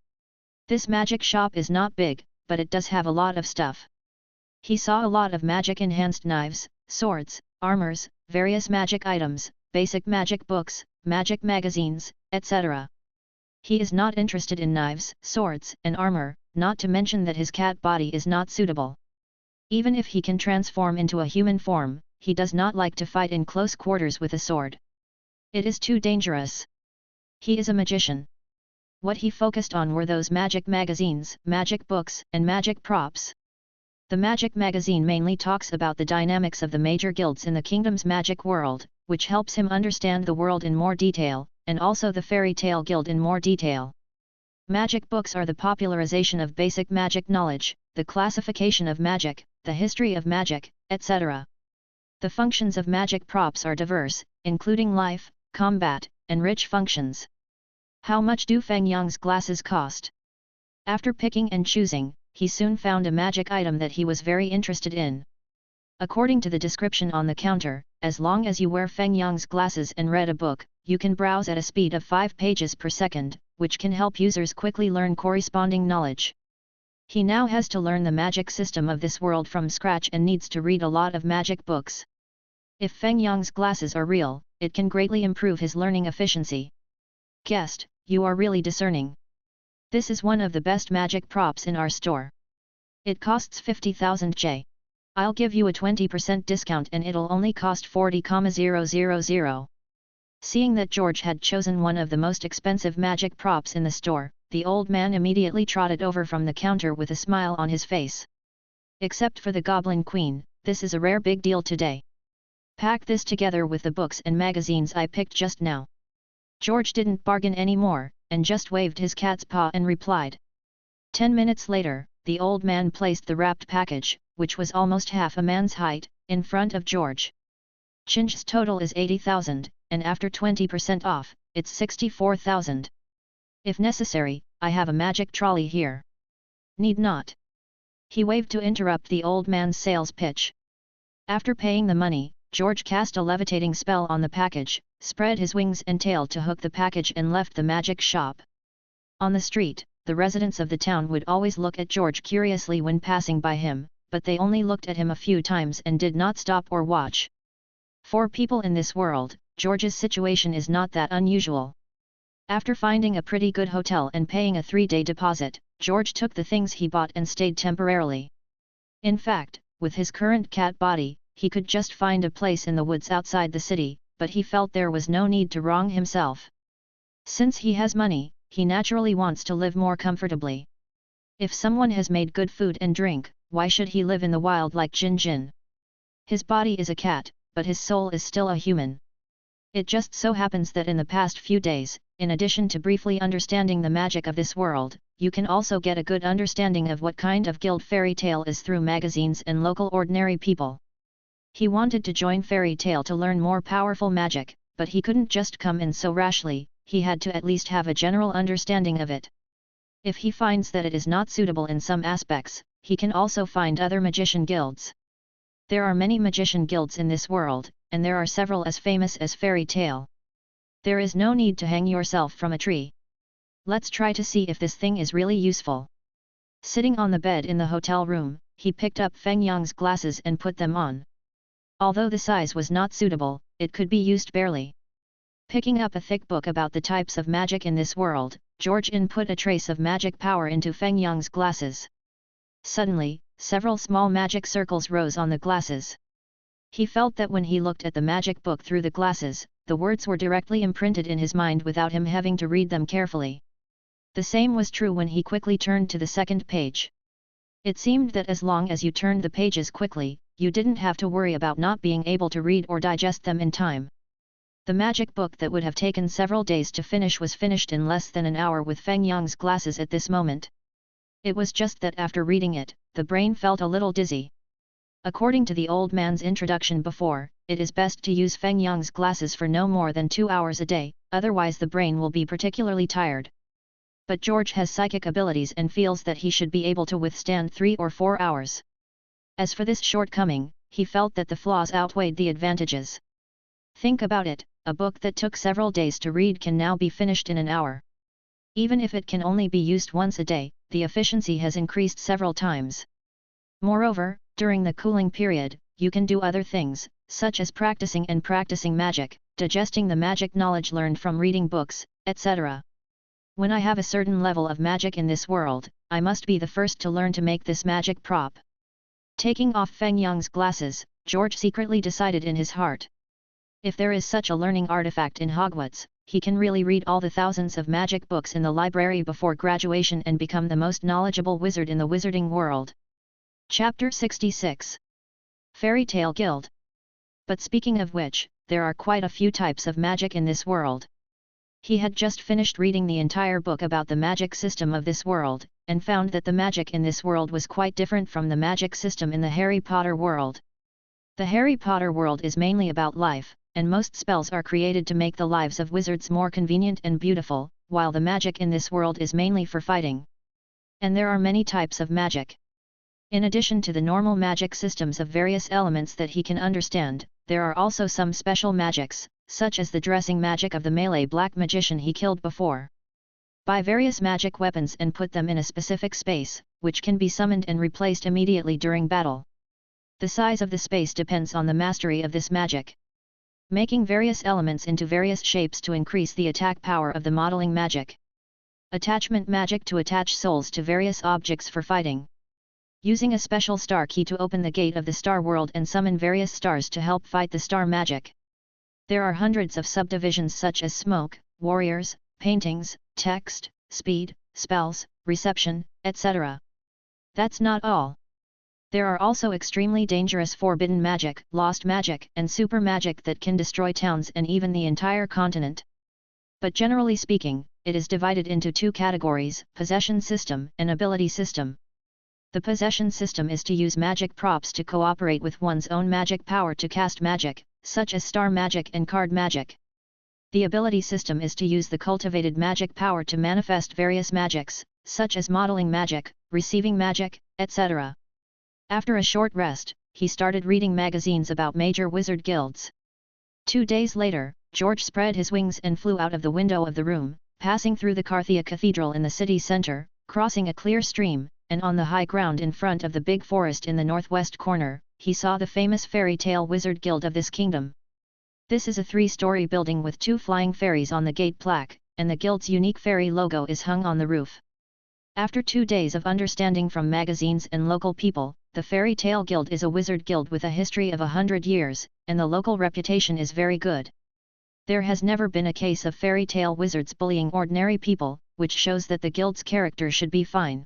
This magic shop is not big, but it does have a lot of stuff. He saw a lot of magic-enhanced knives, swords, armors, various magic items, basic magic books, magic magazines, etc. He is not interested in knives, swords, and armor, not to mention that his cat body is not suitable. Even if he can transform into a human form, he does not like to fight in close quarters with a sword. It is too dangerous. He is a magician. What he focused on were those magic magazines, magic books, and magic props. The magic magazine mainly talks about the dynamics of the major guilds in the kingdom's magic world, which helps him understand the world in more detail, and also the fairy tale guild in more detail. Magic books are the popularization of basic magic knowledge, the classification of magic, the history of magic, etc. The functions of magic props are diverse, including life, combat, and rich functions. How much do Feng Yang's glasses cost? After picking and choosing, he soon found a magic item that he was very interested in. According to the description on the counter, as long as you wear Feng Yang's glasses and read a book, you can browse at a speed of 5 pages per second, which can help users quickly learn corresponding knowledge. He now has to learn the magic system of this world from scratch and needs to read a lot of magic books. If Feng Yang's glasses are real, it can greatly improve his learning efficiency. Guest, you are really discerning. This is one of the best magic props in our store. It costs 50,000 J. I'll give you a 20% discount and it'll only cost 40,000. Seeing that George had chosen one of the most expensive magic props in the store, the old man immediately trotted over from the counter with a smile on his face. Except for the Goblin Queen, this is a rare big deal today. Pack this together with the books and magazines I picked just now. George didn't bargain anymore, and just waved his cat's paw and replied. 10 minutes later, the old man placed the wrapped package, which was almost half a man's height, in front of George. Chinch's total is 80,000, and after 20% off, it's 64,000. If necessary, I have a magic trolley here. Need not. He waved to interrupt the old man's sales pitch. After paying the money, George cast a levitating spell on the package, spread his wings and tail to hook the package and left the magic shop. On the street, the residents of the town would always look at George curiously when passing by him, but they only looked at him a few times and did not stop or watch. For people in this world, George's situation is not that unusual. After finding a pretty good hotel and paying a 3-day deposit, George took the things he bought and stayed temporarily. In fact, with his current cat body, he could just find a place in the woods outside the city, but he felt there was no need to wrong himself. Since he has money, he naturally wants to live more comfortably. If someone has made good food and drink, why should he live in the wild like Jin Jin? His body is a cat, but his soul is still a human. It just so happens that in the past few days, in addition to briefly understanding the magic of this world, you can also get a good understanding of what kind of guild fairy tale is through magazines and local ordinary people. He wanted to join fairy tale to learn more powerful magic, but he couldn't just come in so rashly, he had to at least have a general understanding of it. If he finds that it is not suitable in some aspects, he can also find other magician guilds. There are many magician guilds in this world, and there are several as famous as fairy tale. There is no need to hang yourself from a tree. Let's try to see if this thing is really useful. Sitting on the bed in the hotel room, he picked up Feng Yang's glasses and put them on. Although the size was not suitable, it could be used barely. Picking up a thick book about the types of magic in this world, George input a trace of magic power into Feng Yang's glasses. Suddenly, several small magic circles rose on the glasses. He felt that when he looked at the magic book through the glasses, the words were directly imprinted in his mind without him having to read them carefully. The same was true when he quickly turned to the second page. It seemed that as long as you turned the pages quickly, you didn't have to worry about not being able to read or digest them in time. The magic book that would have taken several days to finish was finished in less than an hour with Feng Yang's glasses at this moment. It was just that after reading it, the brain felt a little dizzy. According to the old man's introduction before, it is best to use Feng Yang's glasses for no more than 2 hours a day, otherwise the brain will be particularly tired. But George has psychic abilities and feels that he should be able to withstand 3 or 4 hours. As for this shortcoming, he felt that the flaws outweighed the advantages. Think about it, a book that took several days to read can now be finished in an hour. Even if it can only be used once a day, the efficiency has increased several times. Moreover, during the cooling period, you can do other things, such as practicing magic, digesting the magic knowledge learned from reading books, etc. When I have a certain level of magic in this world, I must be the first to learn to make this magic prop. Taking off Feng Yang's glasses, George secretly decided in his heart. If there is such a learning artifact in Hogwarts, he can really read all the thousands of magic books in the library before graduation and become the most knowledgeable wizard in the wizarding world. Chapter 66. Fairy Tale Guild. But speaking of which, there are quite a few types of magic in this world. He had just finished reading the entire book about the magic system of this world, and found that the magic in this world was quite different from the magic system in the Harry Potter world. The Harry Potter world is mainly about life, and most spells are created to make the lives of wizards more convenient and beautiful, while the magic in this world is mainly for fighting. And there are many types of magic. In addition to the normal magic systems of various elements that he can understand, there are also some special magics, such as the dressing magic of the melee black magician he killed before. Buy various magic weapons and put them in a specific space, which can be summoned and replaced immediately during battle. The size of the space depends on the mastery of this magic. Making various elements into various shapes to increase the attack power of the modeling magic. Attachment magic to attach souls to various objects for fighting. Using a special star key to open the gate of the star world and summon various stars to help fight the star magic. There are hundreds of subdivisions such as smoke, warriors, paintings, text, speed, spells, reception, etc. That's not all. There are also extremely dangerous forbidden magic, lost magic, and super magic that can destroy towns and even the entire continent. But generally speaking, it is divided into two categories, possession system and ability system. The possession system is to use magic props to cooperate with one's own magic power to cast magic, such as star magic and card magic. The ability system is to use the cultivated magic power to manifest various magics, such as modeling magic, receiving magic, etc. After a short rest, he started reading magazines about major wizard guilds. 2 days later, George spread his wings and flew out of the window of the room, passing through the Carthia Cathedral in the city center, crossing a clear stream, and on the high ground in front of the big forest in the northwest corner, he saw the famous fairy tale wizard guild of this kingdom. This is a 3-story building with 2 flying fairies on the gate plaque, and the guild's unique fairy logo is hung on the roof. After 2 days of understanding from magazines and local people, the Fairy Tale Guild is a wizard guild with a history of 100 years, and the local reputation is very good. There has never been a case of fairy tale wizards bullying ordinary people, which shows that the guild's character should be fine.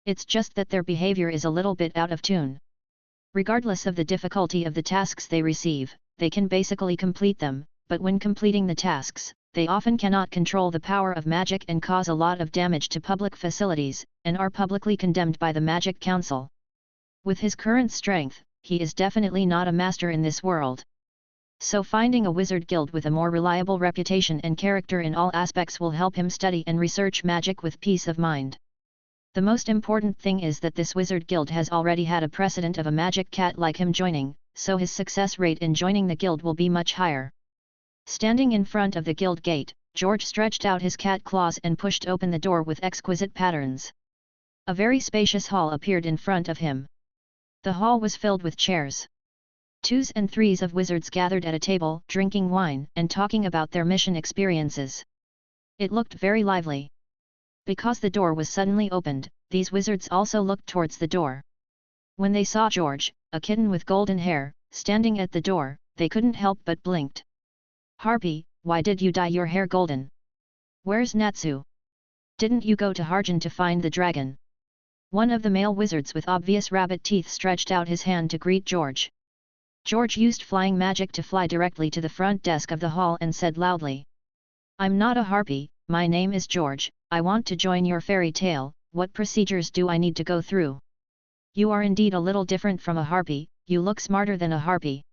It's just that their behavior is a little bit out of tune. Regardless of the difficulty of the tasks they receive, they can basically complete them, but when completing the tasks, they often cannot control the power of magic and cause a lot of damage to public facilities, and are publicly condemned by the Magic Council. With his current strength, he is definitely not a master in this world. So finding a wizard guild with a more reliable reputation and character in all aspects will help him study and research magic with peace of mind. The most important thing is that this wizard guild has already had a precedent of a magic cat like him joining, so his success rate in joining the guild will be much higher. Standing in front of the guild gate, George stretched out his cat claws and pushed open the door with exquisite patterns. A very spacious hall appeared in front of him. The hall was filled with chairs. 2s and 3s of wizards gathered at a table, drinking wine and talking about their mission experiences. It looked very lively. Because the door was suddenly opened, these wizards also looked towards the door. When they saw George, a kitten with golden hair, standing at the door, they couldn't help but blinked. "Harpy, why did you dye your hair golden? Where's Natsu? Didn't you go to Harjan to find the dragon?" One of the male wizards with obvious rabbit teeth stretched out his hand to greet George. George used flying magic to fly directly to the front desk of the hall and said loudly, "I'm not a harpy, my name is George, I want to join your fairy tale, what procedures do I need to go through?" "You are indeed a little different from a harpy, you look smarter than a harpy."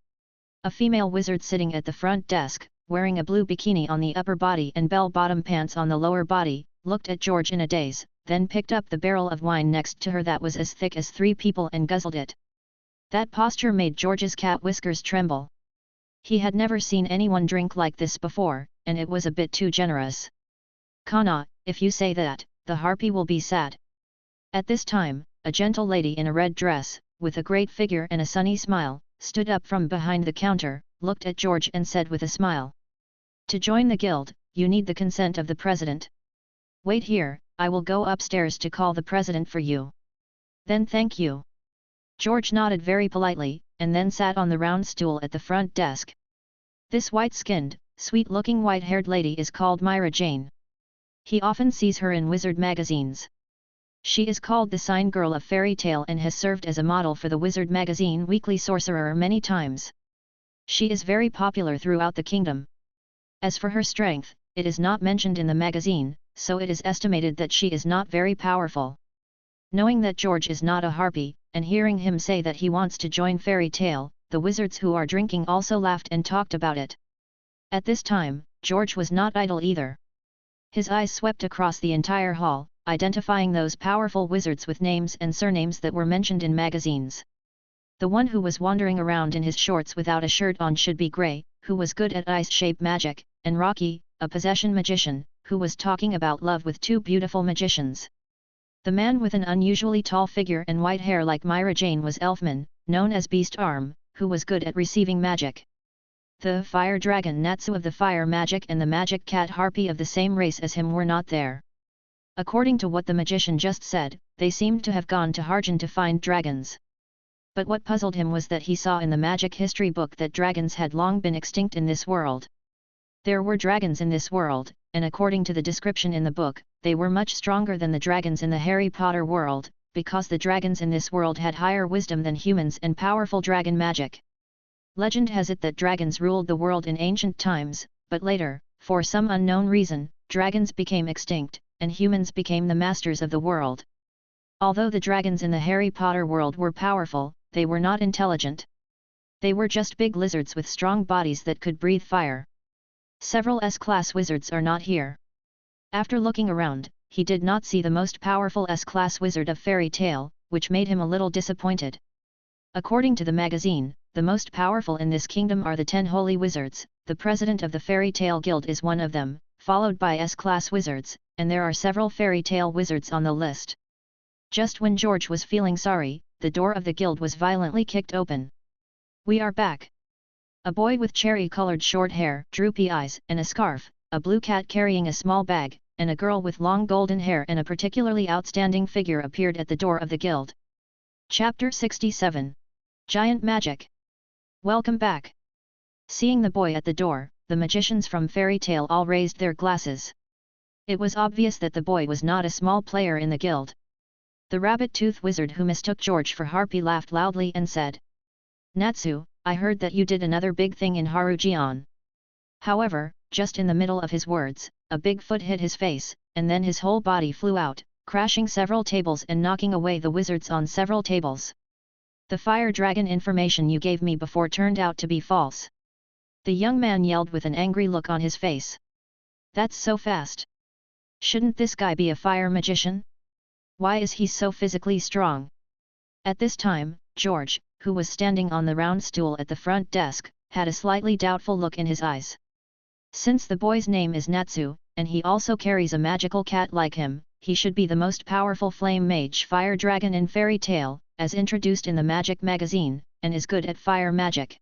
A female wizard sitting at the front desk, wearing a blue bikini on the upper body and bell-bottom pants on the lower body, looked at George in a daze, then picked up the barrel of wine next to her that was as thick as 3 people and guzzled it. That posture made George's cat whiskers tremble. He had never seen anyone drink like this before, and it was a bit too generous. "Kana, if you say that, the harpy will be sad." At this time, a gentle lady in a red dress, with a great figure and a sunny smile, stood up from behind the counter, looked at George and said with a smile, "To join the guild, you need the consent of the president. Wait here, I will go upstairs to call the president for you." "Then thank you." George nodded very politely, and then sat on the round stool at the front desk. This white-skinned, sweet-looking white-haired lady is called Myra Jane. He often sees her in wizard magazines. She is called the sign girl of fairy tale and has served as a model for the wizard magazine Weekly Sorcerer many times. She is very popular throughout the kingdom. As for her strength, it is not mentioned in the magazine, so it is estimated that she is not very powerful. Knowing that George is not a harpy, and hearing him say that he wants to join fairy tale, the wizards who are drinking also laughed and talked about it. At this time, George was not idle either. His eyes swept across the entire hall, identifying those powerful wizards with names and surnames that were mentioned in magazines. The one who was wandering around in his shorts without a shirt on should be Grey, who was good at ice-shape magic, and Rocky, a possession magician, who was talking about love with two beautiful magicians. The man with an unusually tall figure and white hair like Myra Jane was Elfman, known as Beast Arm, who was good at receiving magic. The fire dragon Natsu of the fire magic and the magic cat Harpy of the same race as him were not there. According to what the magician just said, they seemed to have gone to Harjan to find dragons. But what puzzled him was that he saw in the magic history book that dragons had long been extinct in this world. There were dragons in this world, and according to the description in the book, they were much stronger than the dragons in the Harry Potter world, because the dragons in this world had higher wisdom than humans and powerful dragon magic. Legend has it that dragons ruled the world in ancient times, but later, for some unknown reason, dragons became extinct, and humans became the masters of the world. Although the dragons in the Harry Potter world were powerful, they were not intelligent. They were just big lizards with strong bodies that could breathe fire. Several S-class wizards are not here. After looking around, he did not see the most powerful S-class wizard of Fairy Tale, which made him a little disappointed. According to the magazine, the most powerful in this kingdom are the 10 holy wizards. The president of the Fairy Tale Guild is one of them, followed by S-class wizards, and there are several Fairy Tale wizards on the list. Just when George was feeling sorry, the door of the guild was violently kicked open. "We are back." A boy with cherry-colored short hair, droopy eyes, and a scarf, a blue cat carrying a small bag, and a girl with long golden hair and a particularly outstanding figure appeared at the door of the guild. Chapter 67. Giant Magic. Welcome back. Seeing the boy at the door, the magicians from Fairy Tale all raised their glasses. It was obvious that the boy was not a small player in the guild. The rabbit-tooth wizard who mistook George for Harpy laughed loudly and said, "Natsu, I heard that you did another big thing in Harujian." However, just in the middle of his words, a big foot hit his face, and then his whole body flew out, crashing several tables and knocking away the wizards on several tables. "The fire dragon information you gave me before turned out to be false," the young man yelled with an angry look on his face. "That's so fast. Shouldn't this guy be a fire magician? Why is he so physically strong?" At this time, George, who was standing on the round stool at the front desk, had a slightly doubtful look in his eyes. Since the boy's name is Natsu, and he also carries a magical cat like him, he should be the most powerful flame mage fire dragon in Fairy Tale, as introduced in the magic magazine, and is good at fire magic.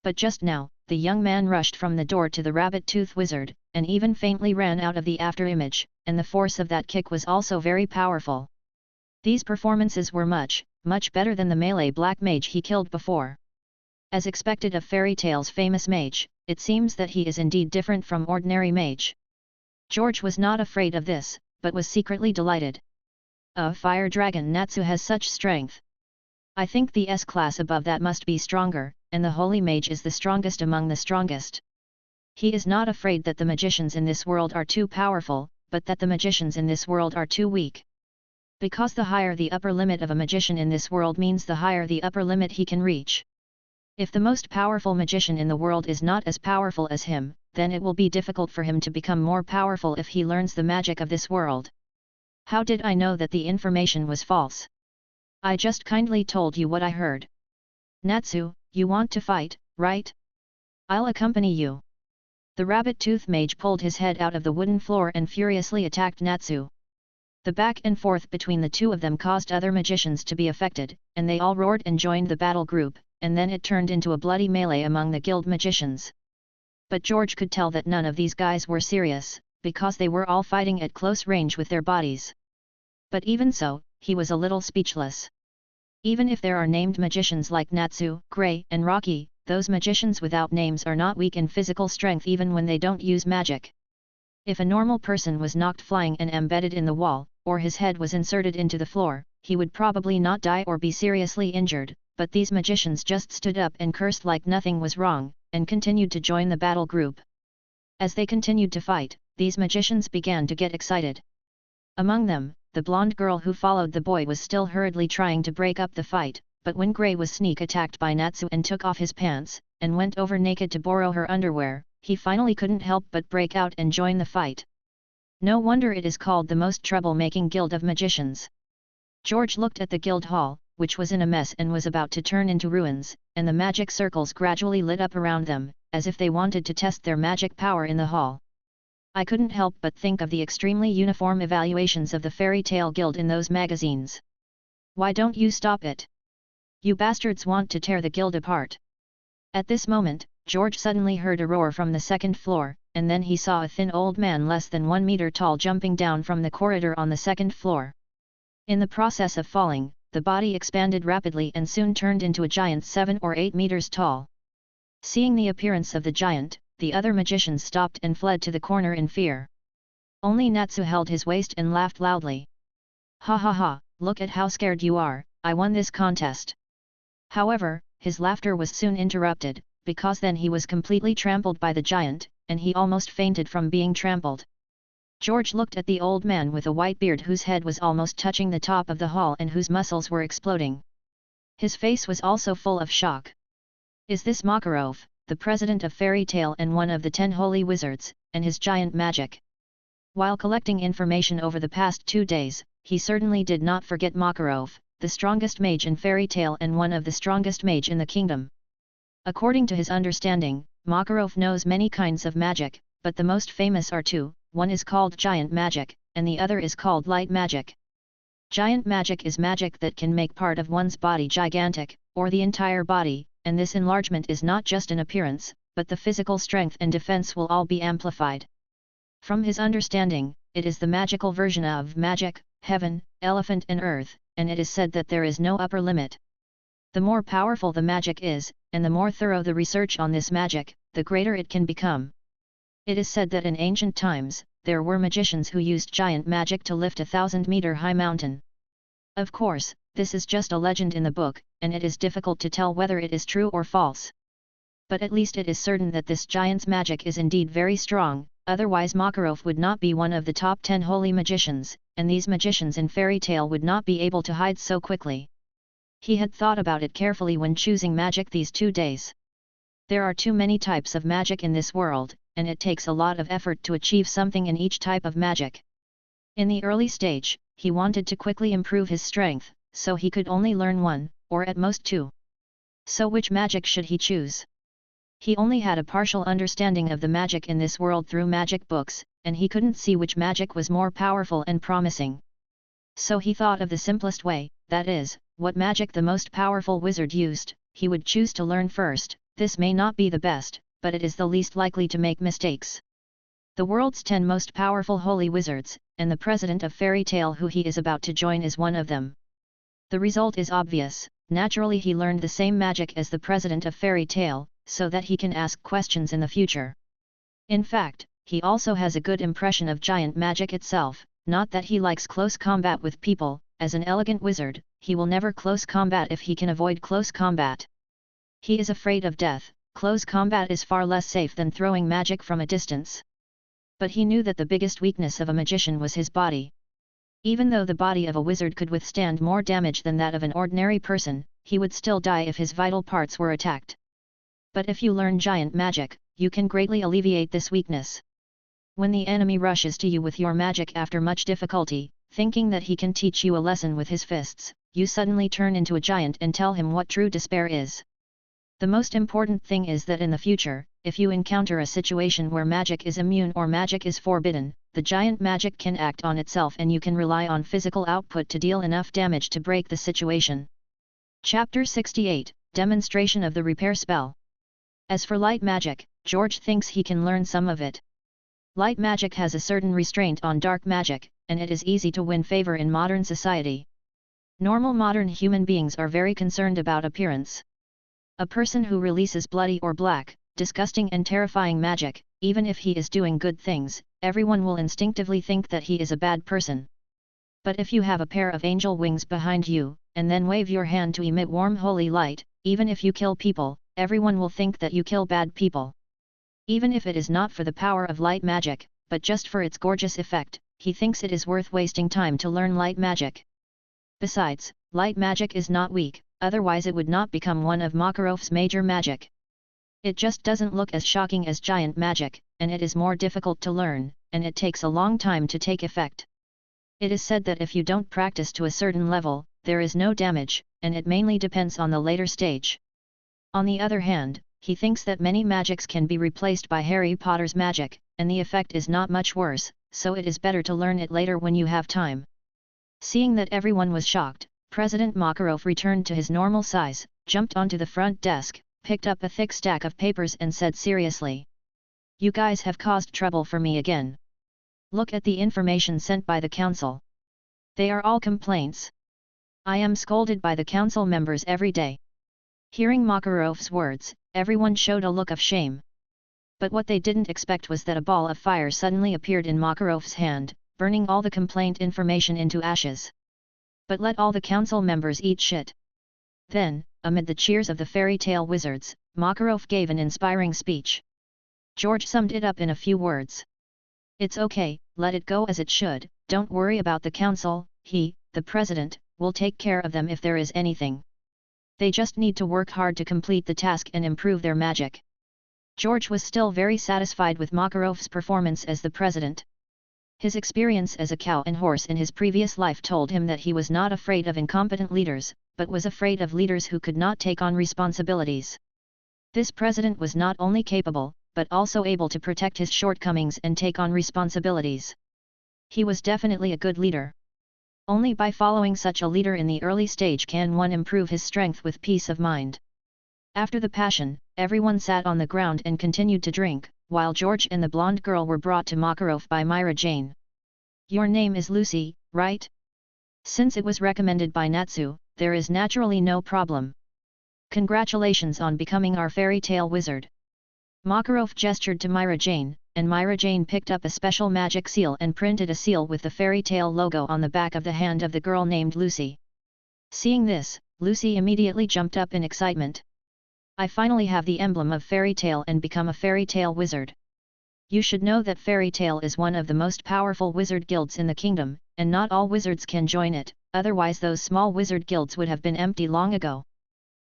But just now, the young man rushed from the door to the rabbit-tooth wizard, and even faintly ran out of the after-image, and the force of that kick was also very powerful. These performances were much better than the melee black mage he killed before. As expected of Fairy Tale's famous mage, it seems that he is indeed different from ordinary mage. George was not afraid of this, but was secretly delighted. A fire dragon Natsu has such strength. I think the S-class above that must be stronger, and the holy mage is the strongest among the strongest. He is not afraid that the magicians in this world are too powerful, but that the magicians in this world are too weak. Because the higher the upper limit of a magician in this world means the higher the upper limit he can reach. If the most powerful magician in the world is not as powerful as him, then it will be difficult for him to become more powerful if he learns the magic of this world. How did I know that the information was false? I just kindly told you what I heard. Natsu, you want to fight, right? I'll accompany you." The rabbit-tooth mage pulled his head out of the wooden floor and furiously attacked Natsu. The back and forth between the two of them caused other magicians to be affected, and they all roared and joined the battle group, and then it turned into a bloody melee among the guild magicians. But George could tell that none of these guys were serious, because they were all fighting at close range with their bodies. But even so, he was a little speechless. Even if there are named magicians like Natsu, Gray, and Rocky, those magicians without names are not weak in physical strength even when they don't use magic. If a normal person was knocked flying and embedded in the wall, or his head was inserted into the floor, he would probably not die or be seriously injured, but these magicians just stood up and cursed like nothing was wrong, and continued to join the battle group. As they continued to fight, these magicians began to get excited. Among them, the blonde girl who followed the boy was still hurriedly trying to break up the fight, but when Gray was sneak attacked by Natsu and took off his pants, and went over naked to borrow her underwear, he finally couldn't help but break out and join the fight. No wonder it is called the most trouble-making guild of magicians. George looked at the guild hall, which was in a mess and was about to turn into ruins, and the magic circles gradually lit up around them, as if they wanted to test their magic power in the hall. I couldn't help but think of the extremely uniform evaluations of the Fairy Tale Guild in those magazines. Why don't you stop it? You bastards want to tear the guild apart. At this moment, George suddenly heard a roar from the second floor, and then he saw a thin old man less than 1 meter tall jumping down from the corridor on the second floor. In the process of falling, the body expanded rapidly and soon turned into a giant 7 or 8 meters tall. Seeing the appearance of the giant, the other magicians stopped and fled to the corner in fear. Only Natsu held his waist and laughed loudly. Ha ha ha, look at how scared you are, I won this contest. However, his laughter was soon interrupted, because then he was completely trampled by the giant, and he almost fainted from being trampled. George looked at the old man with a white beard whose head was almost touching the top of the hall and whose muscles were exploding. His face was also full of shock. Is this Makarov, the president of Fairy Tale and one of the 10 holy wizards, and his giant magic? While collecting information over the past 2 days, he certainly did not forget Makarov, the strongest mage in Fairy Tale and one of the strongest mage in the kingdom. According to his understanding, Makarov knows many kinds of magic, but the most famous are 2, one is called giant magic, and the other is called light magic. Giant magic is magic that can make part of one's body gigantic, or the entire body, and this enlargement is not just an appearance, but the physical strength and defense will all be amplified. From his understanding, it is the magical version of magic, heaven, elephant and earth, and it is said that there is no upper limit. The more powerful the magic is, and the more thorough the research on this magic, the greater it can become. It is said that in ancient times, there were magicians who used giant magic to lift a 1,000-meter-high mountain. Of course, this is just a legend in the book, and it is difficult to tell whether it is true or false. But at least it is certain that this giant's magic is indeed very strong, otherwise Makarov would not be one of the top 10 holy magicians, and these magicians in Fairy Tale would not be able to hide so quickly. He had thought about it carefully when choosing magic these 2 days. There are too many types of magic in this world, and it takes a lot of effort to achieve something in each type of magic. In the early stage, he wanted to quickly improve his strength, so he could only learn 1, or at most 2. So which magic should he choose? He only had a partial understanding of the magic in this world through magic books, and he couldn't see which magic was more powerful and promising. So he thought of the simplest way, that is, what magic the most powerful wizard used, he would choose to learn first. This may not be the best, but it is the least likely to make mistakes. The world's 10 most powerful holy wizards, and the president of Fairy Tale who he is about to join is one of them. The result is obvious, naturally he learned the same magic as the president of Fairy Tale, so that he can ask questions in the future. In fact, he also has a good impression of giant magic itself, not that he likes close combat with people. As an elegant wizard, he will never close combat if he can avoid close combat. He is afraid of death. Close combat is far less safe than throwing magic from a distance. But he knew that the biggest weakness of a magician was his body. Even though the body of a wizard could withstand more damage than that of an ordinary person, he would still die if his vital parts were attacked. But if you learn giant magic, you can greatly alleviate this weakness. When the enemy rushes to you with your magic after much difficulty, thinking that he can teach you a lesson with his fists, you suddenly turn into a giant and tell him what true despair is. The most important thing is that in the future, if you encounter a situation where magic is immune or magic is forbidden, the giant magic can act on itself and you can rely on physical output to deal enough damage to break the situation. Chapter 68, Demonstration of the Repair Spell. As for light magic, George thinks he can learn some of it. Light magic has a certain restraint on dark magic, and it is easy to win favor in modern society. Normal modern human beings are very concerned about appearance. A person who releases bloody or black, disgusting and terrifying magic, even if he is doing good things, everyone will instinctively think that he is a bad person. But if you have a pair of angel wings behind you, and then wave your hand to emit warm holy light, even if you kill people, everyone will think that you kill bad people. Even if it is not for the power of light magic, but just for its gorgeous effect, he thinks it is worth wasting time to learn light magic. Besides, light magic is not weak, otherwise it would not become one of Makarov's major magic. It just doesn't look as shocking as giant magic, and it is more difficult to learn, and it takes a long time to take effect. It is said that if you don't practice to a certain level, there is no damage, and it mainly depends on the later stage. On the other hand, he thinks that many magics can be replaced by Harry Potter's magic, and the effect is not much worse, so it is better to learn it later when you have time. Seeing that everyone was shocked, President Makarov returned to his normal size, jumped onto the front desk, picked up a thick stack of papers and said seriously, "You guys have caused trouble for me again. Look at the information sent by the council. They are all complaints. I am scolded by the council members every day." Hearing Makarov's words, everyone showed a look of shame. But what they didn't expect was that a ball of fire suddenly appeared in Makarov's hand, burning all the complaint information into ashes. But let all the council members eat shit. Then, amid the cheers of the fairy tale wizards, Makarov gave an inspiring speech. George summed it up in a few words. "It's okay, let it go as it should, don't worry about the council, he, the president, will take care of them if there is anything. They just need to work hard to complete the task and improve their magic." George was still very satisfied with Makarov's performance as the president. His experience as a cow and horse in his previous life told him that he was not afraid of incompetent leaders, but was afraid of leaders who could not take on responsibilities. This president was not only capable, but also able to protect his shortcomings and take on responsibilities. He was definitely a good leader. Only by following such a leader in the early stage can one improve his strength with peace of mind. After the passion, everyone sat on the ground and continued to drink, while George and the blonde girl were brought to Makarov by Myra Jane. "Your name is Lucy, right? Since it was recommended by Natsu, there is naturally no problem. Congratulations on becoming our fairy tale wizard." Makarov gestured to Myra Jane, and Myra Jane picked up a special magic seal and printed a seal with the fairy tale logo on the back of the hand of the girl named Lucy. Seeing this, Lucy immediately jumped up in excitement. "I finally have the emblem of fairy tale and become a fairy tale wizard. You should know that fairy tale is one of the most powerful wizard guilds in the kingdom, and not all wizards can join it, otherwise those small wizard guilds would have been empty long ago.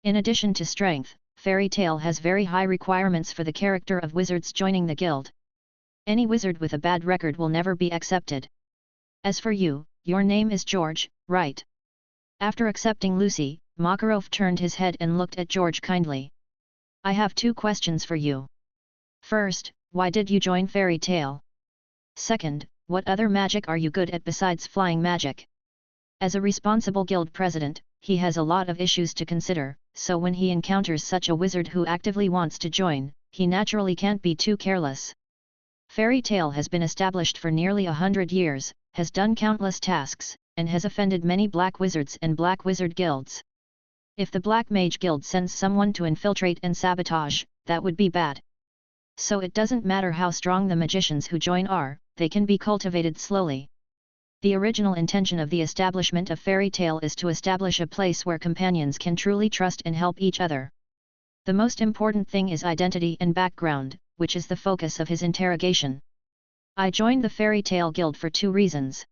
In addition to strength, fairy tale has very high requirements for the character of wizards joining the guild. Any wizard with a bad record will never be accepted. As for you, your name is George, right?" After accepting Lucy, Makarov turned his head and looked at George kindly. "I have 2 questions for you. First, why did you join fairy tale? Second, what other magic are you good at besides flying magic?" As a responsible guild president, he has a lot of issues to consider, so when he encounters such a wizard who actively wants to join, he naturally can't be too careless. Fairy tale has been established for nearly 100 years, has done countless tasks, and has offended many black wizards and black wizard guilds. If the Black Mage Guild sends someone to infiltrate and sabotage, that would be bad. So it doesn't matter how strong the magicians who join are, they can be cultivated slowly. The original intention of the establishment of fairy tale is to establish a place where companions can truly trust and help each other. The most important thing is identity and background, which is the focus of his interrogation. "I joined the fairy tale guild for 2 reasons.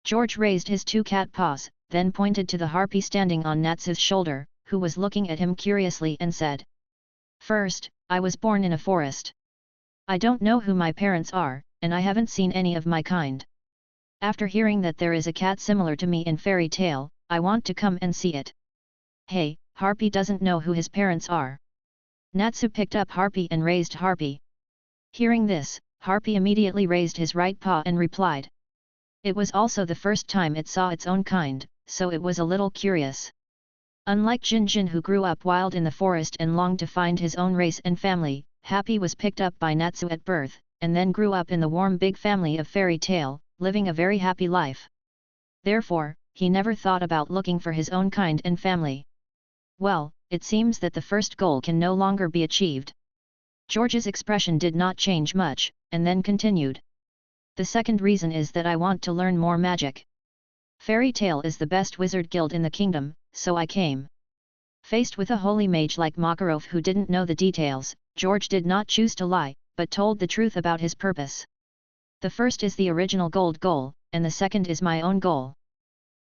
George raised his 2 cat paws, then pointed to the harpy standing on Natsu's shoulder, who was looking at him curiously and said, "First, I was born in a forest. I don't know who my parents are, and I haven't seen any of my kind. After hearing that there is a cat similar to me in fairy tale, I want to come and see it." "Hey, Harpy doesn't know who his parents are." Natsu picked up Harpy and raised Harpy. Hearing this, Harpy immediately raised his right paw and replied. It was also the first time it saw its own kind, so it was a little curious. Unlike Jinjin who grew up wild in the forest and longed to find his own race and family, Happy was picked up by Natsu at birth, and then grew up in the warm big family of fairy tale, living a very happy life. Therefore, he never thought about looking for his own kind and family. Well, it seems that the first goal can no longer be achieved. George's expression did not change much, and then continued. The second reason is that I want to learn more magic. Fairy tale is the best wizard guild in the kingdom, so I came. Faced with a holy mage like Makarov who didn't know the details, George did not choose to lie, but told the truth about his purpose. The first is the original goal, and the second is my own goal.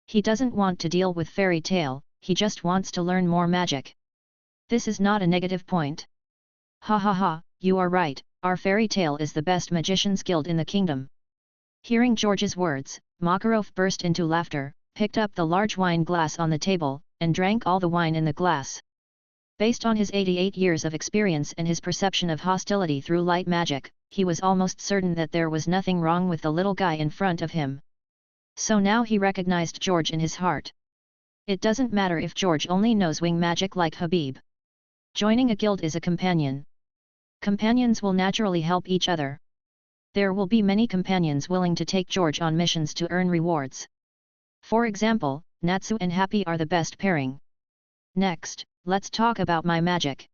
He doesn't want to deal with fairy tale, he just wants to learn more magic. This is not a negative point. Ha ha ha, you are right, our fairy tale is the best magician's guild in the kingdom. Hearing George's words, Makarov burst into laughter, picked up the large wine glass on the table, and drank all the wine in the glass. Based on his 88 years of experience and his perception of hostility through light magic, he was almost certain that there was nothing wrong with the little guy in front of him. So now he recognized George in his heart. It doesn't matter if George only knows wing magic like Habib. Joining a guild is a companion. Companions will naturally help each other. There will be many companions willing to take George on missions to earn rewards. For example, Natsu and Happy are the best pairing. Next, let's talk about my magic.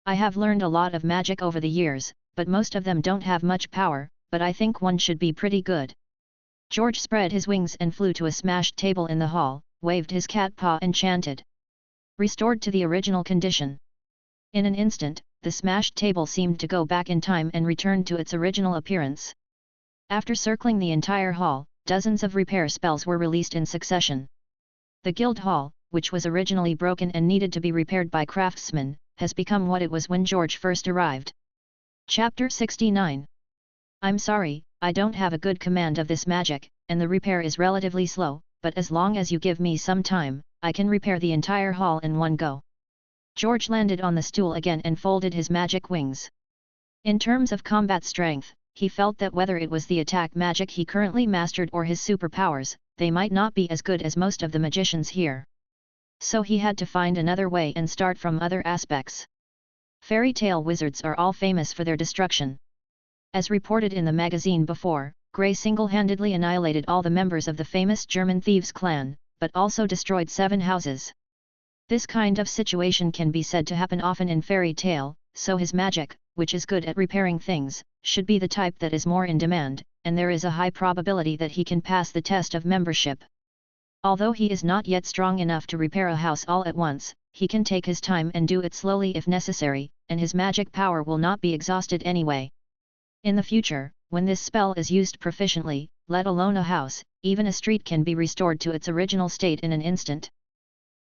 I have learned a lot of magic over the years, but most of them don't have much power, but I think one should be pretty good. George spread his wings and flew to a smashed table in the hall, waved his cat paw and chanted. Restored to the original condition. In an instant, the smashed table seemed to go back in time and returned to its original appearance. After circling the entire hall, dozens of repair spells were released in succession. The guild hall, which was originally broken and needed to be repaired by craftsmen, has become what it was when George first arrived. Chapter 69. I'm sorry, I don't have a good command of this magic, and the repair is relatively slow, but as long as you give me some time, I can repair the entire hall in one go. George landed on the stool again and folded his magic wings. In terms of combat strength, he felt that whether it was the attack magic he currently mastered or his superpowers, they might not be as good as most of the magicians here. So he had to find another way and start from other aspects. Fairy tale wizards are all famous for their destruction. As reported in the magazine before, Grey single-handedly annihilated all the members of the famous German thieves clan, but also destroyed 7 houses. This kind of situation can be said to happen often in fairy tale, so his magic, which is good at repairing things, should be the type that is more in demand, and there is a high probability that he can pass the test of membership. Although he is not yet strong enough to repair a house all at once, he can take his time and do it slowly if necessary, and his magic power will not be exhausted anyway. In the future, when this spell is used proficiently, let alone a house, even a street can be restored to its original state in an instant.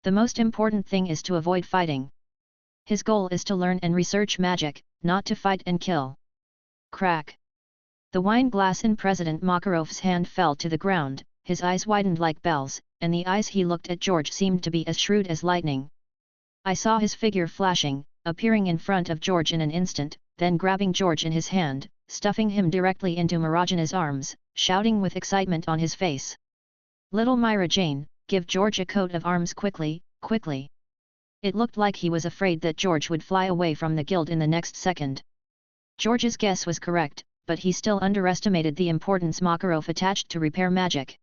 The most important thing is to avoid fighting. His goal is to learn and research magic, not to fight and kill. Crack! The wine glass in President Makarov's hand fell to the ground, his eyes widened like bells, and the eyes he looked at George seemed to be as shrewd as lightning. I saw his figure flashing, appearing in front of George in an instant, then grabbing George in his hand, stuffing him directly into Marajana's arms, shouting with excitement on his face. Little Myra Jane, give George a coat of arms quickly, quickly. It looked like he was afraid that George would fly away from the guild in the next second. George's guess was correct, but he still underestimated the importance Makarov attached to repair magic.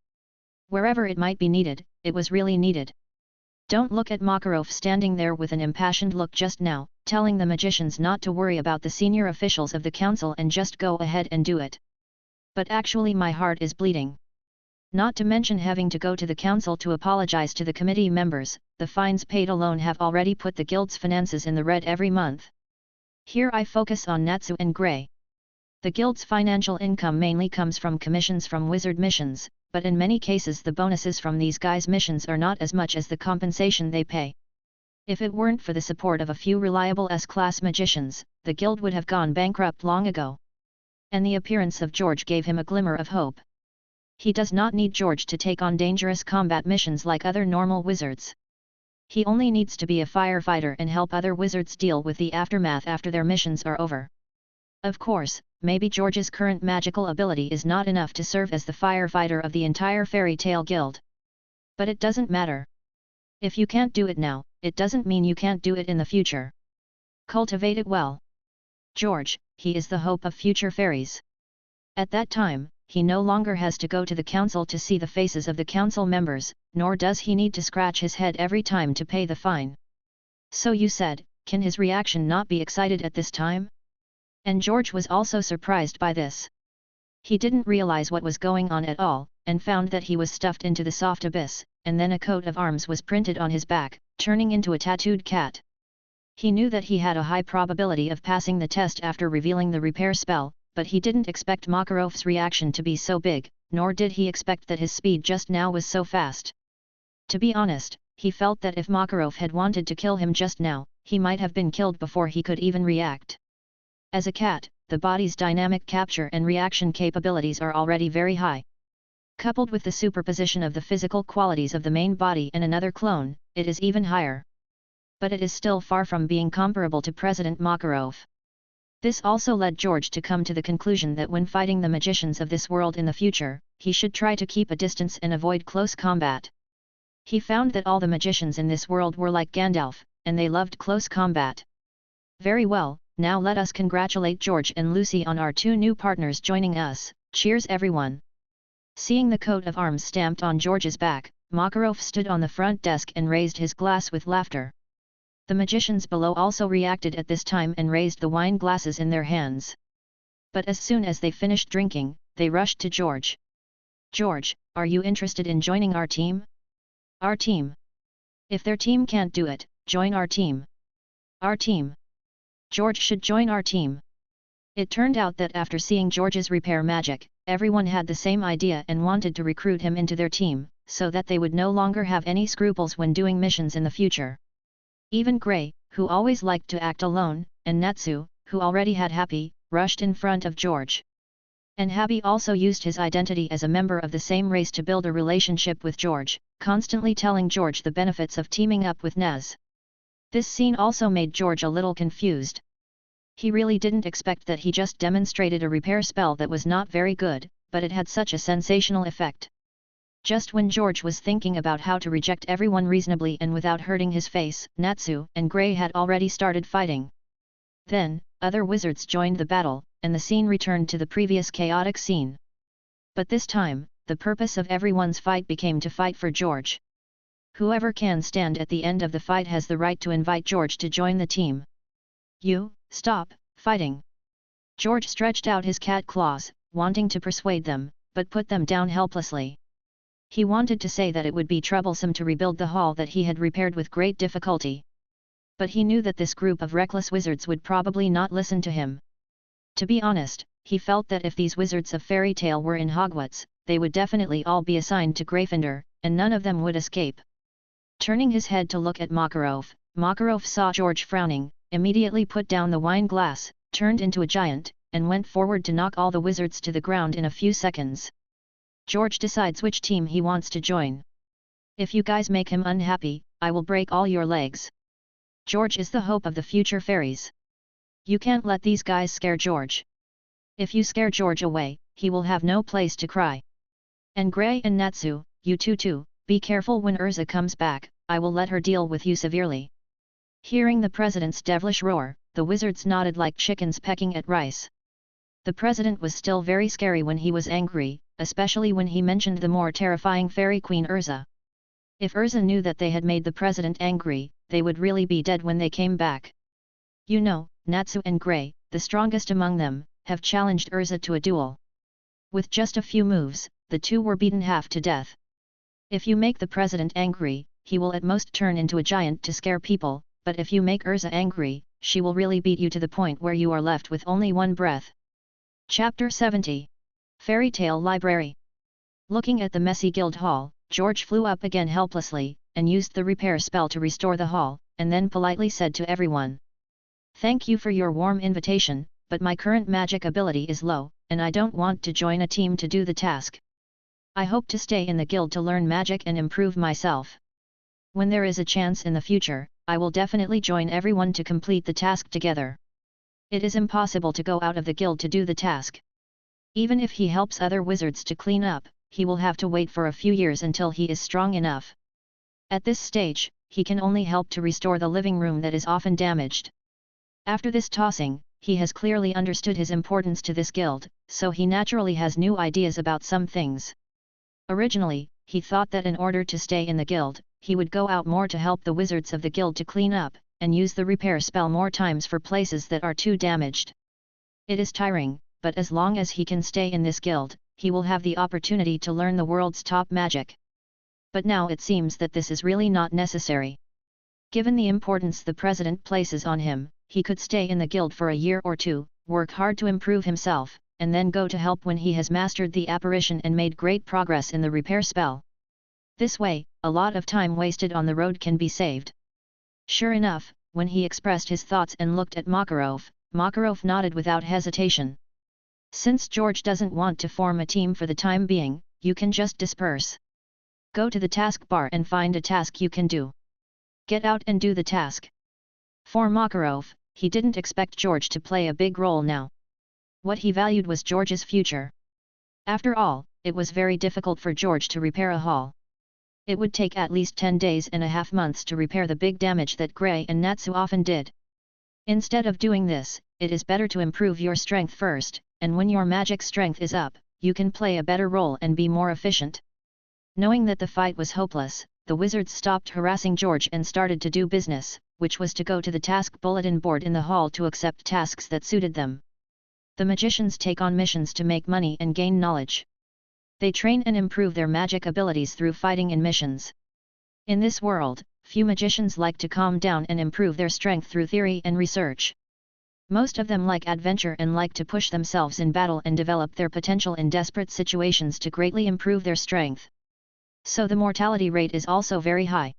Wherever it might be needed, it was really needed. Don't look at Makarov standing there with an impassioned look just now, telling the magicians not to worry about the senior officials of the council and just go ahead and do it. But actually my heart is bleeding. Not to mention having to go to the council to apologize to the committee members, the fines paid alone have already put the guild's finances in the red every month. Here I focus on Natsu and Grey. The guild's financial income mainly comes from commissions from wizard missions, but in many cases the bonuses from these guys' missions are not as much as the compensation they pay. If it weren't for the support of a few reliable S-class magicians, the guild would have gone bankrupt long ago. And the appearance of George gave him a glimmer of hope. He does not need George to take on dangerous combat missions like other normal wizards. He only needs to be a firefighter and help other wizards deal with the aftermath after their missions are over. Of course, maybe George's current magical ability is not enough to serve as the firefighter of the entire fairy tale guild. But it doesn't matter. If you can't do it now, it doesn't mean you can't do it in the future. Cultivate it well. George, he is the hope of future fairies. At that time, he no longer has to go to the council to see the faces of the council members, nor does he need to scratch his head every time to pay the fine. So you said, can his reaction not be excited at this time? And George was also surprised by this. He didn't realize what was going on at all, and found that he was stuffed into the soft abyss, and then a coat of arms was printed on his back, turning into a tattooed cat. He knew that he had a high probability of passing the test after revealing the repair spell, but he didn't expect Makarov's reaction to be so big, nor did he expect that his speed just now was so fast. To be honest, he felt that if Makarov had wanted to kill him just now, he might have been killed before he could even react. As a cat, the body's dynamic capture and reaction capabilities are already very high. Coupled with the superposition of the physical qualities of the main body and another clone, it is even higher. But it is still far from being comparable to President Makarov. This also led George to come to the conclusion that when fighting the magicians of this world in the future, he should try to keep a distance and avoid close combat. He found that all the magicians in this world were like Gandalf, and they loved close combat. Very well, now let us congratulate George and Lucy on our 2 new partners joining us, cheers everyone. Seeing the coat of arms stamped on George's back, Makarov stood on the front desk and raised his glass with laughter. The magicians below also reacted at this time and raised the wine glasses in their hands. But as soon as they finished drinking, they rushed to George. George, are you interested in joining our team? Our team. If their team can't do it, join our team. Our team. George should join our team. It turned out that after seeing George's repair magic, everyone had the same idea and wanted to recruit him into their team, so that they would no longer have any scruples when doing missions in the future. Even Gray, who always liked to act alone, and Natsu, who already had Happy, rushed in front of George. And Happy also used his identity as a member of the same race to build a relationship with George, constantly telling George the benefits of teaming up with Naz. This scene also made George a little confused. He really didn't expect that he just demonstrated a repair spell that was not very good, but it had such a sensational effect. Just when George was thinking about how to reject everyone reasonably and without hurting his face, Natsu and Gray had already started fighting. Then, other wizards joined the battle, and the scene returned to the previous chaotic scene. But this time, the purpose of everyone's fight became to fight for George. Whoever can stand at the end of the fight has the right to invite George to join the team. You, stop fighting! George stretched out his cat claws, wanting to persuade them, but put them down helplessly. He wanted to say that it would be troublesome to rebuild the hall that he had repaired with great difficulty. But he knew that this group of reckless wizards would probably not listen to him. To be honest, he felt that if these wizards of fairy tale were in Hogwarts, they would definitely all be assigned to Gryffindor, and none of them would escape. Turning his head to look at Makarov, Makarov saw George frowning, immediately put down the wine glass, turned into a giant, and went forward to knock all the wizards to the ground in a few seconds. George decides which team he wants to join. If you guys make him unhappy, I will break all your legs. George is the hope of the future fairies. You can't let these guys scare George. If you scare George away, he will have no place to cry. And Gray and Natsu, you two too, be careful when Urza comes back, I will let her deal with you severely. Hearing the president's devilish roar, the wizards nodded like chickens pecking at rice. The president was still very scary when he was angry, especially when he mentioned the more terrifying fairy queen Urza. If Urza knew that they had made the president angry, they would really be dead when they came back. You know, Natsu and Gray, the strongest among them, have challenged Urza to a duel. With just a few moves, the two were beaten half to death. If you make the president angry, he will at most turn into a giant to scare people, but if you make Urza angry, she will really beat you to the point where you are left with only one breath. Chapter 70. Fairy Tale Library. Looking at the messy guild hall, George flew up again helplessly, and used the repair spell to restore the hall, and then politely said to everyone. Thank you for your warm invitation, but my current magic ability is low, and I don't want to join a team to do the task. I hope to stay in the guild to learn magic and improve myself. When there is a chance in the future, I will definitely join everyone to complete the task together. It is impossible to go out of the guild to do the task. Even if he helps other wizards to clean up, he will have to wait for a few years until he is strong enough. At this stage, he can only help to restore the living room that is often damaged. After this tossing, he has clearly understood his importance to this guild, so he naturally has new ideas about some things. Originally, he thought that in order to stay in the guild, he would go out more to help the wizards of the guild to clean up, and use the repair spell more times for places that are too damaged. It is tiring, but as long as he can stay in this guild, he will have the opportunity to learn the world's top magic. But now it seems that this is really not necessary. Given the importance the president places on him, he could stay in the guild for a year or two, work hard to improve himself, and then go to help when he has mastered the apparition and made great progress in the repair spell. This way, a lot of time wasted on the road can be saved. Sure enough, when he expressed his thoughts and looked at Makarov, Makarov nodded without hesitation. Since George doesn't want to form a team for the time being, you can just disperse. Go to the taskbar and find a task you can do. Get out and do the task. For Makarov, he didn't expect George to play a big role now. What he valued was George's future. After all, it was very difficult for George to repair a hall. It would take at least 10 days and a half months to repair the big damage that Gray and Natsu often did. Instead of doing this, it is better to improve your strength first, and when your magic strength is up, you can play a better role and be more efficient. Knowing that the fight was hopeless, the wizards stopped harassing George and started to do business, which was to go to the task bulletin board in the hall to accept tasks that suited them. The magicians take on missions to make money and gain knowledge. They train and improve their magic abilities through fighting in missions. In this world, few magicians like to calm down and improve their strength through theory and research. Most of them like adventure and like to push themselves in battle and develop their potential in desperate situations to greatly improve their strength. So the mortality rate is also very high.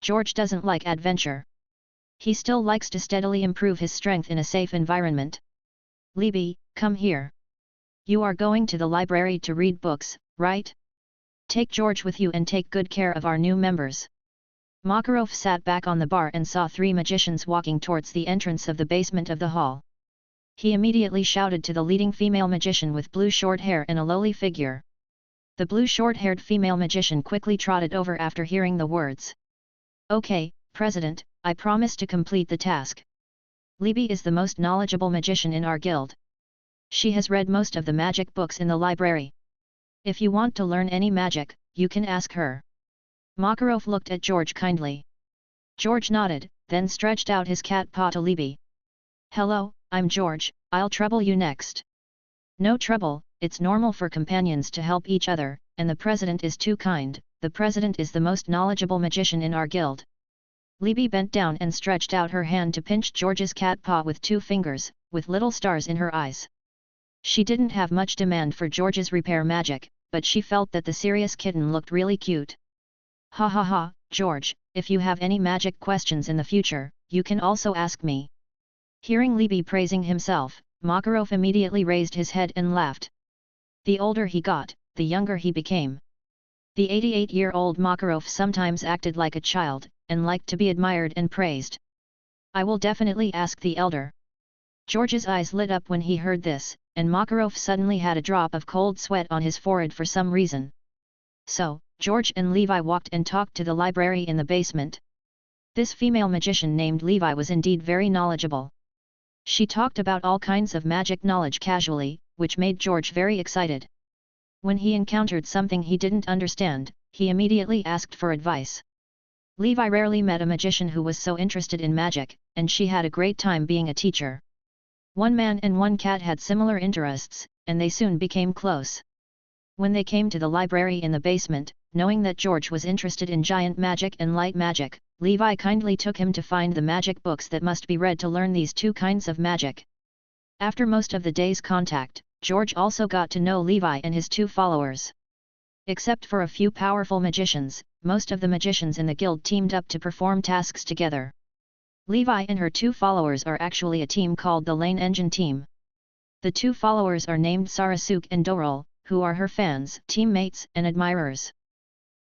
George doesn't like adventure. He still likes to steadily improve his strength in a safe environment. Libby, come here. You are going to the library to read books, right? Take George with you and take good care of our new members. Makarov sat back on the bar and saw 3 magicians walking towards the entrance of the basement of the hall. He immediately shouted to the leading female magician with blue short hair and a lowly figure. The blue short-haired female magician quickly trotted over after hearing the words. Okay, President, I promise to complete the task. Libby is the most knowledgeable magician in our guild. She has read most of the magic books in the library. If you want to learn any magic, you can ask her. Makarov looked at George kindly. George nodded, then stretched out his cat paw to Libby. Hello, I'm George, I'll trouble you next. No trouble, it's normal for companions to help each other, and the president is too kind. The president is the most knowledgeable magician in our guild. Libby bent down and stretched out her hand to pinch George's cat paw with 2 fingers, with little stars in her eyes. She didn't have much demand for George's repair magic, but she felt that the serious kitten looked really cute. Ha ha ha, George, if you have any magic questions in the future, you can also ask me. Hearing Libby praising himself, Makarov immediately raised his head and laughed. The older he got, the younger he became. The 88-year-old Makarov sometimes acted like a child, and liked to be admired and praised. I will definitely ask the elder. George's eyes lit up when he heard this, and Makarov suddenly had a drop of cold sweat on his forehead for some reason. So, George and Levi walked and talked to the library in the basement. This female magician named Levi was indeed very knowledgeable. She talked about all kinds of magic knowledge casually, which made George very excited. When he encountered something he didn't understand, he immediately asked for advice. Levi rarely met a magician who was so interested in magic, and she had a great time being a teacher. One man and one cat had similar interests, and they soon became close. When they came to the library in the basement, knowing that George was interested in giant magic and light magic, Levi kindly took him to find the magic books that must be read to learn these 2 kinds of magic. After most of the day's contact, George also got to know Levi and his 2 followers. Except for a few powerful magicians, most of the magicians in the guild teamed up to perform tasks together. Levi and her 2 followers are actually a team called the Lane Engine Team. The 2 followers are named Sarasuk and Dorol, who are her fans, teammates, and admirers.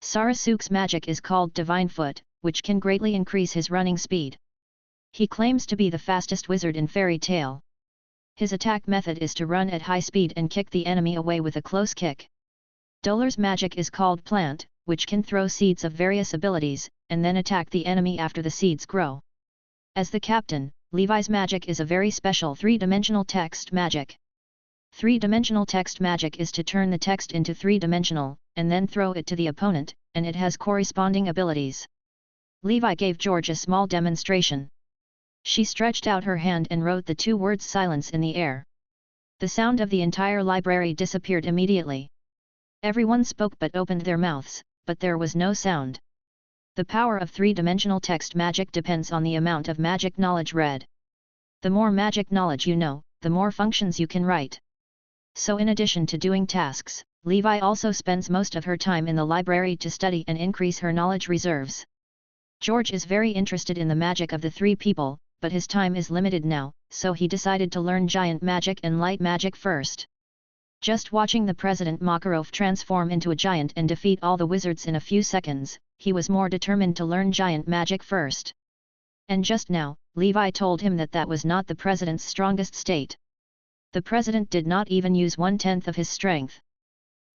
Sarasuk's magic is called Divine Foot, which can greatly increase his running speed. He claims to be the fastest wizard in Fairy Tale. His attack method is to run at high speed and kick the enemy away with a close kick. Dolar's magic is called Plant, which can throw seeds of various abilities, and then attack the enemy after the seeds grow. As the captain, Levi's magic is a very special 3-dimensional text magic. 3-dimensional text magic is to turn the text into 3-dimensional, and then throw it to the opponent, and it has corresponding abilities. Levi gave George a small demonstration. She stretched out her hand and wrote the 2 words silence in the air. The sound of the entire library disappeared immediately. Everyone spoke but opened their mouths, but there was no sound. The power of 3-dimensional text magic depends on the amount of magic knowledge read. The more magic knowledge you know, the more functions you can write. So in addition to doing tasks, Levi also spends most of her time in the library to study and increase her knowledge reserves. George is very interested in the magic of the 3 people, but his time is limited now, so he decided to learn giant magic and light magic first. Just watching the President Makarov transform into a giant and defeat all the wizards in a few seconds, he was more determined to learn giant magic first. And just now, Levi told him that that was not the president's strongest state. The president did not even use 1/10 of his strength.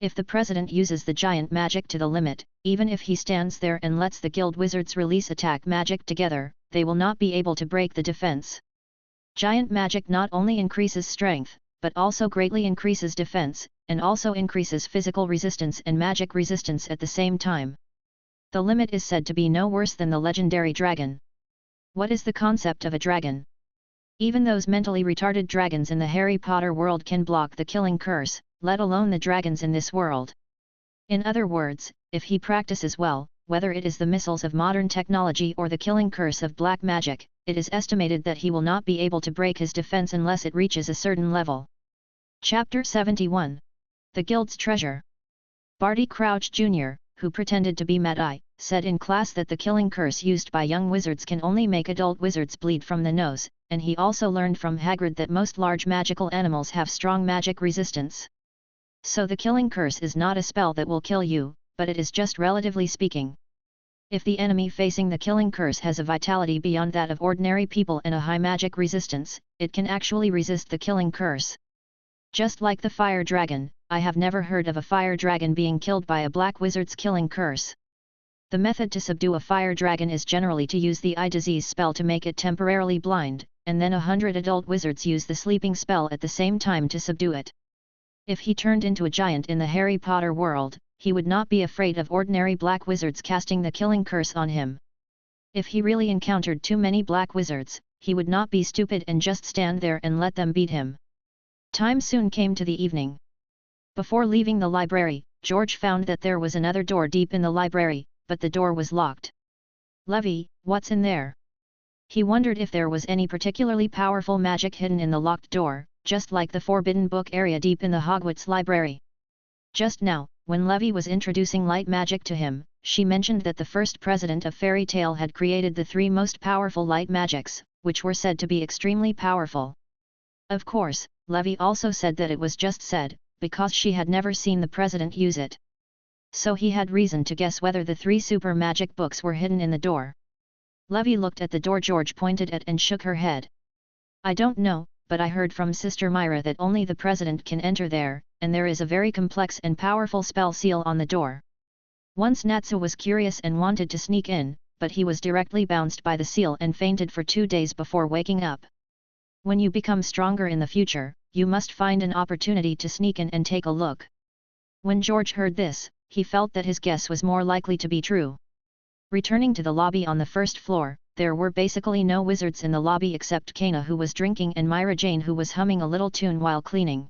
If the president uses the giant magic to the limit, even if he stands there and lets the guild wizards release attack magic together, they will not be able to break the defense. Giant magic not only increases strength, but also greatly increases defense, and also increases physical resistance and magic resistance at the same time. The limit is said to be no worse than the legendary dragon. What is the concept of a dragon? Even those mentally retarded dragons in the Harry Potter world can block the killing curse, let alone the dragons in this world. In other words, if he practices well, whether it is the missiles of modern technology or the killing curse of black magic, it is estimated that he will not be able to break his defense unless it reaches a certain level. Chapter 71. The Guild's Treasure. Barty Crouch Jr., who pretended to be Mad-Eye, said in class that the killing curse used by young wizards can only make adult wizards bleed from the nose, and he also learned from Hagrid that most large magical animals have strong magic resistance. So the killing curse is not a spell that will kill you, but it is just relatively speaking. If the enemy facing the killing curse has a vitality beyond that of ordinary people and a high magic resistance, it can actually resist the killing curse. Just like the fire dragon, I have never heard of a fire dragon being killed by a black wizard's killing curse. The method to subdue a fire dragon is generally to use the eye disease spell to make it temporarily blind, and then 100 adult wizards use the sleeping spell at the same time to subdue it. If he turned into a giant in the Harry Potter world, he would not be afraid of ordinary black wizards casting the killing curse on him. If he really encountered too many black wizards, he would not be stupid and just stand there and let them beat him. Time soon came to the evening. Before leaving the library, George found that there was another door deep in the library, but the door was locked. "Levy, what's in there?" He wondered if there was any particularly powerful magic hidden in the locked door, just like the forbidden book area deep in the Hogwarts library. Just now, when Levy was introducing light magic to him, she mentioned that the first president of Fairy Tale had created the 3 most powerful light magics, which were said to be extremely powerful. Of course, Levy also said that it was just said, because she had never seen the president use it. So he had reason to guess whether the 3 super magic books were hidden in the door. Levy looked at the door George pointed at and shook her head. "I don't know, but I heard from Sister Myra that only the president can enter there, and there is a very complex and powerful spell seal on the door." Once Natsu was curious and wanted to sneak in, but he was directly bounced by the seal and fainted for 2 days before waking up. When you become stronger in the future, you must find an opportunity to sneak in and take a look. When George heard this, he felt that his guess was more likely to be true. Returning to the lobby on the first floor, there were basically no wizards in the lobby except Kana, who was drinking, and Myra Jane, who was humming a little tune while cleaning.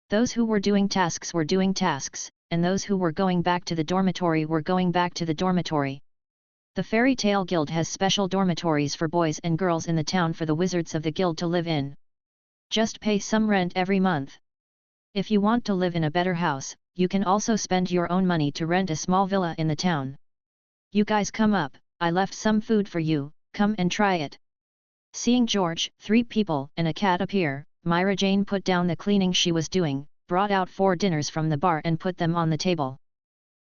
Those who were doing tasks were doing tasks, and those who were going back to the dormitory were going back to the dormitory. The Fairy Tale Guild has special dormitories for boys and girls in the town for the wizards of the guild to live in. Just pay some rent every month. If you want to live in a better house, you can also spend your own money to rent a small villa in the town. "You guys come up, I left some food for you, come and try it." Seeing George, 3 people and a cat appear, Myra Jane put down the cleaning she was doing, brought out 4 dinners from the bar and put them on the table.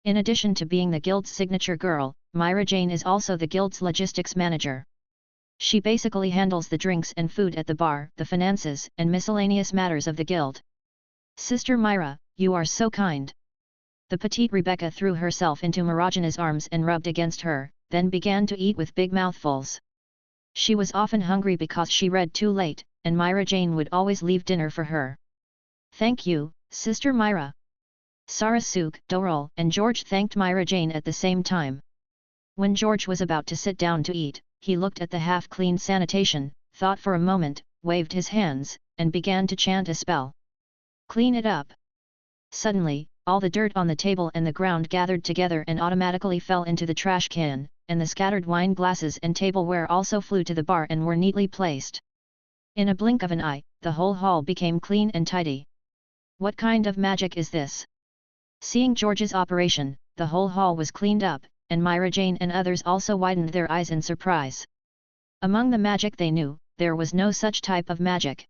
In addition to being the guild's signature girl, Myra Jane is also the guild's logistics manager. She basically handles the drinks and food at the bar, the finances and miscellaneous matters of the guild. "Sister Myra, you are so kind." The petite Rebecca threw herself into Marajana's arms and rubbed against her, then began to eat with big mouthfuls. She was often hungry because she read too late, and Myra Jane would always leave dinner for her. "Thank you, Sister Myra." Sarasuk, Dorol and George thanked Myra Jane at the same time. When George was about to sit down to eat, he looked at the half-cleaned sanitation, thought for a moment, waved his hands, and began to chant a spell. "Clean it up." Suddenly, all the dirt on the table and the ground gathered together and automatically fell into the trash can, and the scattered wine glasses and tableware also flew to the bar and were neatly placed. In a blink of an eye, the whole hall became clean and tidy. "What kind of magic is this?" Seeing George's operation, the whole hall was cleaned up, and Myra Jane and others also widened their eyes in surprise. Among the magic they knew, there was no such type of magic.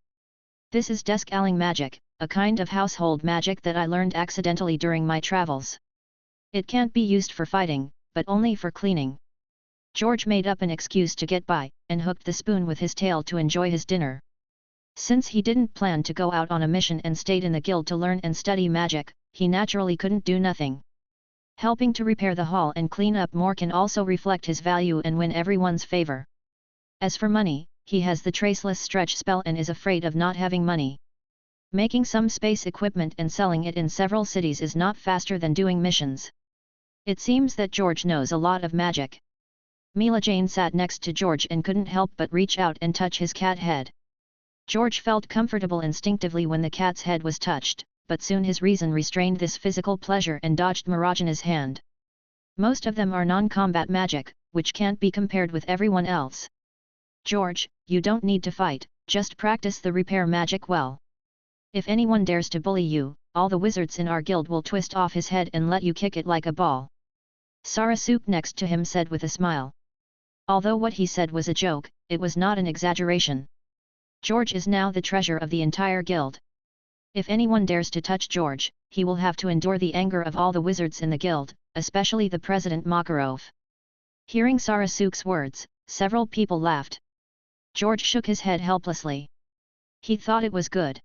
"This is desk-alling magic, a kind of household magic that I learned accidentally during my travels. It can't be used for fighting, but only for cleaning." George made up an excuse to get by, and hooked the spoon with his tail to enjoy his dinner. Since he didn't plan to go out on a mission and stayed in the guild to learn and study magic, he naturally couldn't do nothing. Helping to repair the hall and clean up more can also reflect his value and win everyone's favor. As for money, he has the traceless stretch spell and is afraid of not having money. Making some space equipment and selling it in several cities is not faster than doing missions. It seems that George knows a lot of magic. Mila Jane sat next to George and couldn't help but reach out and touch his cat head. George felt comfortable instinctively when the cat's head was touched, but soon his reason restrained this physical pleasure and dodged Mirajana's hand. Most of them are non-combat magic, which can't be compared with everyone else. George, you don't need to fight, just practice the repair magic well. If anyone dares to bully you, all the wizards in our guild will twist off his head and let you kick it like a ball. Sarasuk next to him said with a smile. Although what he said was a joke, it was not an exaggeration. George is now the treasure of the entire guild. If anyone dares to touch George, he will have to endure the anger of all the wizards in the guild, especially the president Makarov. Hearing Sarasuk's words, several people laughed. George shook his head helplessly. He thought it was good.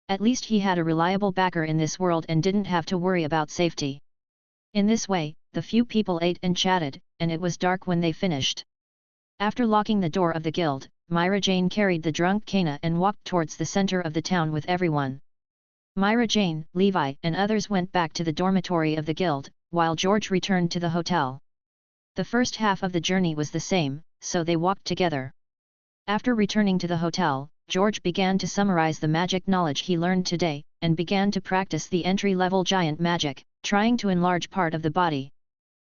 At least he had a reliable backer in this world and didn't have to worry about safety. In this way, the few people ate and chatted, and it was dark when they finished. After locking the door of the guild, Myra Jane carried the drunk Kana and walked towards the center of the town with everyone. Myra Jane, Levi and others went back to the dormitory of the guild, while George returned to the hotel. The first half of the journey was the same, so they walked together. After returning to the hotel, George began to summarize the magic knowledge he learned today, and began to practice the entry-level giant magic, trying to enlarge part of the body.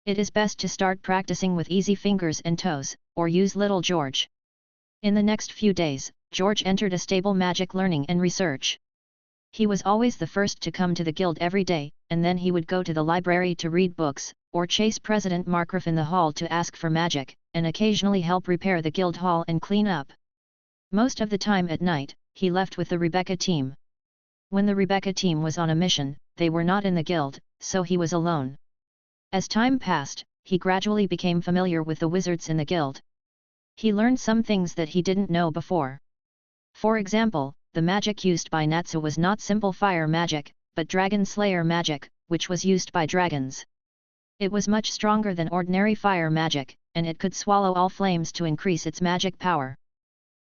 It is best to start practicing with easy fingers and toes, or use little George. In the next few days, George entered a stable magic learning and research. He was always the first to come to the guild every day, and then he would go to the library to read books, or chase President Markov in the hall to ask for magic, and occasionally help repair the guild hall and clean up. Most of the time at night, he left with the Rebecca team. When the Rebecca team was on a mission, they were not in the guild, so he was alone. As time passed, he gradually became familiar with the wizards in the guild. He learned some things that he didn't know before. For example, the magic used by Natsu was not simple fire magic, but dragon slayer magic, which was used by dragons. It was much stronger than ordinary fire magic, and it could swallow all flames to increase its magic power.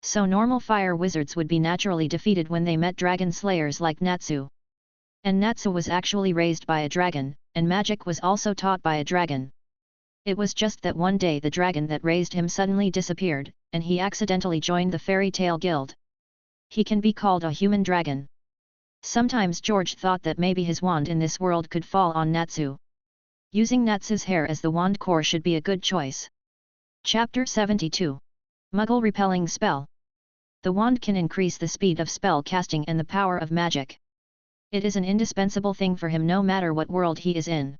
So normal fire wizards would be naturally defeated when they met dragon slayers like Natsu. And Natsu was actually raised by a dragon, and magic was also taught by a dragon. It was just that one day the dragon that raised him suddenly disappeared, and he accidentally joined the fairy tale guild. He can be called a human dragon. Sometimes George thought that maybe his wand in this world could fall on Natsu. Using Natsu's hair as the wand core should be a good choice. Chapter 72. Muggle Repelling Spell. The wand can increase the speed of spell casting and the power of magic. It is an indispensable thing for him no matter what world he is in.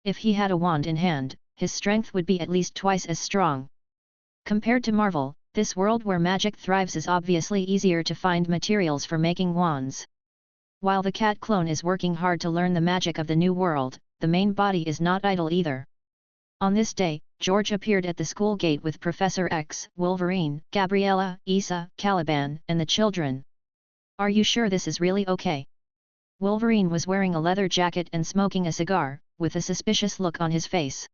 If he had a wand in hand, his strength would be at least twice as strong. Compared to Marvel, this world where magic thrives is obviously easier to find materials for making wands. While the cat clone is working hard to learn the magic of the new world, the main body is not idle either. On this day, George appeared at the school gate with Professor X, Wolverine, Gabriella, Isa, Caliban, and the children. "Are you sure this is really okay?" Wolverine was wearing a leather jacket and smoking a cigar, with a suspicious look on his face.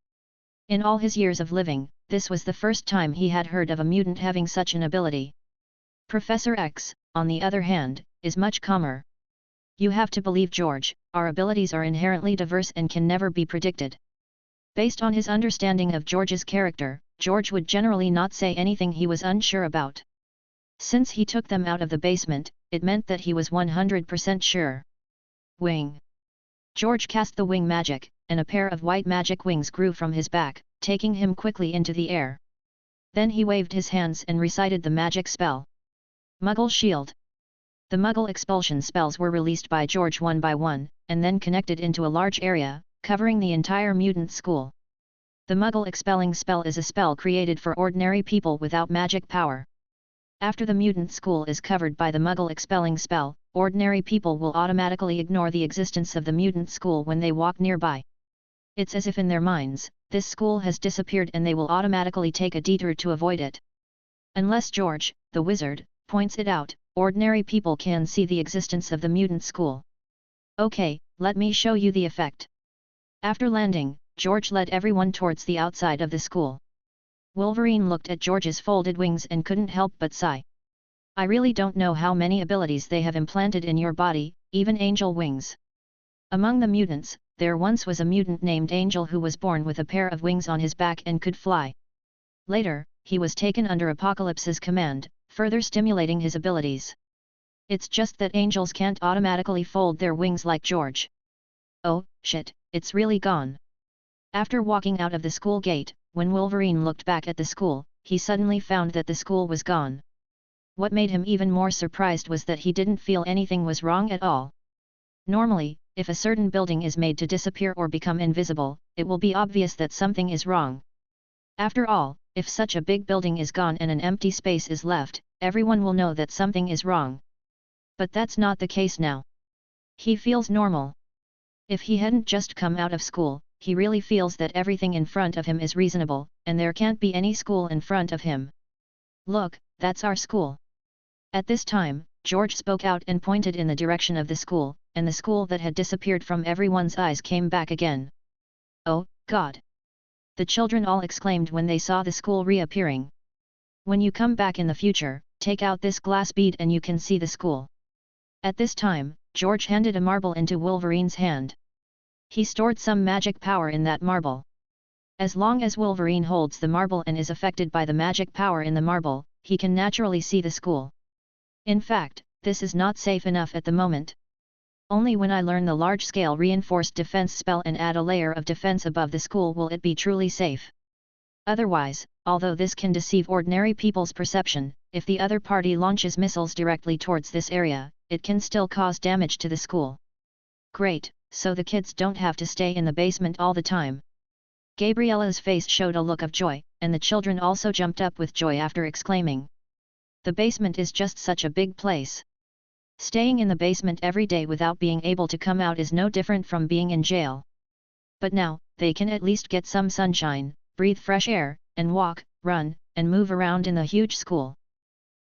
In all his years of living, this was the first time he had heard of a mutant having such an ability. Professor X, on the other hand, is much calmer. "You have to believe George, our abilities are inherently diverse and can never be predicted." Based on his understanding of George's character, George would generally not say anything he was unsure about. Since he took them out of the basement, it meant that he was 100% sure. Wing. George cast the wing magic, and a pair of white magic wings grew from his back, taking him quickly into the air. Then he waved his hands and recited the magic spell. Muggle Shield. The Muggle expulsion spells were released by George one by one, and then connected into a large area, covering the entire mutant school. The Muggle expelling spell is a spell created for ordinary people without magic power. After the mutant school is covered by the Muggle expelling spell, ordinary people will automatically ignore the existence of the mutant school when they walk nearby. It's as if in their minds, this school has disappeared and they will automatically take a detour to avoid it. Unless George, the wizard, points it out, ordinary people can see the existence of the mutant school. Okay, let me show you the effect. After landing, George led everyone towards the outside of the school. Wolverine looked at George's folded wings and couldn't help but sigh. I really don't know how many abilities they have implanted in your body, even angel wings. Among the mutants, there once was a mutant named Angel who was born with a pair of wings on his back and could fly. Later, he was taken under Apocalypse's command, further stimulating his abilities. It's just that angels can't automatically fold their wings like George. Oh, shit, it's really gone. After walking out of the school gate, when Wolverine looked back at the school, he suddenly found that the school was gone. What made him even more surprised was that he didn't feel anything was wrong at all. Normally, if a certain building is made to disappear or become invisible, it will be obvious that something is wrong. After all, if such a big building is gone and an empty space is left, everyone will know that something is wrong. But that's not the case now. He feels normal. If he hadn't just come out of school, he really feels that everything in front of him is reasonable, and there can't be any school in front of him. Look, that's our school. At this time, George spoke out and pointed in the direction of the school, and the school that had disappeared from everyone's eyes came back again. Oh, God! The children all exclaimed when they saw the school reappearing. When you come back in the future, take out this glass bead and you can see the school. At this time, George handed a marble into Wolverine's hand. He stored some magic power in that marble. As long as Wolverine holds the marble and is affected by the magic power in the marble, he can naturally see the school. In fact, this is not safe enough at the moment. Only when I learn the large-scale reinforced defense spell and add a layer of defense above the school will it be truly safe. Otherwise, although this can deceive ordinary people's perception, if the other party launches missiles directly towards this area, it can still cause damage to the school. Great, so the kids don't have to stay in the basement all the time. Gabriella's face showed a look of joy, and the children also jumped up with joy after exclaiming. The basement is just such a big place. Staying in the basement every day without being able to come out is no different from being in jail. But now, they can at least get some sunshine, breathe fresh air, and walk, run, and move around in the huge school.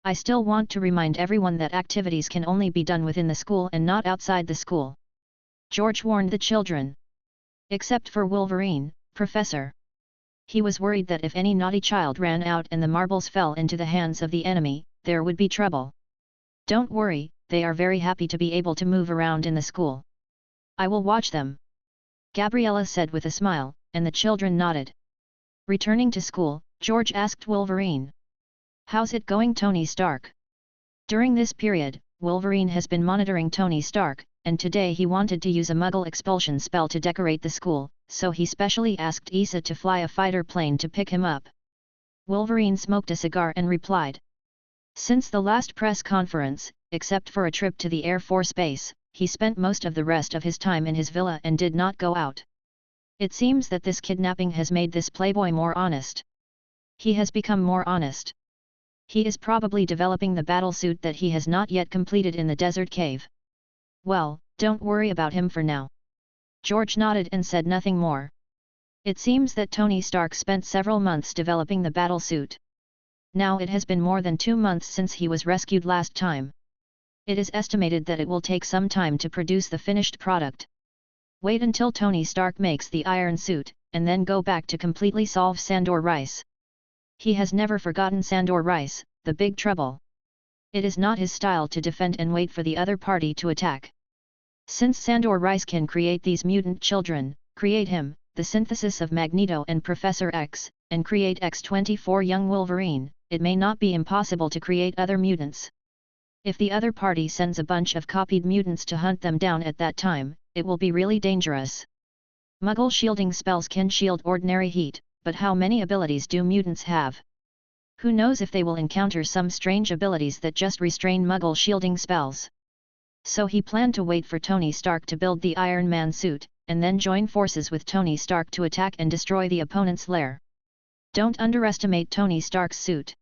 I still want to remind everyone that activities can only be done within the school and not outside the school. George warned the children. Except for Wolverine, Professor. He was worried that if any naughty child ran out and the marbles fell into the hands of the enemy, there would be trouble. Don't worry, they are very happy to be able to move around in the school. I will watch them. Gabriella said with a smile, and the children nodded. Returning to school, George asked Wolverine. How's it going, Tony Stark? During this period, Wolverine has been monitoring Tony Stark, and today he wanted to use a Muggle expulsion spell to decorate the school, so he specially asked Issa to fly a fighter plane to pick him up. Wolverine smoked a cigar and replied. Since the last press conference, except for a trip to the Air Force Base, he spent most of the rest of his time in his villa and did not go out. It seems that this kidnapping has made this playboy more honest. He has become more honest. He is probably developing the battlesuit that he has not yet completed in the desert cave. Well, don't worry about him for now. George nodded and said nothing more. It seems that Tony Stark spent several months developing the battlesuit. Now it has been more than 2 months since he was rescued last time. It is estimated that it will take some time to produce the finished product. Wait until Tony Stark makes the iron suit, and then go back to completely solve Sandor Rice. He has never forgotten Sandor Rice, the big trouble. It is not his style to defend and wait for the other party to attack. Since Sandor Rice can create these mutant children, create him, the synthesis of Magneto and Professor X, and create X-24 young Wolverine, it may not be impossible to create other mutants. If the other party sends a bunch of copied mutants to hunt them down at that time, it will be really dangerous. Muggle shielding spells can shield ordinary heat, but how many abilities do mutants have? Who knows if they will encounter some strange abilities that just restrain Muggle shielding spells? So he planned to wait for Tony Stark to build the Iron Man suit, and then join forces with Tony Stark to attack and destroy the opponent's lair. Don't underestimate Tony Stark's suit.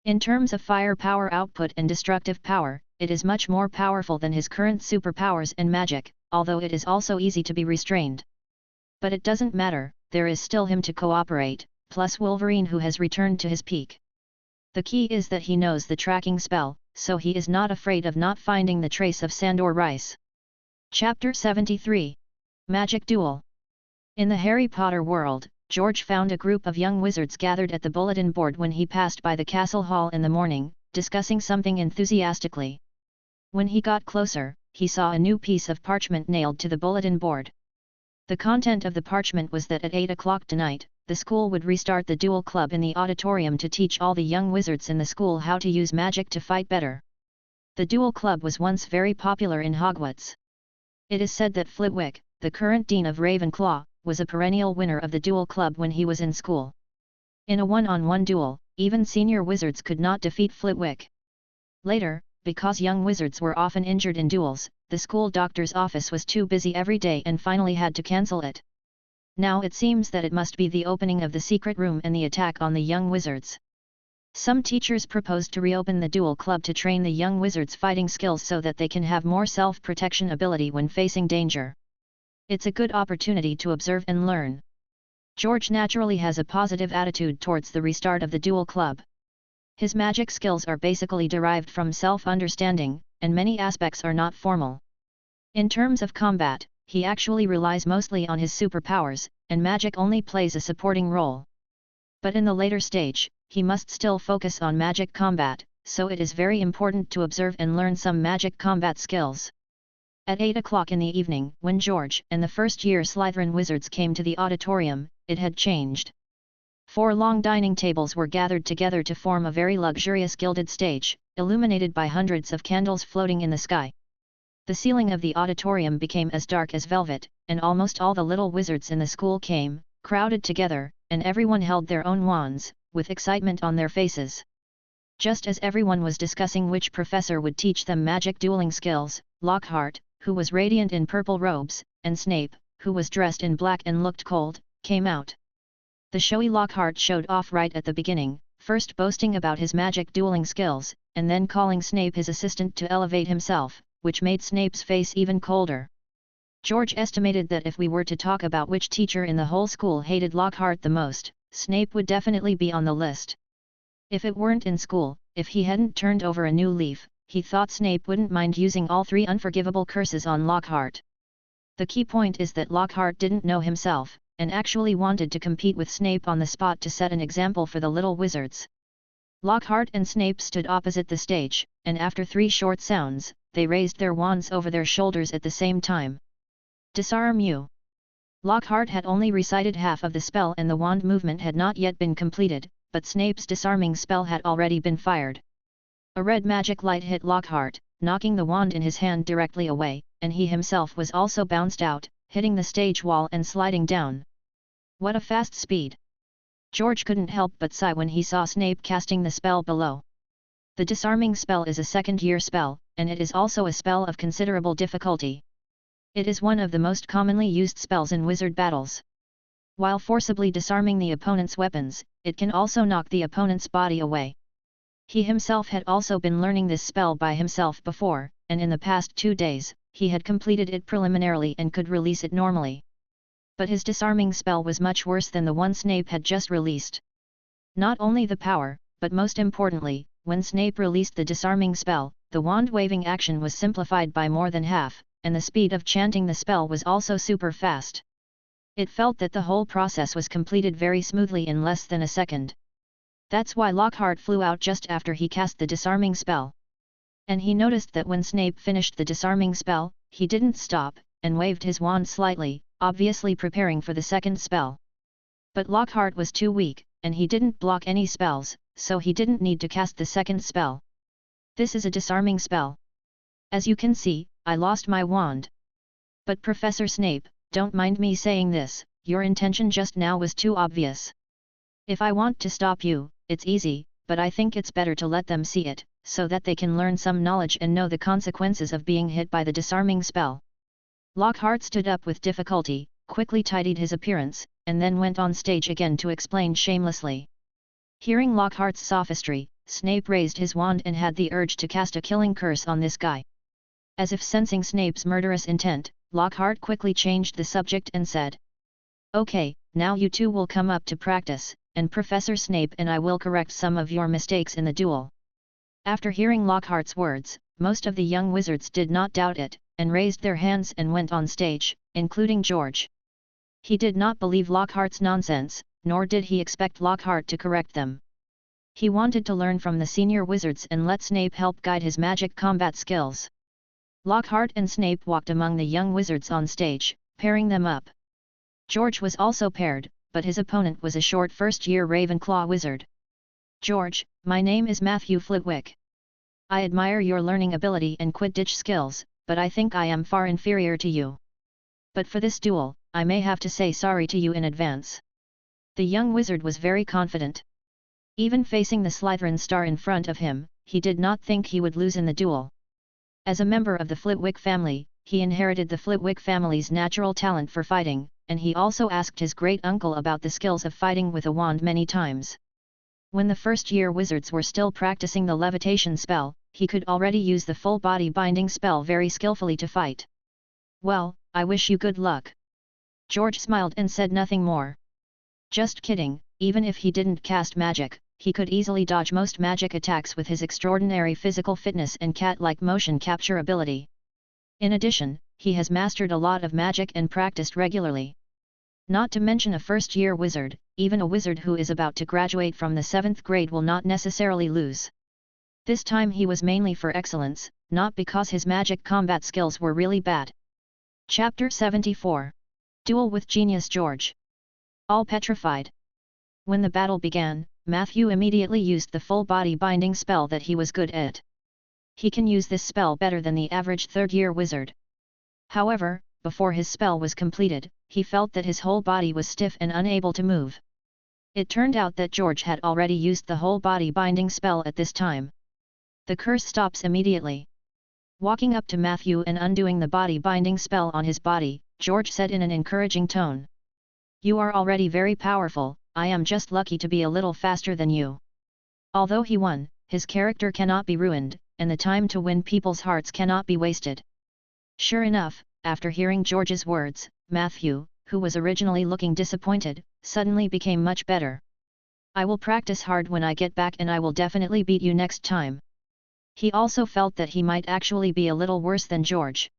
In terms of firepower output and destructive power, it is much more powerful than his current superpowers and magic, although it is also easy to be restrained. But it doesn't matter, there is still him to cooperate, plus Wolverine who has returned to his peak. The key is that he knows the tracking spell, so he is not afraid of not finding the trace of sand or rice. Chapter 73. Magic Duel. In the Harry Potter world, George found a group of young wizards gathered at the bulletin board when he passed by the castle hall in the morning, discussing something enthusiastically. When he got closer, he saw a new piece of parchment nailed to the bulletin board. The content of the parchment was that at 8 o'clock tonight, the school would restart the duel club in the auditorium to teach all the young wizards in the school how to use magic to fight better. The duel club was once very popular in Hogwarts. It is said that Flitwick, the current dean of Ravenclaw, was a perennial winner of the duel club when he was in school. In a one-on-one duel, even senior wizards could not defeat Flitwick. Later, because young wizards were often injured in duels, the school doctor's office was too busy every day and finally had to cancel it. Now it seems that it must be the opening of the secret room and the attack on the young wizards. Some teachers proposed to reopen the duel club to train the young wizards' fighting skills so that they can have more self-protection ability when facing danger. It's a good opportunity to observe and learn. George naturally has a positive attitude towards the restart of the duel club. His magic skills are basically derived from self-understanding, and many aspects are not formal. In terms of combat, he actually relies mostly on his superpowers, and magic only plays a supporting role. But in the later stage, he must still focus on magic combat, so it is very important to observe and learn some magic combat skills. At 8 o'clock in the evening, when George and the first-year Slytherin wizards came to the auditorium, it had changed. 4 long dining tables were gathered together to form a very luxurious gilded stage, illuminated by hundreds of candles floating in the sky. The ceiling of the auditorium became as dark as velvet, and almost all the little wizards in the school came, crowded together, and everyone held their own wands, with excitement on their faces. Just as everyone was discussing which professor would teach them magic dueling skills, Lockhart, who was radiant in purple robes, and Snape, who was dressed in black and looked cold, came out. The showy Lockhart showed off right at the beginning, first boasting about his magic dueling skills, and then calling Snape his assistant to elevate himself, which made Snape's face even colder. George estimated that if we were to talk about which teacher in the whole school hated Lockhart the most, Snape would definitely be on the list. If it weren't in school, if he hadn't turned over a new leaf, he thought Snape wouldn't mind using all 3 unforgivable curses on Lockhart. The key point is that Lockhart didn't know himself, and actually wanted to compete with Snape on the spot to set an example for the little wizards. Lockhart and Snape stood opposite the stage, and after 3 short sounds, they raised their wands over their shoulders at the same time. Disarm you! Lockhart had only recited half of the spell and the wand movement had not yet been completed, but Snape's disarming spell had already been fired. A red magic light hit Lockhart, knocking the wand in his hand directly away, and he himself was also bounced out, hitting the stage wall and sliding down. What a fast speed! George couldn't help but sigh when he saw Snape casting the spell below. The disarming spell is a second-year spell, and it is also a spell of considerable difficulty. It is one of the most commonly used spells in wizard battles. While forcibly disarming the opponent's weapons, it can also knock the opponent's body away. He himself had also been learning this spell by himself before, and in the past 2 days, he had completed it preliminarily and could release it normally. But his disarming spell was much worse than the one Snape had just released. Not only the power, but most importantly, when Snape released the disarming spell, the wand-waving action was simplified by more than half, and the speed of chanting the spell was also super fast. It felt that the whole process was completed very smoothly in less than a second. That's why Lockhart flew out just after he cast the disarming spell. And he noticed that when Snape finished the disarming spell, he didn't stop, and waved his wand slightly, obviously preparing for the second spell. But Lockhart was too weak, and he didn't block any spells, so he didn't need to cast the second spell. This is a disarming spell. As you can see, I lost my wand. But Professor Snape, don't mind me saying this, your intention just now was too obvious. If I want to stop you, it's easy, but I think it's better to let them see it, so that they can learn some knowledge and know the consequences of being hit by the disarming spell. Lockhart stood up with difficulty, quickly tidied his appearance, and then went on stage again to explain shamelessly. Hearing Lockhart's sophistry, Snape raised his wand and had the urge to cast a killing curse on this guy. As if sensing Snape's murderous intent, Lockhart quickly changed the subject and said, Okay, now you two will come up to practice, and Professor Snape and I will correct some of your mistakes in the duel. After hearing Lockhart's words, most of the young wizards did not doubt it, and raised their hands and went on stage, including George. He did not believe Lockhart's nonsense, nor did he expect Lockhart to correct them. He wanted to learn from the senior wizards and let Snape help guide his magic combat skills. Lockhart and Snape walked among the young wizards on stage, pairing them up. George was also paired, but his opponent was a short first-year Ravenclaw wizard. George, my name is Matthew Flitwick. I admire your learning ability and Quidditch skills, but I think I am far inferior to you. But for this duel, I may have to say sorry to you in advance. The young wizard was very confident. Even facing the Slytherin star in front of him, he did not think he would lose in the duel. As a member of the Flitwick family, he inherited the Flitwick family's natural talent for fighting, and he also asked his great-uncle about the skills of fighting with a wand many times. When the first-year wizards were still practicing the levitation spell, he could already use the full-body binding spell very skillfully to fight. Well, I wish you good luck. George smiled and said nothing more. Just kidding, even if he didn't cast magic, he could easily dodge most magic attacks with his extraordinary physical fitness and cat-like motion capture ability. In addition, he has mastered a lot of magic and practiced regularly. Not to mention a first-year wizard, even a wizard who is about to graduate from the 7th grade will not necessarily lose. This time he was mainly for excellence, not because his magic combat skills were really bad. Chapter 74. Duel with Genius George. All petrified. When the battle began, Matthew immediately used the full-body binding spell that he was good at. He can use this spell better than the average third-year wizard. However, before his spell was completed, he felt that his whole body was stiff and unable to move. It turned out that George had already used the whole-body binding spell at this time. The curse stops immediately. Walking up to Matthew and undoing the body binding spell on his body, George said in an encouraging tone. You are already very powerful, I am just lucky to be a little faster than you. Although he won, his character cannot be ruined, and the time to win people's hearts cannot be wasted. Sure enough, after hearing George's words, Matthew, who was originally looking disappointed, suddenly became much better. I will practice hard when I get back and I will definitely beat you next time. He also felt that he might actually be a little worse than George.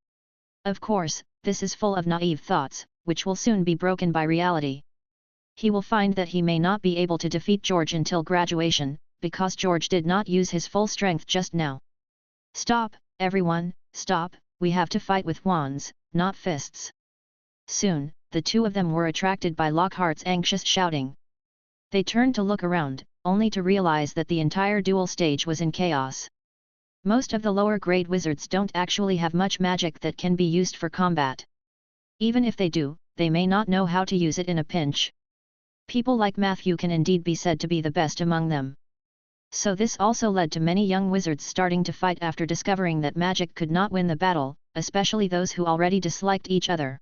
Of course, this is full of naive thoughts, which will soon be broken by reality. He will find that he may not be able to defeat George until graduation, because George did not use his full strength just now. Stop, everyone, stop, we have to fight with wands, not fists. Soon, the two of them were attracted by Lockhart's anxious shouting. They turned to look around, only to realize that the entire duel stage was in chaos. Most of the lower-grade wizards don't actually have much magic that can be used for combat. Even if they do, they may not know how to use it in a pinch. People like Matthew can indeed be said to be the best among them. So this also led to many young wizards starting to fight after discovering that magic could not win the battle, especially those who already disliked each other.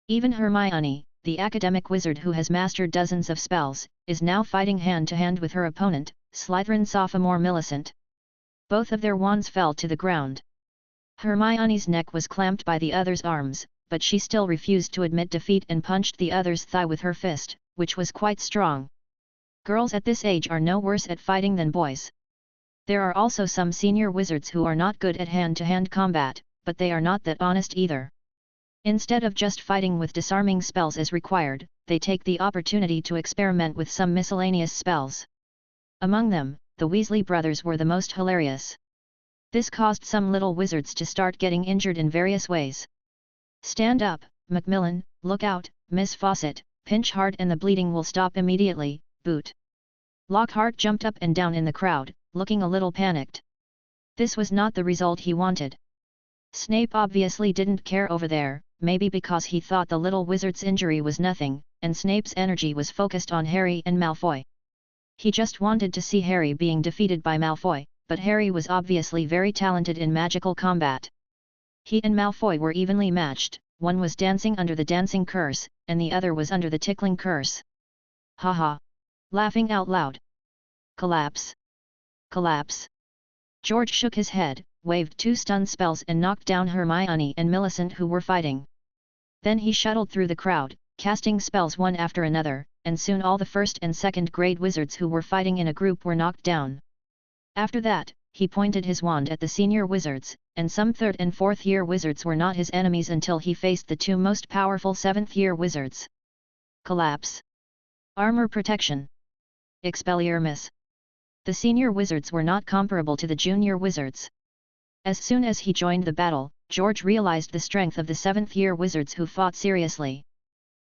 Even Hermione, the academic wizard who has mastered dozens of spells, is now fighting hand-to-hand with her opponent, Slytherin sophomore Millicent. Both of their wands fell to the ground. Hermione's neck was clamped by the other's arms, but she still refused to admit defeat and punched the other's thigh with her fist, which was quite strong. Girls at this age are no worse at fighting than boys. There are also some senior wizards who are not good at hand-to-hand combat, but they are not that honest either. Instead of just fighting with disarming spells as required, they take the opportunity to experiment with some miscellaneous spells. Among them, the Weasley brothers were the most hilarious. This caused some little wizards to start getting injured in various ways. Stand up, Macmillan, look out, Miss Fawcett, pinch hard and the bleeding will stop immediately, boot. Lockhart jumped up and down in the crowd, looking a little panicked. This was not the result he wanted. Snape obviously didn't care over there, maybe because he thought the little wizard's injury was nothing, and Snape's energy was focused on Harry and Malfoy. He just wanted to see Harry being defeated by Malfoy, but Harry was obviously very talented in magical combat. He and Malfoy were evenly matched, one was dancing under the dancing curse, and the other was under the tickling curse. Haha! Laughing out loud. Collapse! Collapse! George shook his head, waved 2 stun spells and knocked down Hermione and Millicent who were fighting. Then he shuttled through the crowd, casting spells one after another, and soon all the first and second grade wizards who were fighting in a group were knocked down. After that, he pointed his wand at the senior wizards, and some third and fourth year wizards were not his enemies until he faced the two most powerful seventh year wizards. Collapse. Armor protection. Expelliarmus miss. The senior wizards were not comparable to the junior wizards. As soon as he joined the battle, George realized the strength of the seventh year wizards who fought seriously.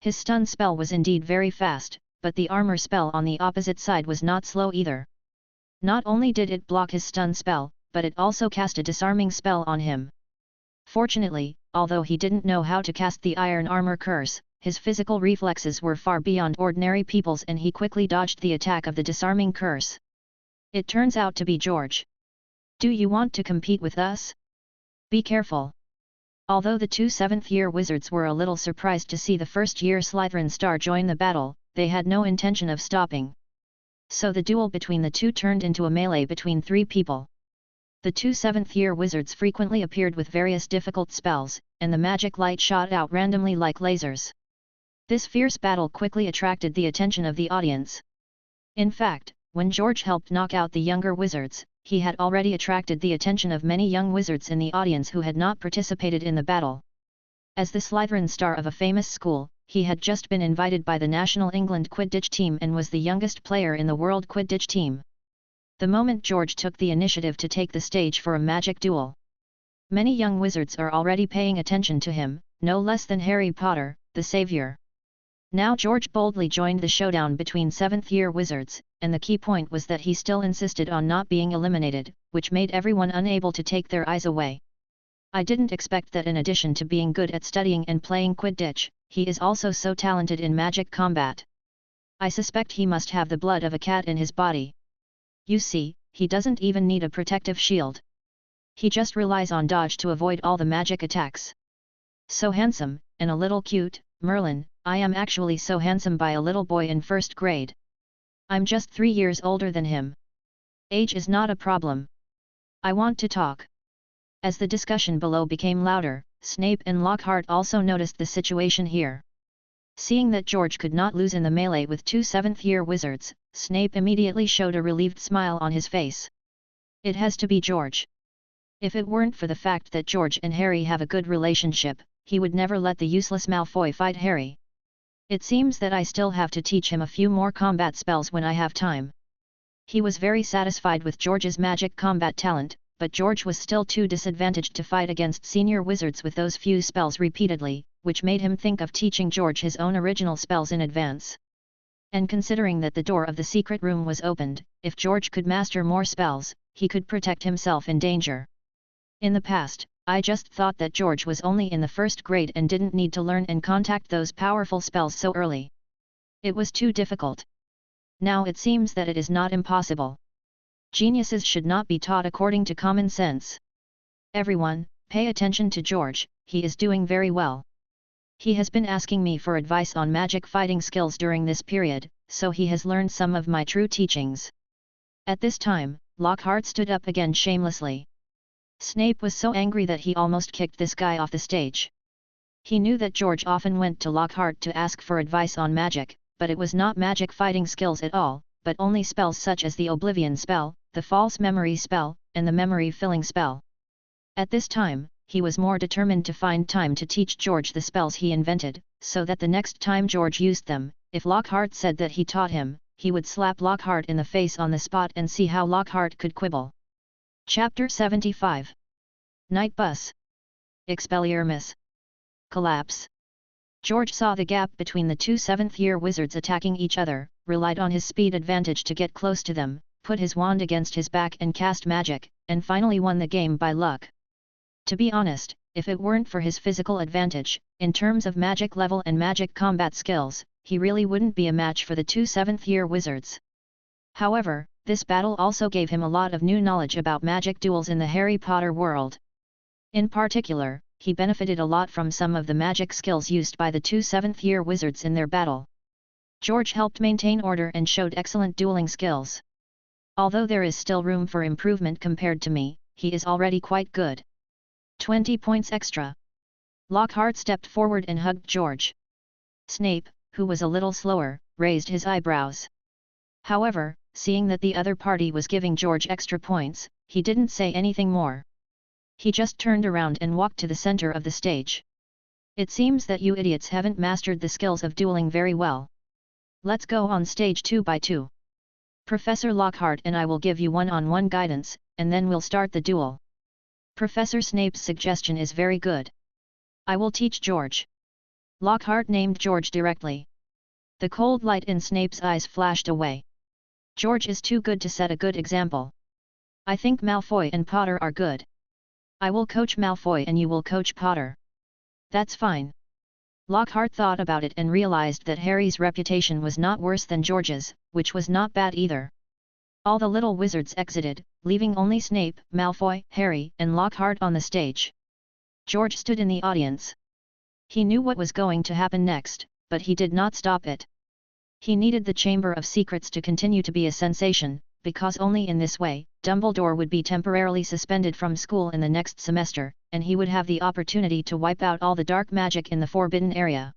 His stun spell was indeed very fast, but the armor spell on the opposite side was not slow either. Not only did it block his stun spell, but it also cast a disarming spell on him. Fortunately, although he didn't know how to cast the iron armor curse, his physical reflexes were far beyond ordinary people's and he quickly dodged the attack of the disarming curse. It turns out to be George. Do you want to compete with us? Be careful. Although the two seventh-year wizards were a little surprised to see the first-year Slytherin star join the battle, they had no intention of stopping. So the duel between the two turned into a melee between three people. The two seventh-year wizards frequently appeared with various difficult spells, and the magic light shot out randomly like lasers. This fierce battle quickly attracted the attention of the audience. In fact, when George helped knock out the younger wizards, he had already attracted the attention of many young wizards in the audience who had not participated in the battle. As the Slytherin star of a famous school, he had just been invited by the national England Quidditch team and was the youngest player in the world Quidditch team. The moment George took the initiative to take the stage for a magic duel, many young wizards are already paying attention to him, no less than Harry Potter, the savior. Now George boldly joined the showdown between seventh-year wizards, and the key point was that he still insisted on not being eliminated, which made everyone unable to take their eyes away. I didn't expect that in addition to being good at studying and playing Quidditch, he is also so talented in magic combat. I suspect he must have the blood of a cat in his body. You see, he doesn't even need a protective shield. He just relies on dodge to avoid all the magic attacks. So handsome, and a little cute, Merlin. I am actually so handsome by a little boy in first grade. I'm just 3 years older than him. Age is not a problem. I want to talk. As the discussion below became louder, Snape and Lockhart also noticed the situation here. Seeing that George could not lose in the melee with two seventh-year wizards, Snape immediately showed a relieved smile on his face. It has to be George. If it weren't for the fact that George and Harry have a good relationship, he would never let the useless Malfoy fight Harry. It seems that I still have to teach him a few more combat spells when I have time. He was very satisfied with George's magic combat talent, but George was still too disadvantaged to fight against senior wizards with those few spells repeatedly, which made him think of teaching George his own original spells in advance. And considering that the door of the secret room was opened, if George could master more spells, he could protect himself in danger. In the past, I just thought that George was only in the first grade and didn't need to learn and contact those powerful spells so early. It was too difficult. Now it seems that it is not impossible. Geniuses should not be taught according to common sense. Everyone, pay attention to George, he is doing very well. He has been asking me for advice on magic fighting skills during this period, so he has learned some of my true teachings. At this time, Lockhart stood up again shamelessly. Snape was so angry that he almost kicked this guy off the stage. He knew that George often went to Lockhart to ask for advice on magic, but it was not magic fighting skills at all, but only spells such as the Oblivion spell, the False Memory spell, and the Memory Filling spell. At this time, he was more determined to find time to teach George the spells he invented, so that the next time George used them, if Lockhart said that he taught him, he would slap Lockhart in the face on the spot and see how Lockhart could quibble. Chapter 75. Night Bus. Expelliarmus miss. Collapse. George saw the gap between the two seventh-year wizards attacking each other, relied on his speed advantage to get close to them, put his wand against his back and cast magic, and finally won the game by luck. To be honest, if it weren't for his physical advantage, in terms of magic level and magic combat skills, he really wouldn't be a match for the two seventh-year wizards. However, this battle also gave him a lot of new knowledge about magic duels in the Harry Potter world. In particular, he benefited a lot from some of the magic skills used by the two seventh-year wizards in their battle. George helped maintain order and showed excellent dueling skills. Although there is still room for improvement compared to me, he is already quite good. 20 points extra. Lockhart stepped forward and hugged George. Snape, who was a little slower, raised his eyebrows. However, seeing that the other party was giving George extra points, he didn't say anything more. He just turned around and walked to the center of the stage. It seems that you idiots haven't mastered the skills of dueling very well. Let's go on stage 2 by 2. Professor Lockhart and I will give you one-on-one guidance, and then we'll start the duel. Professor Snape's suggestion is very good. I will teach George. Lockhart named George directly. The cold light in Snape's eyes flashed away. George is too good to set a good example. I think Malfoy and Potter are good. I will coach Malfoy and you will coach Potter. That's fine. Lockhart thought about it and realized that Harry's reputation was not worse than George's, which was not bad either. All the little wizards exited, leaving only Snape, Malfoy, Harry, and Lockhart on the stage. George stood in the audience. He knew what was going to happen next, but he did not stop it. He needed the Chamber of Secrets to continue to be a sensation, because only in this way, Dumbledore would be temporarily suspended from school in the next semester, and he would have the opportunity to wipe out all the dark magic in the Forbidden Area.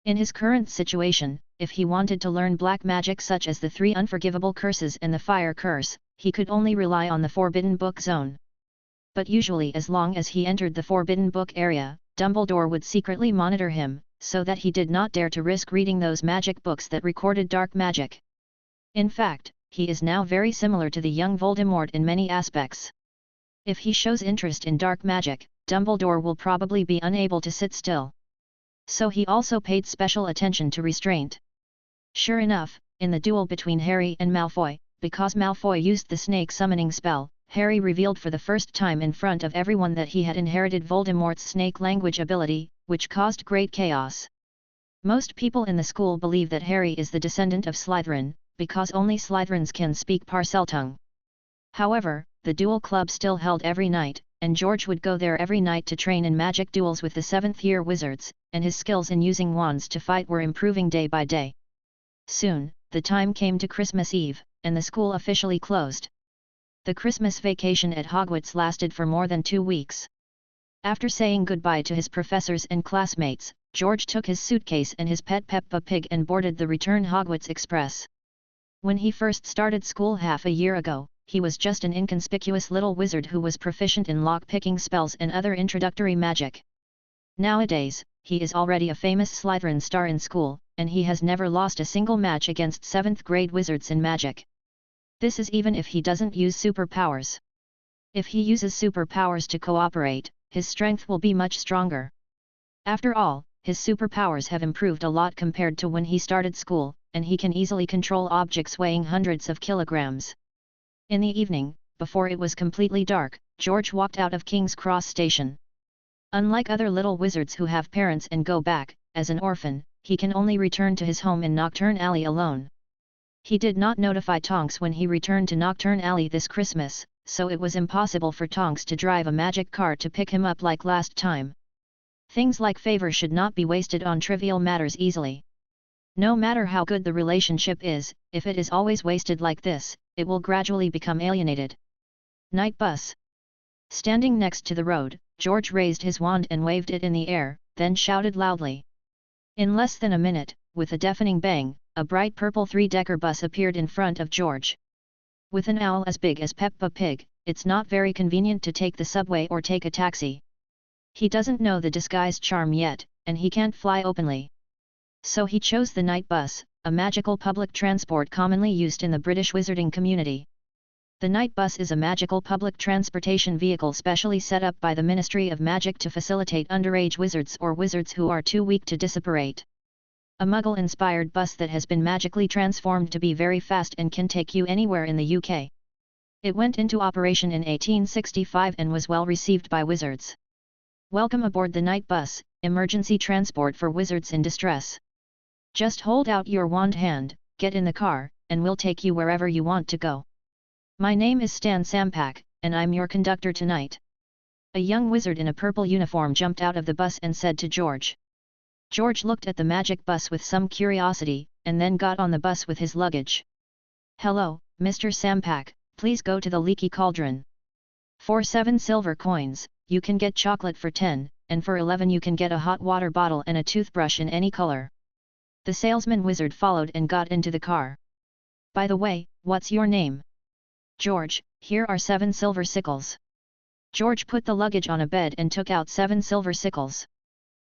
In his current situation, if he wanted to learn black magic such as the 3 unforgivable curses and the fire curse, he could only rely on the Forbidden Book zone. But usually as long as he entered the Forbidden Book area, Dumbledore would secretly monitor him, so that he did not dare to risk reading those magic books that recorded dark magic. In fact, he is now very similar to the young Voldemort in many aspects. If he shows interest in dark magic, Dumbledore will probably be unable to sit still. So he also paid special attention to restraint. Sure enough, in the duel between Harry and Malfoy, because Malfoy used the snake summoning spell, Harry revealed for the first time in front of everyone that he had inherited Voldemort's snake language ability, which caused great chaos. Most people in the school believe that Harry is the descendant of Slytherin, because only Slytherins can speak Parseltongue. However, the duel club still held every night, and George would go there every night to train in magic duels with the 7th-year wizards, and his skills in using wands to fight were improving day by day. Soon, the time came to Christmas Eve, and the school officially closed. The Christmas vacation at Hogwarts lasted for more than 2 weeks. After saying goodbye to his professors and classmates, George took his suitcase and his pet Peppa Pig and boarded the return Hogwarts Express. When he first started school half a year ago, he was just an inconspicuous little wizard who was proficient in lock-picking spells and other introductory magic. Nowadays, he is already a famous Slytherin star in school, and he has never lost a single match against 7th-grade wizards in magic. This is even if he doesn't use superpowers. If he uses superpowers to cooperate, his strength will be much stronger. After all, his superpowers have improved a lot compared to when he started school, and he can easily control objects weighing hundreds of kilograms. In the evening, before it was completely dark, George walked out of King's Cross Station. Unlike other little wizards who have parents and go back, as an orphan, he can only return to his home in Nocturne Alley alone. He did not notify Tonks when he returned to Nocturne Alley this Christmas, so it was impossible for Tonks to drive a magic car to pick him up like last time. Things like favor should not be wasted on trivial matters easily. No matter how good the relationship is, if it is always wasted like this, it will gradually become alienated. Night bus. Standing next to the road, George raised his wand and waved it in the air, then shouted loudly. In less than a minute, with a deafening bang, a bright purple 3-decker bus appeared in front of George. With an owl as big as Peppa Pig, it's not very convenient to take the subway or take a taxi. He doesn't know the disguised charm yet, and he can't fly openly. So he chose the night bus, a magical public transport commonly used in the British wizarding community. The night bus is a magical public transportation vehicle specially set up by the Ministry of Magic to facilitate underage wizards or wizards who are too weak to disapparate. A Muggle-inspired bus that has been magically transformed to be very fast and can take you anywhere in the UK. It went into operation in 1865 and was well received by wizards. Welcome aboard the night bus, emergency transport for wizards in distress. Just hold out your wand hand, get in the car, and we'll take you wherever you want to go. My name is Stan Sampak, and I'm your conductor tonight. A young wizard in a purple uniform jumped out of the bus and said to George. George looked at the magic bus with some curiosity, and then got on the bus with his luggage. Hello, Mr. Sampak, please go to the Leaky Cauldron. For 7 silver coins, you can get chocolate for 10, and for 11 you can get a hot water bottle and a toothbrush in any color. The salesman wizard followed and got into the car. By the way, what's your name? George, here are 7 silver sickles. George put the luggage on a bed and took out 7 silver sickles.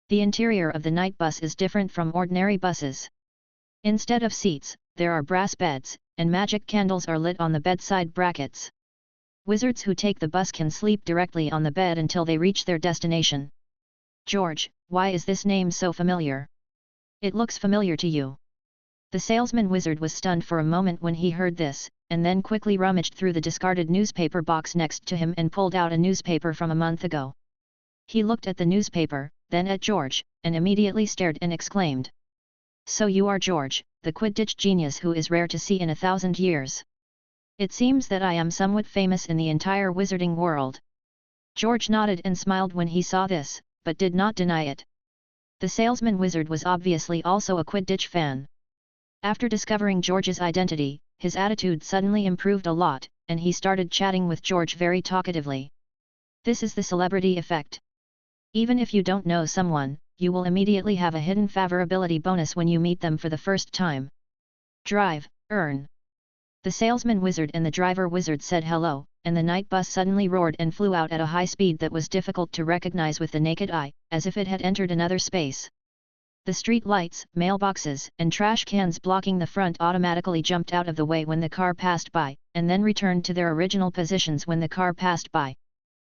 The interior of the night bus is different from ordinary buses. Instead of seats, there are brass beds, and magic candles are lit on the bedside brackets. Wizards who take the bus can sleep directly on the bed until they reach their destination. George, why is this name so familiar? It looks familiar to you. The salesman wizard was stunned for a moment when he heard this, and then quickly rummaged through the discarded newspaper box next to him and pulled out a newspaper from a month ago. He looked at the newspaper, then at George, and immediately stared and exclaimed. So you are George, the Quidditch genius who is rare to see in 1,000 years. It seems that I am somewhat famous in the entire wizarding world. George nodded and smiled when he saw this, but did not deny it. The salesman wizard was obviously also a Quidditch fan. After discovering George's identity, his attitude suddenly improved a lot, and he started chatting with George very talkatively. This is the celebrity effect. Even if you don't know someone, you will immediately have a hidden favorability bonus when you meet them for the first time. Drive, earn. The salesman wizard and the driver wizard said hello, and the night bus suddenly roared and flew out at a high speed that was difficult to recognize with the naked eye, as if it had entered another space. The street lights, mailboxes, and trash cans blocking the front automatically jumped out of the way when the car passed by, and then returned to their original positions when the car passed by.